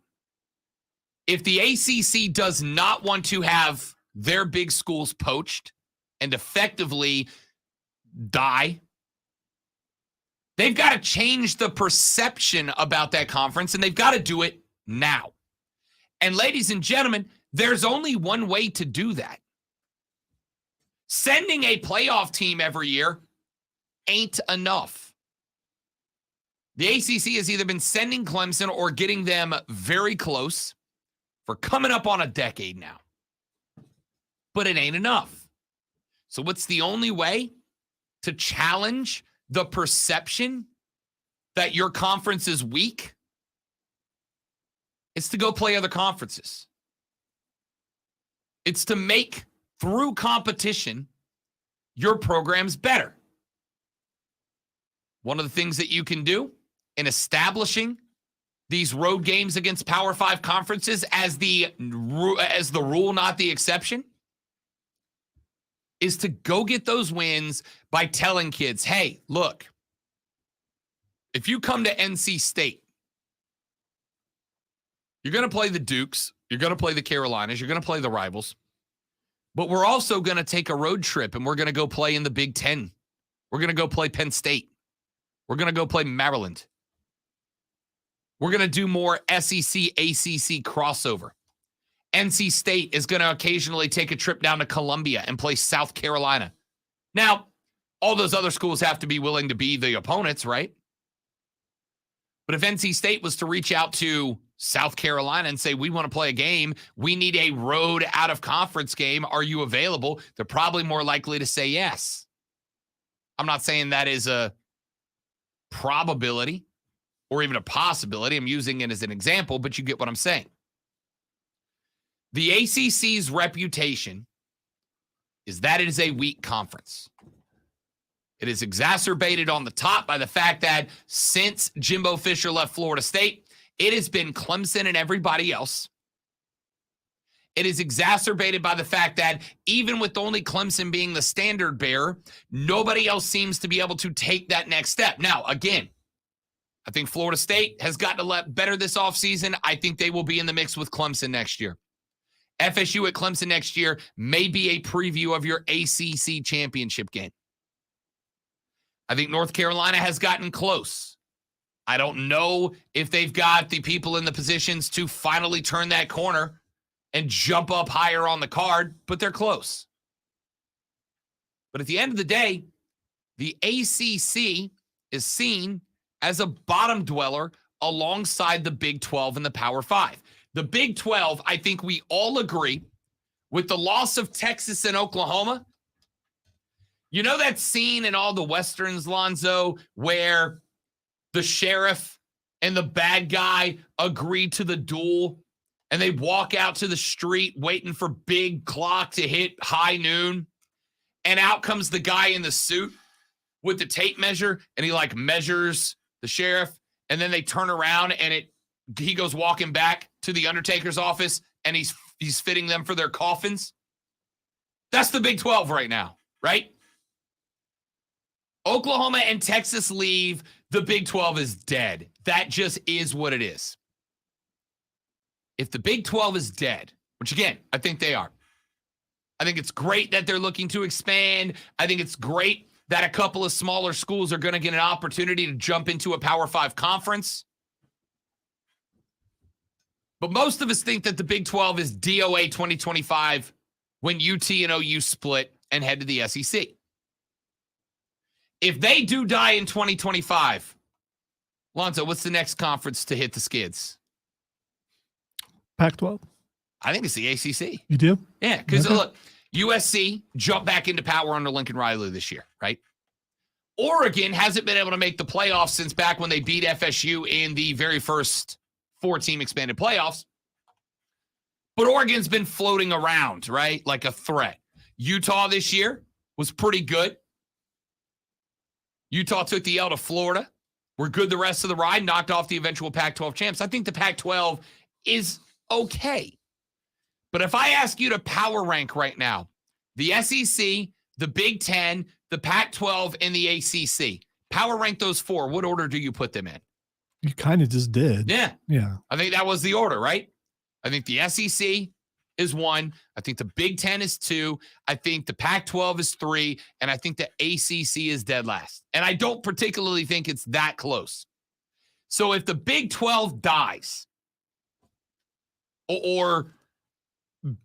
If the ACC does not want to have their big schools poached and effectively die, they've got to change the perception about that conference, and they've got to do it now. And ladies and gentlemen, there's only one way to do that. Sending a playoff team every year ain't enough. The ACC has either been sending Clemson or getting them very close for coming up on a decade now. But it ain't enough. So what's the only way to challenge the perception that your conference is weak? It's to go play other conferences. It's to make, through competition, your programs better. One of the things that you can do in establishing these road games against Power 5 conferences as the rule, not the exception, is to go get those wins by telling kids, hey, look, if you come to NC State, you're going to play the Dukes, you're going to play the Carolinas, you're going to play the rivals, but we're also going to take a road trip and we're going to go play in the Big Ten. We're going to go play Penn State. We're going to go play Maryland. We're going to do more SEC, ACC crossover. NC State is going to occasionally take a trip down to Columbia and play South Carolina. Now, all those other schools have to be willing to be the opponents, right? But if NC State was to reach out to South Carolina and say, we want to play a game, we need a road out of conference game, are you available? They're probably more likely to say yes. I'm not saying that is a probability or even a possibility. I'm using it as an example, but you get what I'm saying. The ACC's reputation is that it is a weak conference. It is exacerbated on the top by the fact that since Jimbo Fisher left Florida State, it has been Clemson and everybody else. It is exacerbated by the fact that even with only Clemson being the standard bearer, nobody else seems to be able to take that next step. Now, again, I think Florida State has gotten a lot better this offseason. I think they will be in the mix with Clemson next year. FSU at Clemson next year may be a preview of your ACC championship game. I think North Carolina has gotten close. I don't know if they've got the people in the positions to finally turn that corner and jump up higher on the card, but they're close. But at the end of the day, the ACC is seen as a bottom dweller alongside the Big 12 and the Power 5. The Big 12, I think we all agree, with the loss of Texas and Oklahoma, you know that scene in all the Westerns, Lonzo, where the sheriff and the bad guy agreed to the duel, and they walk out to the street waiting for big clock to hit high noon, and out comes the guy in the suit with the tape measure, and he like measures the sheriff, and then they turn around and he goes walking back to the Undertaker's office, and he's fitting them for their coffins. That's the Big 12 right now, right? Oklahoma and Texas leave. The Big 12 is dead. That just is what it is. If the Big 12 is dead, which again, I think they are. I think it's great that they're looking to expand. I think it's great that a couple of smaller schools are going to get an opportunity to jump into a Power 5 conference. But most of us think that the Big 12 is DOA 2025 when UT and OU split and head to the SEC. If they do die in 2025, Lonzo, what's the next conference to hit the skids? Pac-12. I think it's the ACC. You do? Yeah, because Okay. look, USC jumped back into power under Lincoln Riley this year, right? Oregon hasn't been able to make the playoffs since back when they beat FSU in the very first 4-team expanded playoffs. But Oregon's been floating around, right? Like a threat. Utah this year was pretty good. Utah took the L to Florida. We're good the rest of the ride, knocked off the eventual Pac-12 champs. I think the Pac-12 is okay. But if I ask you to power rank right now, the SEC, the Big Ten, the Pac-12, and the ACC, power rank those four. What order do you put them in? You kind of just did. Yeah. Yeah. I think that was the order, right? I think the SEC is 1. I think the Big Ten is 2. I think the Pac-12 is 3. And I think the ACC is dead last. And I don't particularly think it's that close. So if the Big 12 dies or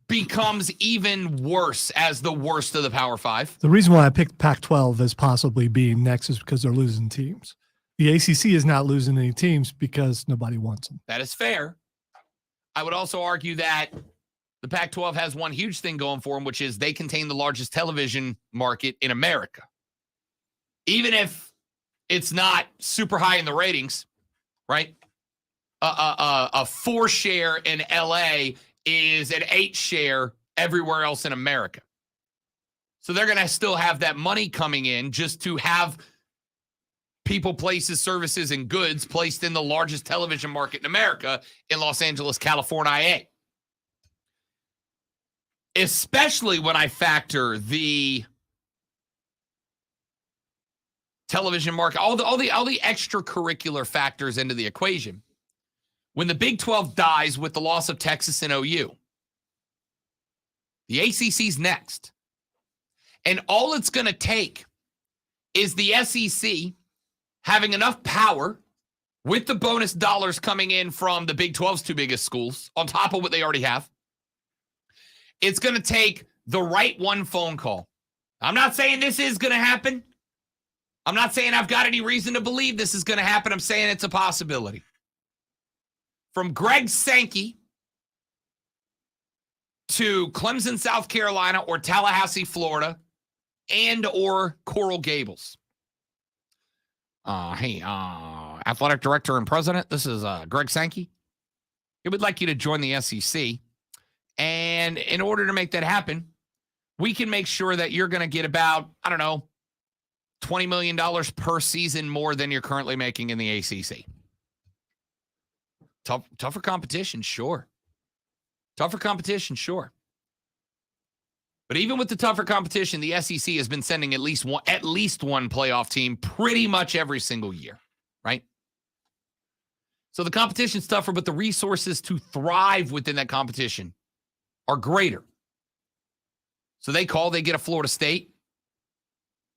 becomes even worse as the worst of the Power 5. The reason why I picked Pac-12 as possibly being next is because they're losing teams. The ACC is not losing any teams because nobody wants them. That is fair. I would also argue that the Pac-12 has one huge thing going for them, which is they contain the largest television market in America. Even if it's not super high in the ratings, right? A 4 share in LA is an 8 share everywhere else in America. So they're going to still have that money coming in just to have people, places, services, and goods placed in the largest television market in America in Los Angeles, California. Especially when I factor the television market, all the extracurricular factors into the equation. When the Big 12 dies with the loss of Texas and OU, the ACC's next. And all it's going to take is the SEC having enough power with the bonus dollars coming in from the Big 12's 2 biggest schools on top of what they already have. It's going to take the right one phone call. I'm not saying this is going to happen. I'm not saying I've got any reason to believe this is going to happen. I'm saying it's a possibility. From Greg Sankey to Clemson, South Carolina, or Tallahassee, Florida, and or Coral Gables. Hey, athletic director and president, this is Greg Sankey. We would like you to join the SEC. And in order to make that happen, we can make sure that you're going to get about, I don't know, $20 million per season more than you're currently making in the ACC. Tougher competition, sure. Tougher competition, sure. But even with the tougher competition, the SEC has been sending at least one playoff team pretty much every single year, right? So the competition's tougher, but the resources to thrive within that competition are greater. So they get a Florida State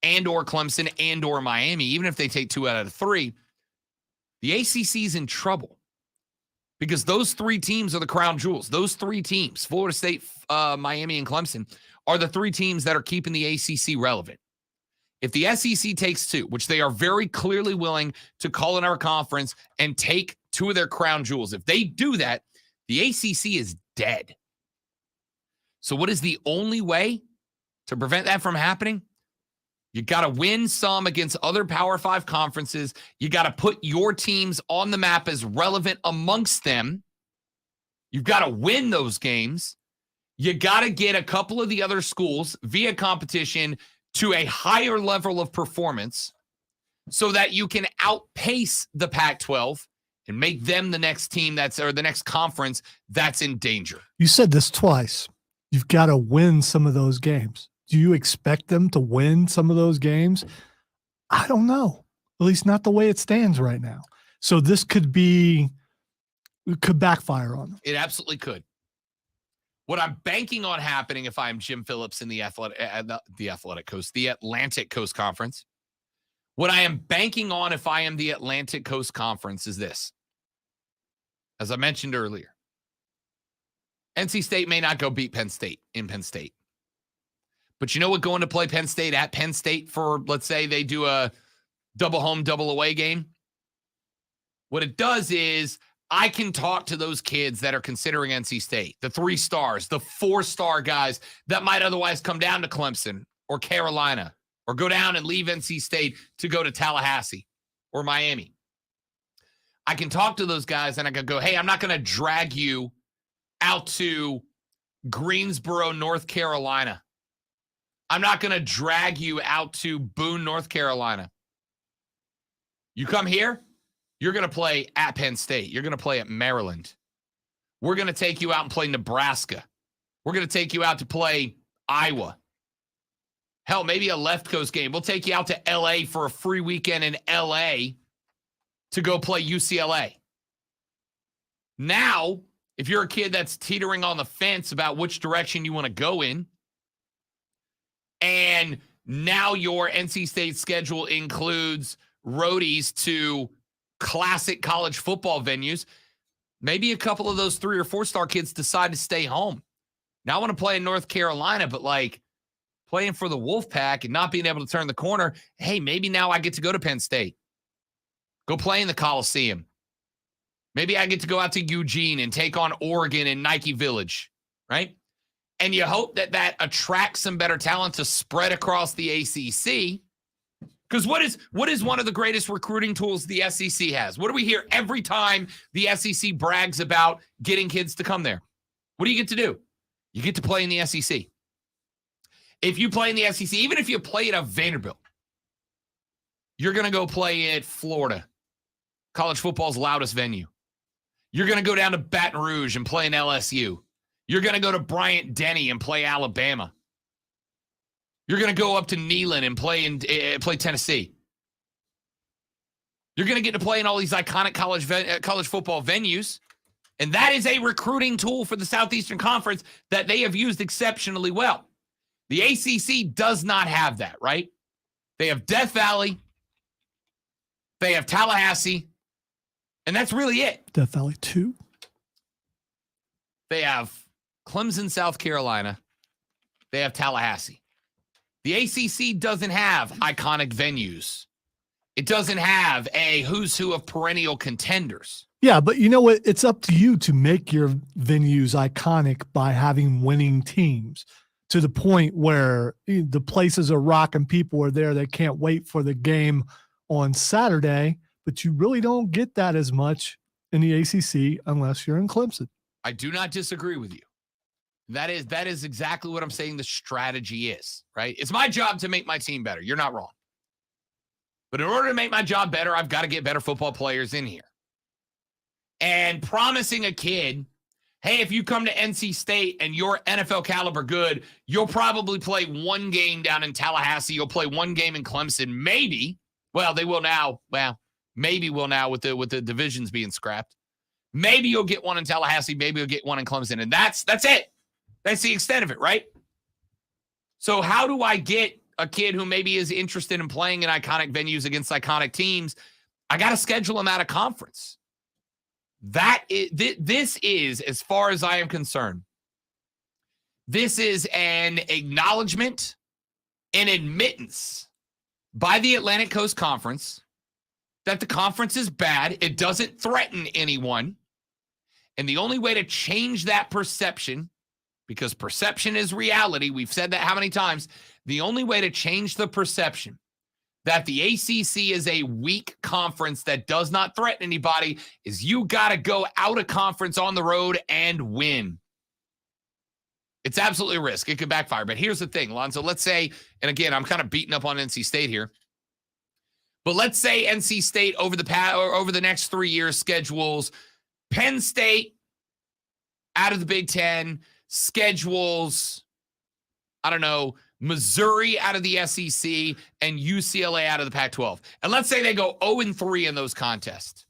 and or Clemson and or Miami. Even if they take 2 out of 3, the ACC's in trouble because those 3 teams are the crown jewels. Those 3 teams, Florida State, Miami, and Clemson, are the 3 teams that are keeping the ACC relevant. If the SEC takes 2, which they are very clearly willing to call in our conference and take 2 of their crown jewels, if they do that, the ACC is dead. So what is the only way to prevent that from happening? You got to win some against other Power 5 conferences. You got to put your teams on the map as relevant amongst them. You've got to win those games. You got to get a couple of the other schools via competition to a higher level of performance so that you can outpace the Pac-12 and make them the next team or the next conference that's in danger. You said this twice. You've got to win some of those games. Do you expect them to win some of those games? I don't know. At least not the way it stands right now. So this could backfire on them. It absolutely could. What I'm banking on happening if I'm Jim Phillips in the Atlantic Coast Conference, what I am banking on if I am the Atlantic Coast Conference is this. As I mentioned earlier, NC State may not go beat Penn State in Penn State. But you know what, going to play Penn State at Penn State for, let's say they do a double home, double away game. What it does is I can talk to those kids that are considering NC State, the 3 stars, the 4-star guys that might otherwise come down to Clemson or Carolina or go down and leave NC State to go to Tallahassee or Miami. I can talk to those guys and I can go, hey, I'm not going to drag you out to Greensboro, North Carolina. I'm not going to drag you out to Boone, North Carolina. You come here, you're going to play at Penn State. You're going to play at Maryland. We're going to take you out and play Nebraska. We're going to take you out to play Iowa. Hell, maybe a left coast game. We'll take you out to LA for a free weekend in LA to go play UCLA. Now, if you're a kid that's teetering on the fence about which direction you want to go in, and now your NC State schedule includes roadies to classic college football venues, maybe a couple of those 3 or 4-star kids decide to stay home. Now I want to play in North Carolina, but like playing for the Wolfpack and not being able to turn the corner, hey, maybe now I get to go to Penn State. Go play in the Coliseum. Maybe I get to go out to Eugene and take on Oregon in Nike Village, right? And you hope that that attracts some better talent to spread across the ACC. Because what is one of the greatest recruiting tools the SEC has? What do we hear every time the SEC brags about getting kids to come there? What do you get to do? You get to play in the SEC. If you play in the SEC, even if you play at a Vanderbilt, you're going to go play at Florida, college football's loudest venue. You're going to go down to Baton Rouge and play in LSU. You're going to go to Bryant-Denny and play Alabama. You're going to go up to Neyland and play Tennessee. You're going to get to play in all these iconic college football venues, and that is a recruiting tool for the Southeastern Conference that they have used exceptionally well. The ACC does not have that, right? They have Death Valley. They have Tallahassee. And that's really it. Death Valley 2. They have Clemson, South Carolina. They have Tallahassee. The ACC doesn't have iconic venues. It doesn't have a who's who of perennial contenders. Yeah, but you know what? It's up to you to make your venues iconic by having winning teams to the point where the places are rocking. People are there. They can't wait for the game on Saturday, but you really don't get that as much in the ACC unless you're in Clemson. I do not disagree with you. That is exactly what I'm saying the strategy is, right? It's my job to make my team better. You're not wrong. But in order to make my job better, I've got to get better football players in here. And promising a kid, hey, if you come to NC State and you're NFL caliber good, you'll probably play one game down in Tallahassee. You'll play one game in Clemson. Maybe. Well, they will now. Well, maybe will now with the divisions being scrapped. Maybe you'll get one in Tallahassee. Maybe you'll get one in Clemson. And that's it. That's the extent of it, right? So how do I get a kid who maybe is interested in playing in iconic venues against iconic teams? I got to schedule them out of conference. This is, as far as I am concerned, this is an acknowledgement, an admittance by the Atlantic Coast Conference that the conference is bad. It doesn't threaten anyone. And the only way to change that perception because perception is reality. We've said that how many times? The only way to change the perception that the ACC is a weak conference that does not threaten anybody is you got to go out of conference on the road and win. It's absolutely a risk. It could backfire. But here's the thing, Lonzo. Let's say, and again, I'm kind of beating up on NC State here, but let's say NC State over the next 3 years schedules Penn State out of the Big Ten, schedules, I don't know, Missouri out of the SEC, and UCLA out of the Pac-12. And let's say they go 0-3 in those contests.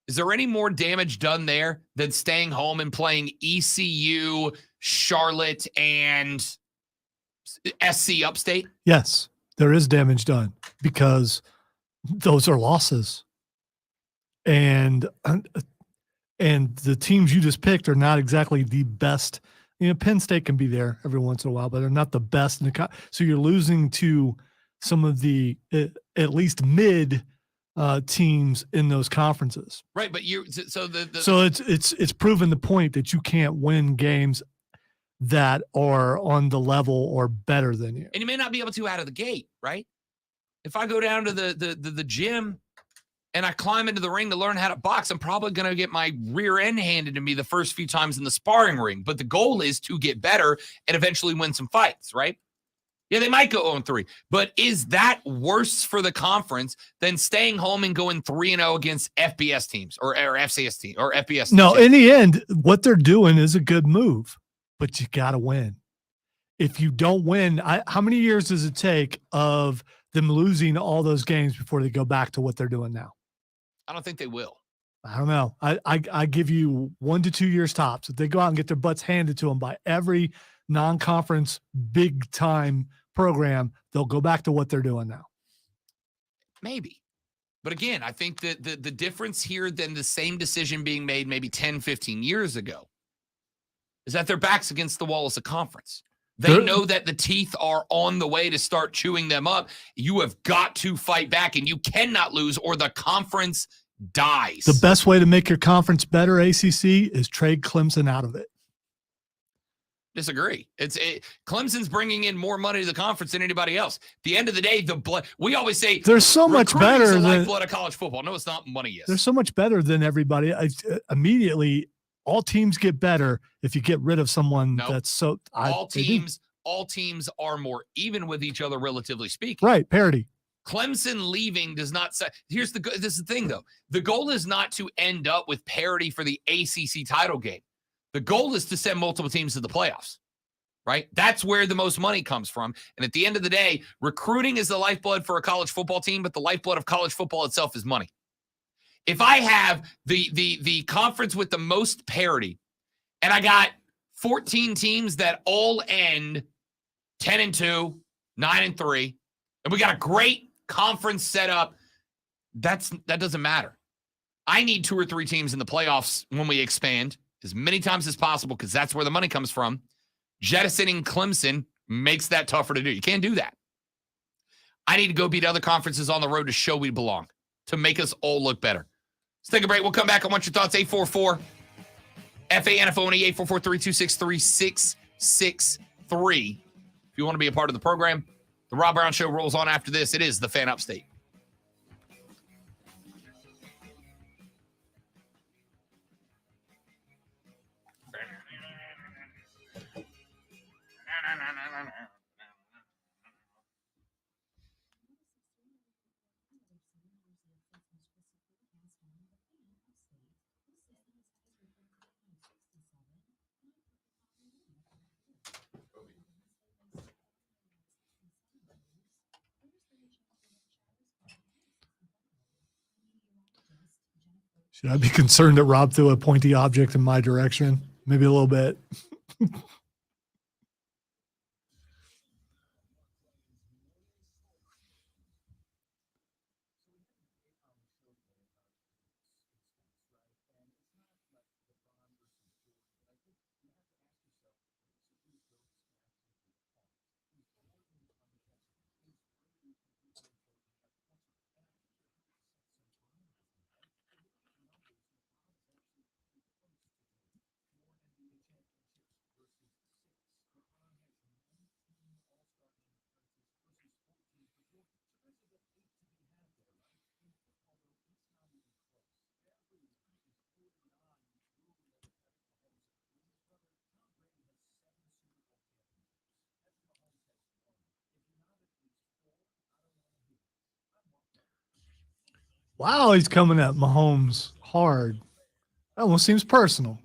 Is there any more damage done there than staying home and playing ECU, Charlotte, and SC Upstate? Yes, there is damage done because those are losses. And the teams you just picked are not exactly the best. You know, Penn State can be there every once in a while, but they're not the best. So you're losing to some of the at least mid teams in those conferences. Right, but so it's proven the point that you can't win games that are on the level or better than you. And you may not be able to out of the gate, right? If I go down to the gym and I climb into the ring to learn how to box, I'm probably going to get my rear end handed to me the first few times in the sparring ring. But the goal is to get better and eventually win some fights, right? Yeah, they might go 0-3. But is that worse for the conference than staying home and going 3-0 against FBS teams or FCS teams or FBS? No, teams? in the end, what they're doing is a good move, but you got to win. If you don't win, how many years does it take of them losing all those games before they go back to what they're doing now? I don't think they will. I don't know. I give you 1 to 2 years tops. If they go out and get their butts handed to them by every non-conference big time program, they'll go back to what they're doing now. Maybe. But again, I think that the difference here than the same decision being made maybe 10, 15 years ago is that their back's against the wall as a conference. They know that the teeth are on the way to start chewing them up. You have got to fight back, and you cannot lose or the conference dies. The best way to make your conference better, ACC, is trade Clemson out of it. Disagree. Clemson's bringing in more money to the conference than anybody else. At the end of the day, we always say there's so much better the than lifeblood of college football. No, it's not. Money is. There's so much better than everybody. Immediately, all teams get better if you get rid of someone that's so. All teams are more even with each other, relatively speaking. Right, parity. Clemson leaving does not say. This is the thing, though. The goal is not to end up with parity for the ACC title game. The goal is to send multiple teams to the playoffs, right? That's where the most money comes from. And at the end of the day, recruiting is the lifeblood for a college football team, but the lifeblood of college football itself is money. If I have the conference with the most parity, and I got 14 teams that all end 10-2, 9-3, and we got a great conference set up, that doesn't matter. I need 2 or 3 teams in the playoffs when we expand as many times as possible because that's where the money comes from. Jettisoning Clemson makes that tougher to do. You can't do that. I need to go beat other conferences on the road to show we belong, to make us all look better. Let's take a break. We'll come back. I want your thoughts. 844-FANFONE, 844-326-3663. If you want to be a part of the program, the Rob Brown Show rolls on after this. It is the Fan Upstate. Should I be concerned that Rob threw a pointy object in my direction? Maybe a little bit. Wow, he's coming at Mahomes hard. That almost seems personal.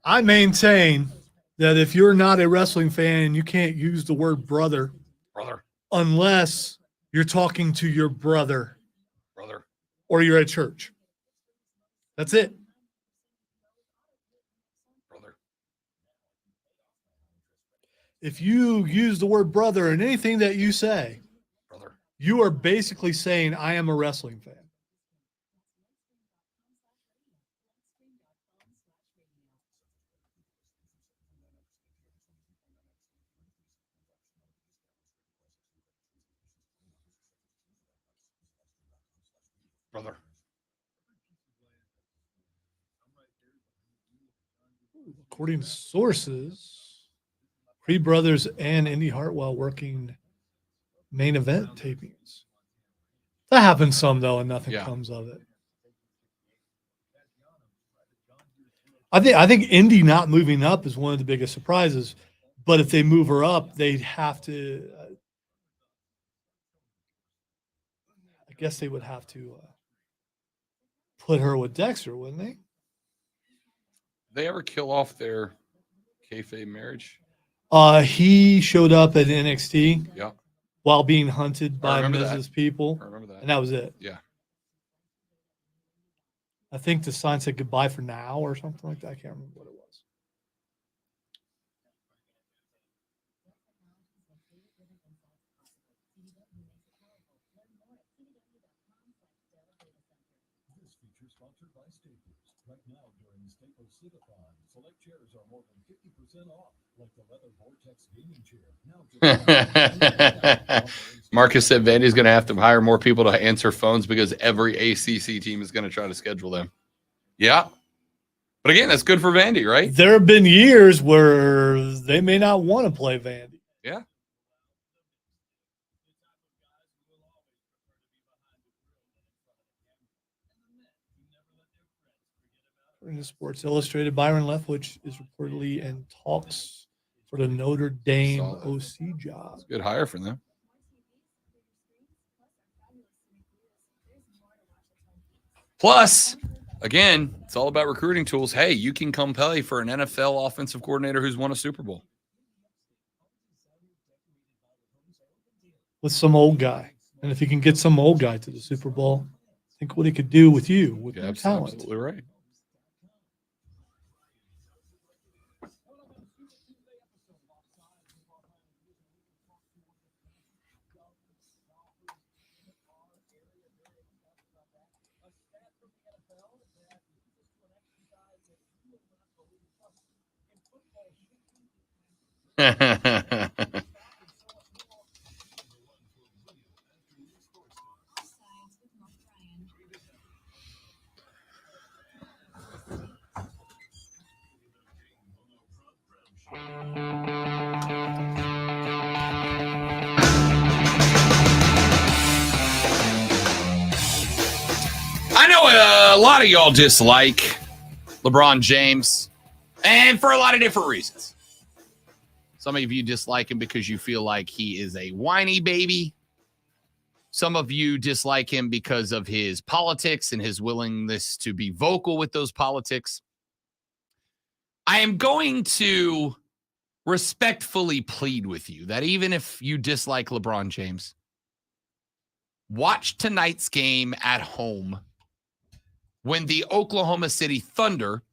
I maintain that if you're not a wrestling fan, you can't use the word brother unless you're talking to your brother or you're at church. That's it. If you use the word brother in anything that you say, you are basically saying, I am a wrestling fan. Brother. According to sources, Creed Brothers and Indy Hartwell working main event tapings. That happens some though, and nothing comes of it. I think Indy not moving up is one of the biggest surprises. But if they move her up, they'd have to. I guess they would have to put her with Dexter, wouldn't they? They ever kill off their kayfabe marriage? He showed up at NXT. Yeah. While being hunted by Mrs. People. I remember that. And that was it. Yeah. I think the sign said goodbye for now or something like that. I can't remember what it was. This feature sponsored by Staples. Right now during Staples Sit-a-thon, select chairs are more than 50% off, like the leather Vortex gaming chair. Now Marcus said Vandy's going to have to hire more people to answer phones because every ACC team is going to try to schedule them. Yeah. But again, that's good for Vandy, right? There have been years where they may not want to play Vandy. Yeah. In Sports Illustrated, Byron Leftwich is reportedly in talks for the Notre Dame OC job. It's a good hire for them. Plus, again, it's all about recruiting tools. Hey, you can come play for an NFL offensive coordinator who's won a Super Bowl. With some old guy. And if he can get some old guy to the Super Bowl, think what he could do with you, with your talent. Absolutely right. I know a lot of y'all dislike LeBron James, and for a lot of different reasons. Some of you dislike him because you feel like he is a whiny baby. Some of you dislike him because of his politics and his willingness to be vocal with those politics. I am going to respectfully plead with you that even if you dislike LeBron James, watch tonight's game at home when the Oklahoma City Thunder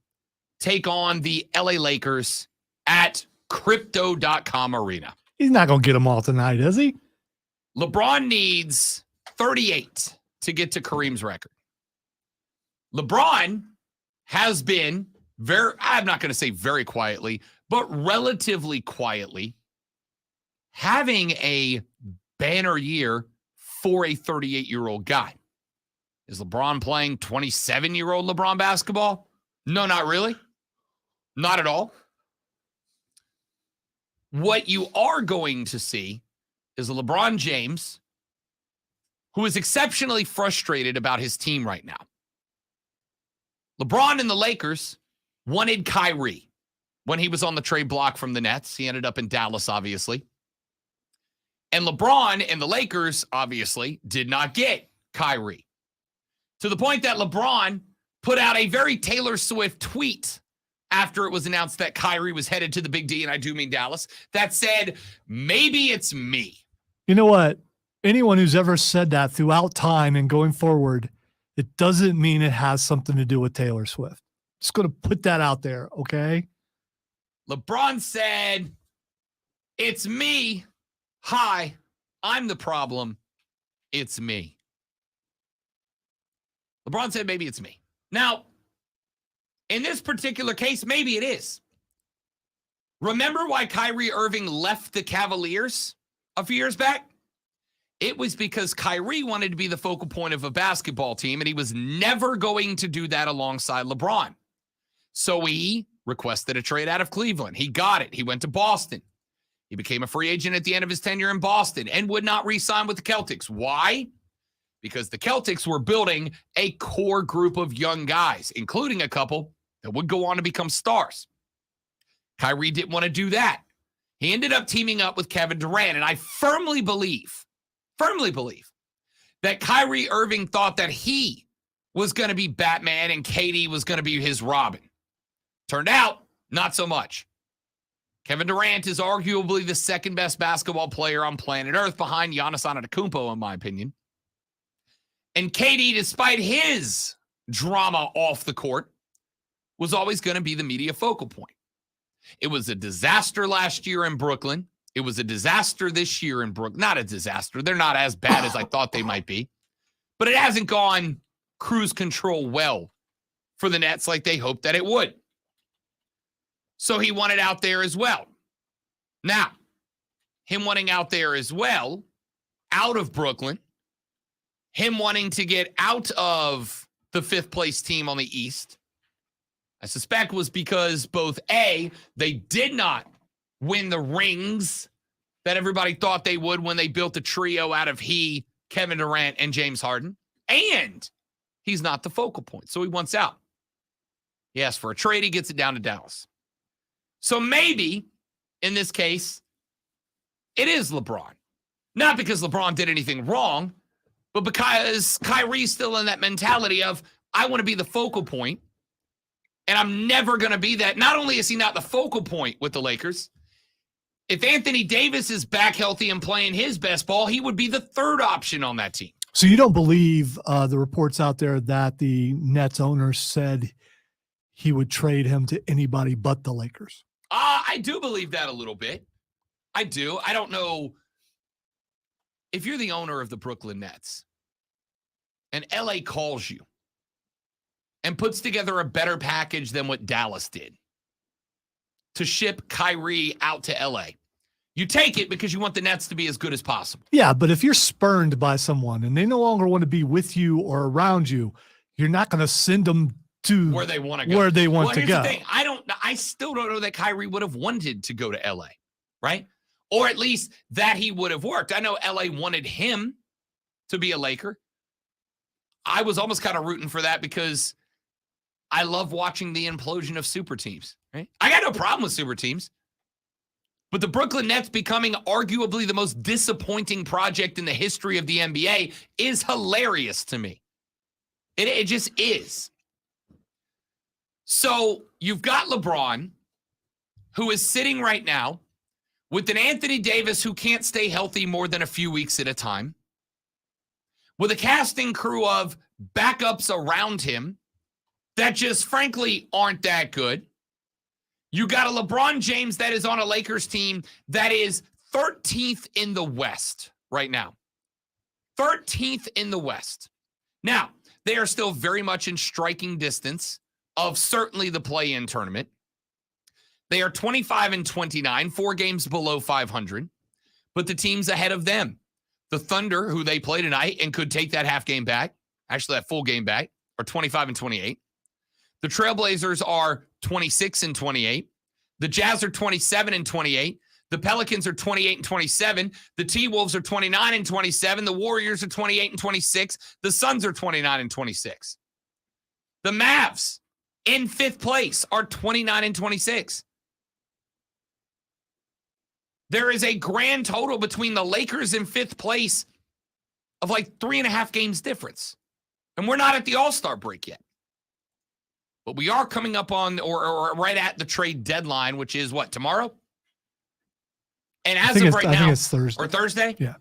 take on the LA Lakers at Crypto.com Arena. He's not going to get them all tonight, is he? LeBron needs 38 to get to Kareem's record. LeBron has been I'm not going to say very quietly, but relatively quietly having a banner year for a 38-year-old guy. Is LeBron playing 27-year-old LeBron basketball? No, not really. Not at all. What you are going to see is a LeBron James who is exceptionally frustrated about his team right now. LeBron and the Lakers wanted Kyrie when he was on the trade block from the Nets. He ended up in Dallas, obviously. And LeBron and the Lakers, obviously, did not get Kyrie. To the point that LeBron put out a very Taylor Swift tweet after it was announced that Kyrie was headed to the Big D, and I do mean Dallas, that said, maybe it's me. You know what? Anyone who's ever said that throughout time and going forward, it doesn't mean it has something to do with Taylor Swift. Just going to put that out there, okay? LeBron said, it's me. Hi, I'm the problem. It's me. LeBron said, maybe it's me. Now, in this particular case, maybe it is. Remember why Kyrie Irving left the Cavaliers a few years back? It was because Kyrie wanted to be the focal point of a basketball team, and he was never going to do that alongside LeBron. So he requested a trade out of Cleveland. He got it. He went to Boston. He became a free agent at the end of his tenure in Boston and would not re-sign with the Celtics. Why? Because the Celtics were building a core group of young guys, including a couple that would go on to become stars. Kyrie didn't want to do that. He ended up teaming up with Kevin Durant, and I firmly believe that Kyrie Irving thought that he was going to be Batman and Katie was going to be his Robin. Turned out, not so much. Kevin Durant is arguably the second best basketball player on planet Earth behind Giannis Antetokounmpo, in my opinion. And KD, despite his drama off the court, was always going to be the media focal point. It was a disaster last year in Brooklyn. It was a disaster this year in Brooklyn. Not a disaster. They're not as bad as I thought they might be. But it hasn't gone cruise control well for the Nets like they hoped that it would. So he wanted out there as well. Now, him wanting out there as well, out of Brooklyn, him wanting to get out of the fifth place team on the East, I suspect was because both A, they did not win the rings that everybody thought they would when they built a trio out of he, Kevin Durant, and James Harden, and he's not the focal point, so he wants out. He asks for a trade, he gets it down to Dallas. So maybe, in this case, it is LeBron. Not because LeBron did anything wrong, but because Kyrie's still in that mentality of, I want to be the focal point, and I'm never going to be that. Not only is he not the focal point with the Lakers, if Anthony Davis is back healthy and playing his best ball, he would be the third option on that team. So you don't believe the reports out there that the Nets owner said he would trade him to anybody but the Lakers? I do believe that a little bit. I do. I don't know. If you're the owner of the Brooklyn Nets and LA calls you and puts together a better package than what Dallas did to ship Kyrie out to LA, you take it because you want the Nets to be as good as possible. Yeah, but if you're spurned by someone and they no longer want to be with you or around you, you're not going to send them to where they want to go. Where they want to here's go. The thing. I still don't know that Kyrie would have wanted to go to LA, right? Or at least that he would have worked. I know LA wanted him to be a Laker. I was almost kind of rooting for that because I love watching the implosion of super teams, right? I got no problem with super teams. But the Brooklyn Nets becoming arguably the most disappointing project in the history of the NBA is hilarious to me. It just is. So you've got LeBron, who is sitting right now with an Anthony Davis who can't stay healthy more than a few weeks at a time, with a casting crew of backups around him that just frankly aren't that good. You got a LeBron James that is on a Lakers team that is 13th in the West right now. 13th in the West. Now, they are still very much in striking distance of certainly the play-in tournament. They are 25-29, 4 games below 500, but the teams ahead of them, the Thunder, who they play tonight and could take that half game back, actually that full game back, are 25-28. The Trailblazers are 26-28. The Jazz are 27-28. The Pelicans are 28-27. The T-Wolves are 29-27. The Warriors are 28-26. The Suns are 29-26. The Mavs in 5th place are 29-26. There is a grand total between the Lakers in 5th place of like 3.5 games difference. And we're not at the All-Star break yet. But we are coming up on or right at the trade deadline, which is what, tomorrow? And as of right now, I think it's Thursday. Or Thursday? Yeah.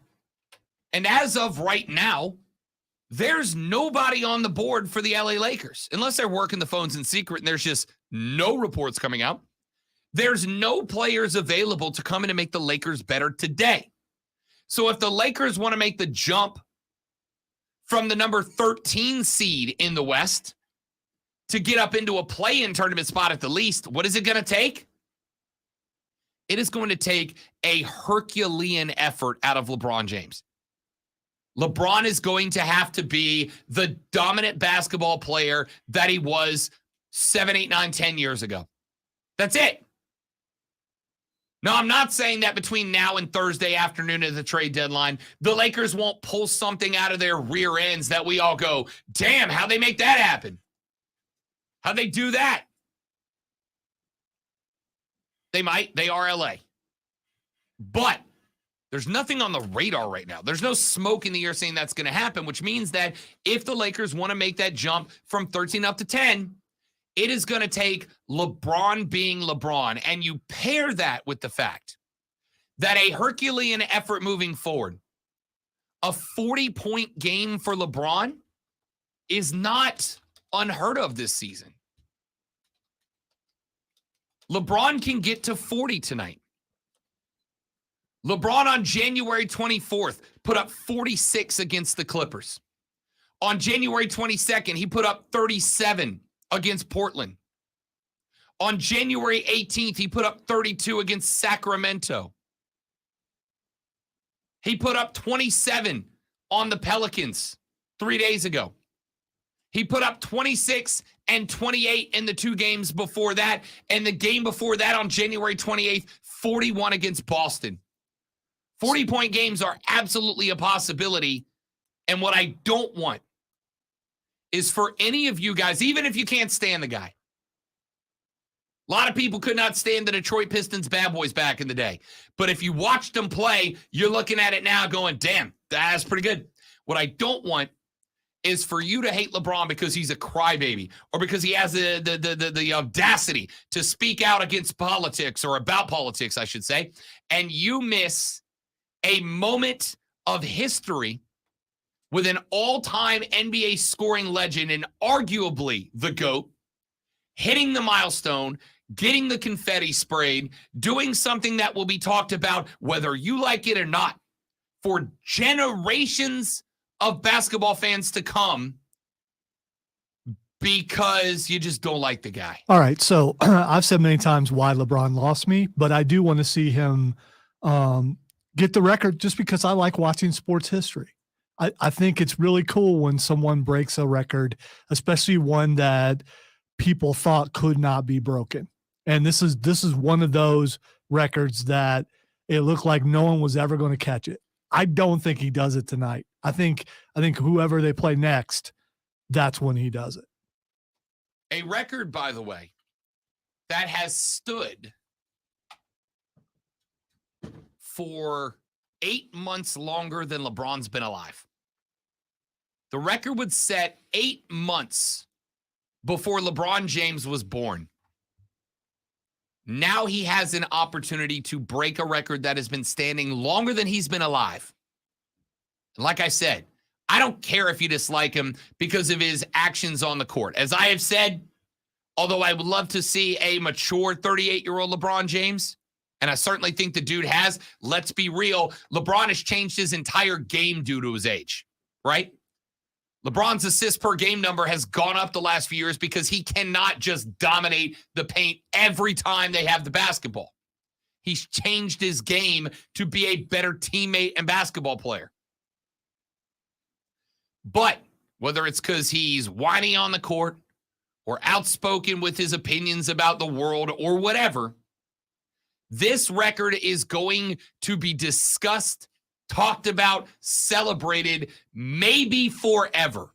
And as of right now, there's nobody on the board for the LA Lakers, unless they're working the phones in secret and there's just no reports coming out. There's no players available to come in and make the Lakers better today. So if the Lakers want to make the jump from the number 13 seed in the West to get up into a play-in tournament spot at the least, what is it going to take? It is going to take a Herculean effort out of LeBron James. LeBron is going to have to be the dominant basketball player that he was 7, 8, 9, 10 years ago. That's it. No, I'm not saying that between now and Thursday afternoon at the trade deadline, the Lakers won't pull something out of their rear ends that we all go, damn, how'd they make that happen? How'd they do that? They might. They are LA. But there's nothing on the radar right now. There's no smoke in the air saying that's going to happen, which means that if the Lakers want to make that jump from 13 up to 10, it is going to take LeBron being LeBron. And you pair that with the fact that a Herculean effort moving forward, a 40-point game for LeBron is not unheard of this season. LeBron can get to 40 tonight. LeBron on January 24th put up 46 against the Clippers. On January 22nd, he put up 37 against Portland. On January 18th, he put up 32 against Sacramento. He put up 27 on the Pelicans 3 days ago. He put up 26 and 28 in the 2 games before that. And the game before that on January 28th, 41 against Boston. 40-point games are absolutely a possibility. And what I don't want is for any of you guys, even if you can't stand the guy. A lot of people could not stand the Detroit Pistons bad boys back in the day. But if you watched them play, you're looking at it now going, damn, that's pretty good. What I don't want is for you to hate LeBron because he's a crybaby or because he has the audacity to speak out against politics or about politics, I should say, and you miss a moment of history with an all-time NBA scoring legend and arguably the GOAT, hitting the milestone, getting the confetti sprayed, doing something that will be talked about whether you like it or not for generations of basketball fans to come because you just don't like the guy. All right. So I've said many times why LeBron lost me, but I do want to see him get the record just because I like watching sports history. I think it's really cool when someone breaks a record, especially one that people thought could not be broken. And this is one of those records that it looked like no one was ever going to catch it. I don't think he does it tonight. I think whoever they play next, that's when he does it. A record, by the way, that has stood for 8 months longer than LeBron's been alive. The record would set 8 months before LeBron James was born. Now he has an opportunity to break a record that has been standing longer than he's been alive. And like I said, I don't care if you dislike him because of his actions on the court. As I have said, although I would love to see a mature 38-year-old LeBron James, and I certainly think the dude has, let's be real, LeBron has changed his entire game due to his age, right? LeBron's assist per game number has gone up the last few years because he cannot just dominate the paint every time they have the basketball. He's changed his game to be a better teammate and basketball player. But whether it's because he's whiny on the court or outspoken with his opinions about the world or whatever, This record is going to be discussed, talked about, celebrated, maybe forever.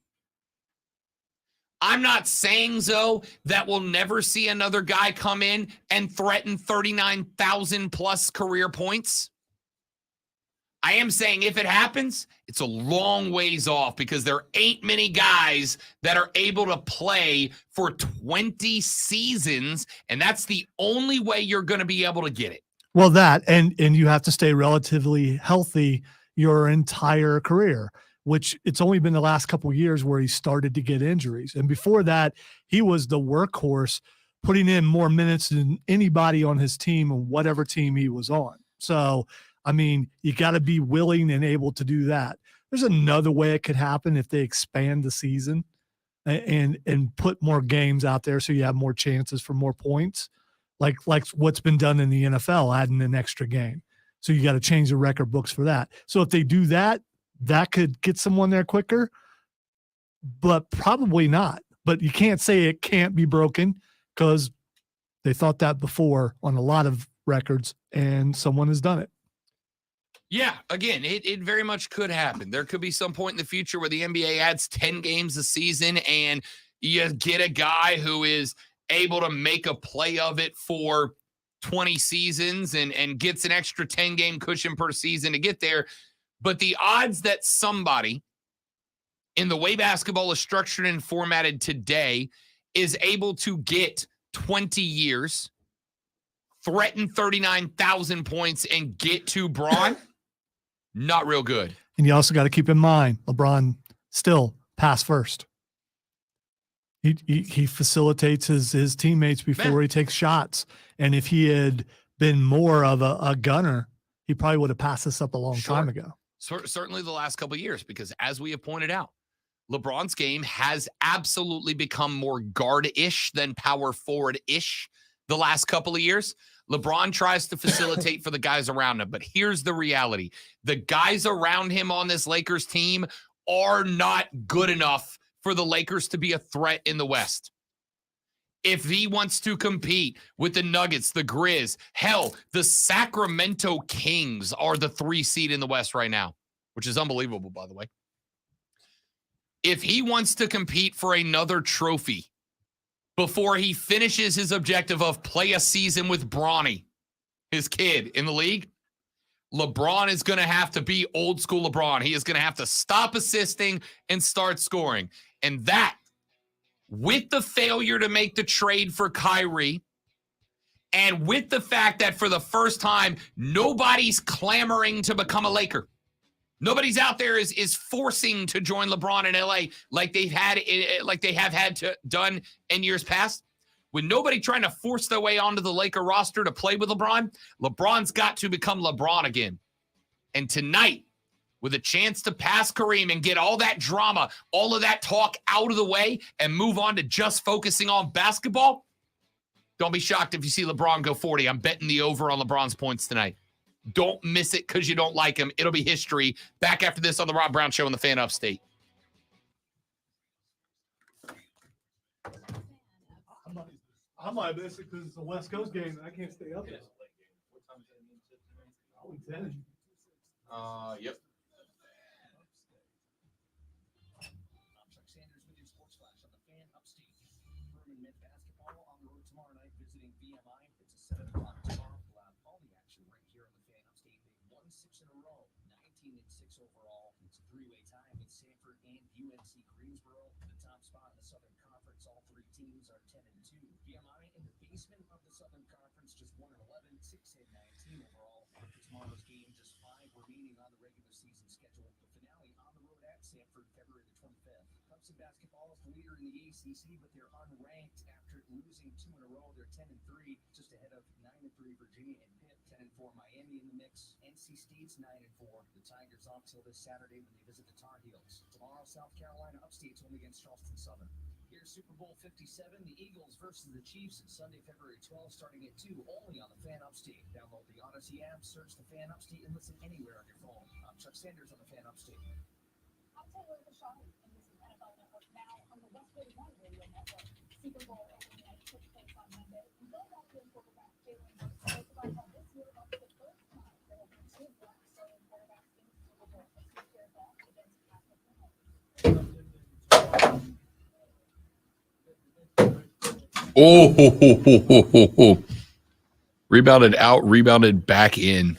I'm not saying, though, that we'll never see another guy come in and threaten 39,000 plus career points. I am saying if it happens, it's a long ways off because there ain't many guys that are able to play for 20 seasons, and that's the only way you're going to be able to get it. Well, that and you have to stay relatively healthy your entire career, which it's only been the last couple of years where he started to get injuries. And before that, he was the workhorse, putting in more minutes than anybody on his team and whatever team he was on. So, I mean, you got to be willing and able to do that. There's another way it could happen if they expand the season and put more games out there so you have more chances for more points, like what's been done in the NFL, adding an extra game. So you got to change the record books for that. So if they do that, that could get someone there quicker, but probably not. But you can't say it can't be broken because they thought that before on a lot of records, and someone has done it. Yeah, again, it very much could happen. There could be some point in the future where the NBA adds 10 games a season and you get a guy who is able to make a play of it for 20 seasons and gets an extra 10-game cushion per season to get there. But the odds that somebody, in the way basketball is structured and formatted today, is able to get 20 years, threaten 39,000 points, and get to Braun, not real good. And you also got to keep in mind, LeBron still pass first. He facilitates his teammates before he takes shots. And if he had been more of a gunner, he probably would have passed this up a long time ago. Certainly the last couple of years, because as we have pointed out, LeBron's game has absolutely become more guard-ish than power forward-ish the last couple of years. LeBron tries to facilitate for the guys around him, but here's the reality. The guys around him on this Lakers team are not good enough for the Lakers to be a threat in the West. If he wants to compete with the Nuggets, the Grizz, hell, the Sacramento Kings are the 3 seed in the West right now, which is unbelievable, by the way. If he wants to compete for another trophy before he finishes his objective of play a season with Bronny, his kid in the league, LeBron is going to have to be old school LeBron. He is going to have to stop assisting and start scoring. And that, with the failure to make the trade for Kyrie, and with the fact that for the first time, nobody's clamoring to become a Laker. Nobody's out there is forcing to join LeBron in LA like they have had to done in years past. With nobody trying to force their way onto the Laker roster to play with LeBron, LeBron's got to become LeBron again. And tonight, with a chance to pass Kareem and get all that drama, all of that talk out of the way and move on to just focusing on basketball, don't be shocked if you see LeBron go 40. I'm betting the over on LeBron's points tonight. Don't miss it because you don't like him. It'll be history. Back after this on the Rob Brown Show on the Fan Upstate. I might miss it because it's a West Coast game and I can't stay up there. Yep. Overall, it's a 3-way tie with Sanford and UNC Greensboro. The top spot in the Southern Conference, all 3 teams are 10-2. VMI in the basement of the Southern Conference, just 1-11, 6-19 overall. For tomorrow's game, just 5 remaining on the regular season schedule. The finale on the road at Sanford, February the 25th. Clemson basketball is the leader in the ACC, but they're unranked after losing 2 in a row. They're 10-3, just ahead of 9-3 Virginia and Pitt, 10-4 Miami in the mix. NC State's 9-4. The Tigers off till this Saturday when they visit the Tar Heels. Tomorrow, South Carolina Upstate's home against Charleston Southern. Here's Super Bowl 57, the Eagles versus the Chiefs, Sunday, February 12th, starting at 2, only on the Fan Upstate. Download the Odyssey app, search the Fan Upstate, and listen anywhere on your phone. I'm Chuck Sanders on the Fan Upstate. I'm Taylor Shaw, and this is NFL Network now on the West Coast One Radio Network. Super Bowl opening night took place on Monday. And Philadelphia quarterback Jalen Hurts spoke about how this Oh, ho, ho, ho, ho, ho, ho. Rebounded out, rebounded back in.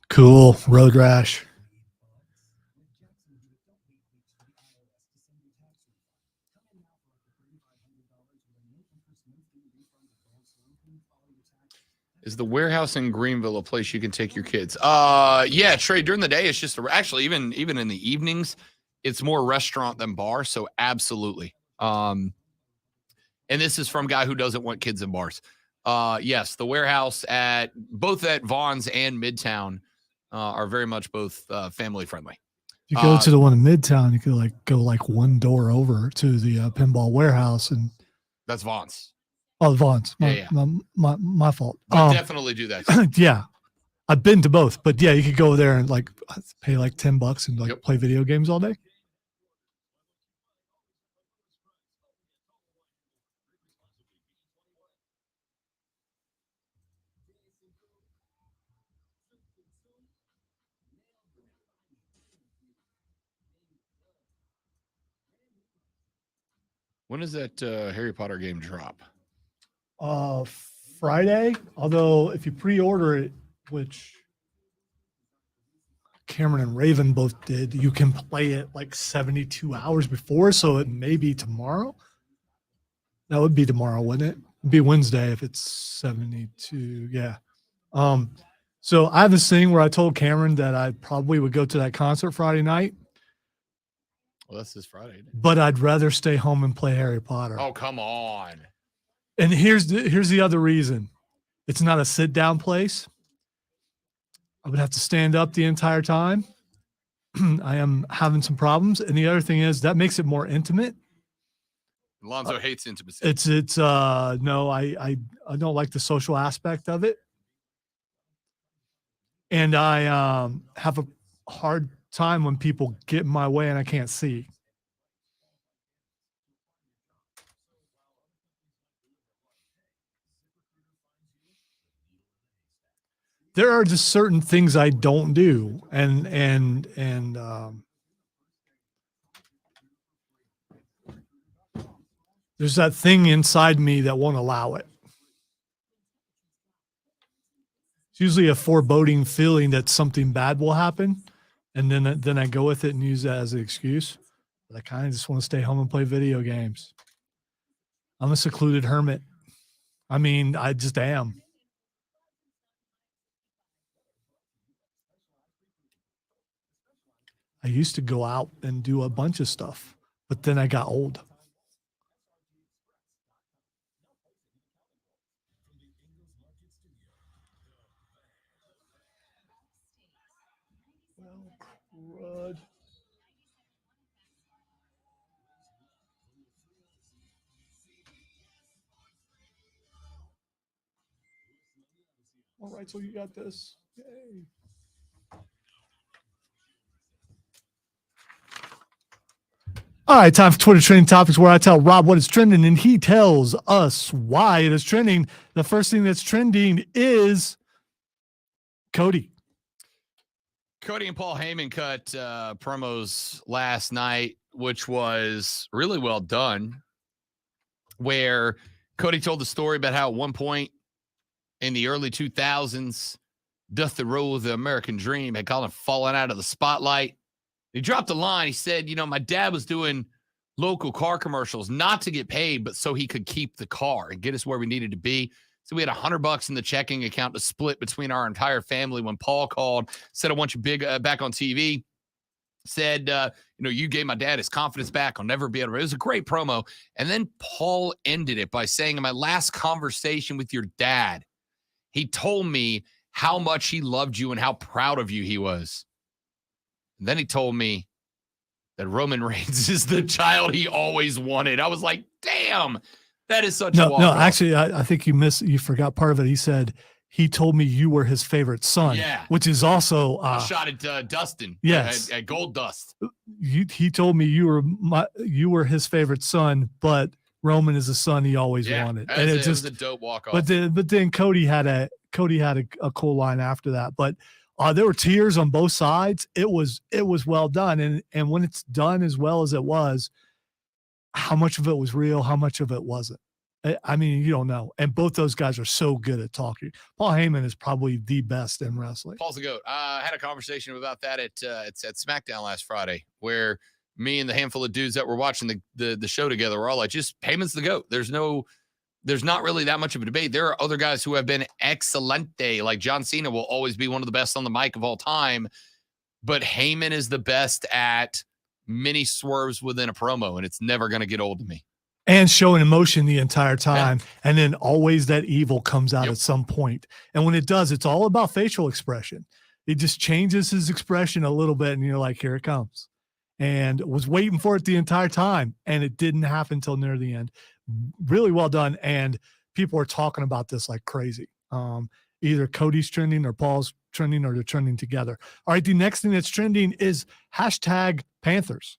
Cool. Road rash. Is the warehouse in Greenville a place you can take your kids? Yeah, Trey, during the day, it's just actually even in the evenings, it's more restaurant than bar. So absolutely. And this is from a guy who doesn't want kids in bars. Yes, the warehouse at both at Vaughn's and Midtown are very much both family friendly. If you go to the one in Midtown, you could go one door over to the pinball warehouse, and That's Vaughn's. oh, Vaughn's. Yeah. My fault. But definitely do that. Yeah, I've been to both, but yeah, you could go there and pay $10 and Yep. play video games all day. When does that Harry Potter game drop? Friday. Although if you pre-order it, which Cameron and Raven both did, you can play it 72 hours before, so it may be tomorrow. That would be tomorrow, wouldn't it? It'd be Wednesday if it's 72. Yeah. So I have this thing where I told Cameron that I probably would go to that concert Friday night, Well, that's this Friday. Isn't it? but I'd rather stay home and play Harry Potter. Oh, come on. And here's the other reason. It's not a sit down place. I would have to stand up the entire time. I am having some problems. And the other thing is that makes it more intimate. Alonzo hates intimacy. It's no, I don't like the social aspect of it. And I have a hard time when people get in my way and I can't see. There are just certain things I don't do, and there's that thing inside me that won't allow it. It's usually a foreboding feeling that something bad will happen, and then I go with it and use that as an excuse. But I kind of just want to stay home and play video games. I'm a secluded hermit. I mean, I just am. I used to go out and do a bunch of stuff, but then I got old. Well, crud. All right, so you got this. Yay. All right, time for Twitter trending topics where I tell Rob what is trending and he tells us why it is trending. The first thing that's trending is Cody. Cody and Paul Heyman cut promos last night, which was really well done, where Cody told the story about how at one point in the early 2000s, Death the Roll of the American Dream had kind of fallen out of the spotlight. He dropped a line. He said, my dad was doing local car commercials, not to get paid, but so he could keep the car and get us where we needed to be. So we had $100 in the checking account to split between our entire family. When Paul called, said, I want you big back on TV. Said, you gave my dad his confidence back. I'll never be able to. It was a great promo. And then Paul ended it by saying, in my last conversation with your dad, he told me how much he loved you and how proud of you he was. And then he told me that Roman Reigns is the child he always wanted. I was like, damn, that is such a No, walk-off. actually, I think you forgot part of it. He said he told me you were his favorite son, which is also a shot at Dustin. Yes, at Gold Dust. He told me you were his favorite son, but Roman is the son he always wanted, and it was a dope walk-off. But then Cody had a cool line after that, but. There were tears on both sides. It was well done, and when it's done as well as it was, how much of it was real, how much of it wasn't. I mean, you don't know. And both those guys are so good at talking. Paul Heyman is probably the best in wrestling. Paul's the GOAT. I had a conversation about that at SmackDown last Friday, where me and the handful of dudes that were watching the show together were all like, just Heyman's the GOAT. There's not really that much of a debate. There are other guys who have been excelente, like John Cena will always be one of the best on the mic of all time, but Heyman is the best at mini swerves within a promo, and it's never going to get old to me. And showing emotion the entire time, and then always that evil comes out at some point. And when it does, it's all about facial expression. It just changes his expression a little bit, and you're like, here it comes. And was waiting for it the entire time, and it didn't happen until near the end. Really well done, and people are talking about this like crazy. Either Cody's trending or Paul's trending, or they're trending together. All right, the next thing that's trending is #Panthers.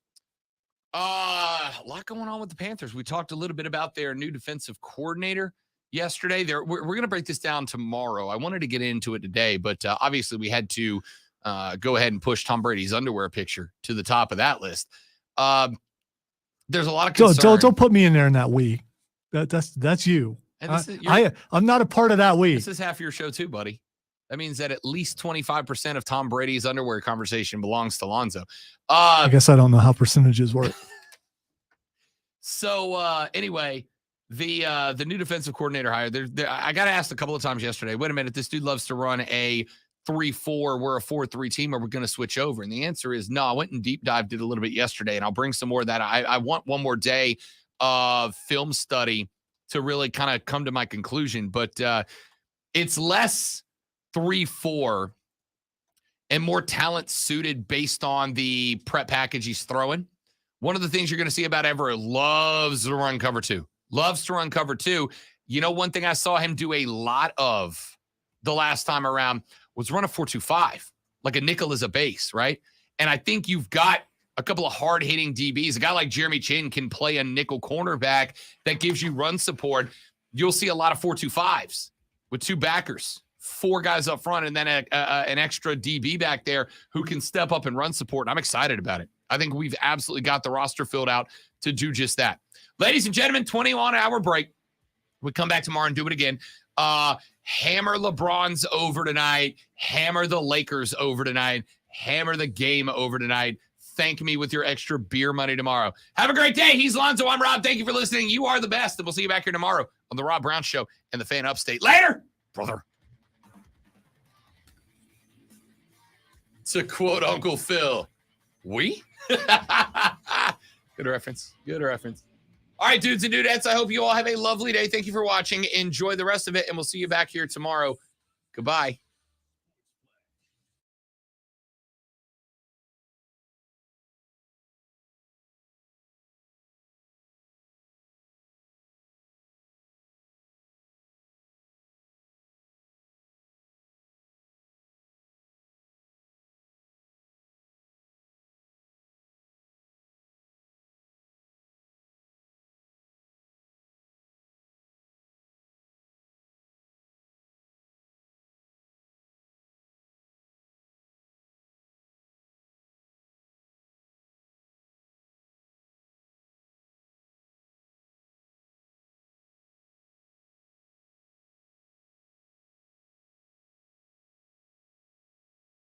A lot going on with the Panthers. We talked a little bit about their new defensive coordinator yesterday. We're going to break this down tomorrow. I wanted to get into it today, but obviously we had to go ahead and push Tom Brady's underwear picture to the top of that list. There's a lot of concern. Don't put me in there in that we. That's you. And I'm not a part of that we. This is half your show too, buddy. That means that at least 25% of Tom Brady's underwear conversation belongs to Lonzo. I guess I don't know how percentages work. So anyway, the new defensive coordinator hire. I got asked a couple of times yesterday. Wait a minute, this dude loves to run a 3-4. We're a 4-3 team. Are we going to switch over? And the answer is no. I went and deep dived it a little bit yesterday, and I'll bring some more of that. I want one more day of film study to really kind of come to my conclusion. But it's less 3-4 and more talent suited based on the prep package he's throwing. One of the things you're going to see about Everett, loves to run cover two. Loves to run cover two. You know, one thing I saw him do a lot of the last time around was run a 4-2-5, like a nickel as a base, right? And I think you've got a couple of hard-hitting DBs. A guy like Jeremy Chin can play a nickel cornerback that gives you run support. You'll see a lot of 4-2-5s with two backers, four guys up front, and then an extra DB back there who can step up and run support. And I'm excited about it. I think we've absolutely got the roster filled out to do just that. Ladies and gentlemen, 21-hour break. We come back tomorrow and do it again. Hammer LeBron's over tonight. Hammer the Lakers over tonight. Hammer the game over tonight. Thank me with your extra beer money tomorrow. Have a great day. He's Lonzo. I'm Rob. Thank you for listening. You are the best. And we'll see you back here tomorrow on the Rob Brown Show and the Fan Upstate. Later, brother. To quote Uncle Phil, we? Good reference. Good reference. All right, dudes and dudettes, I hope you all have a lovely day. Thank you for watching. Enjoy the rest of it, and we'll see you back here tomorrow. Goodbye.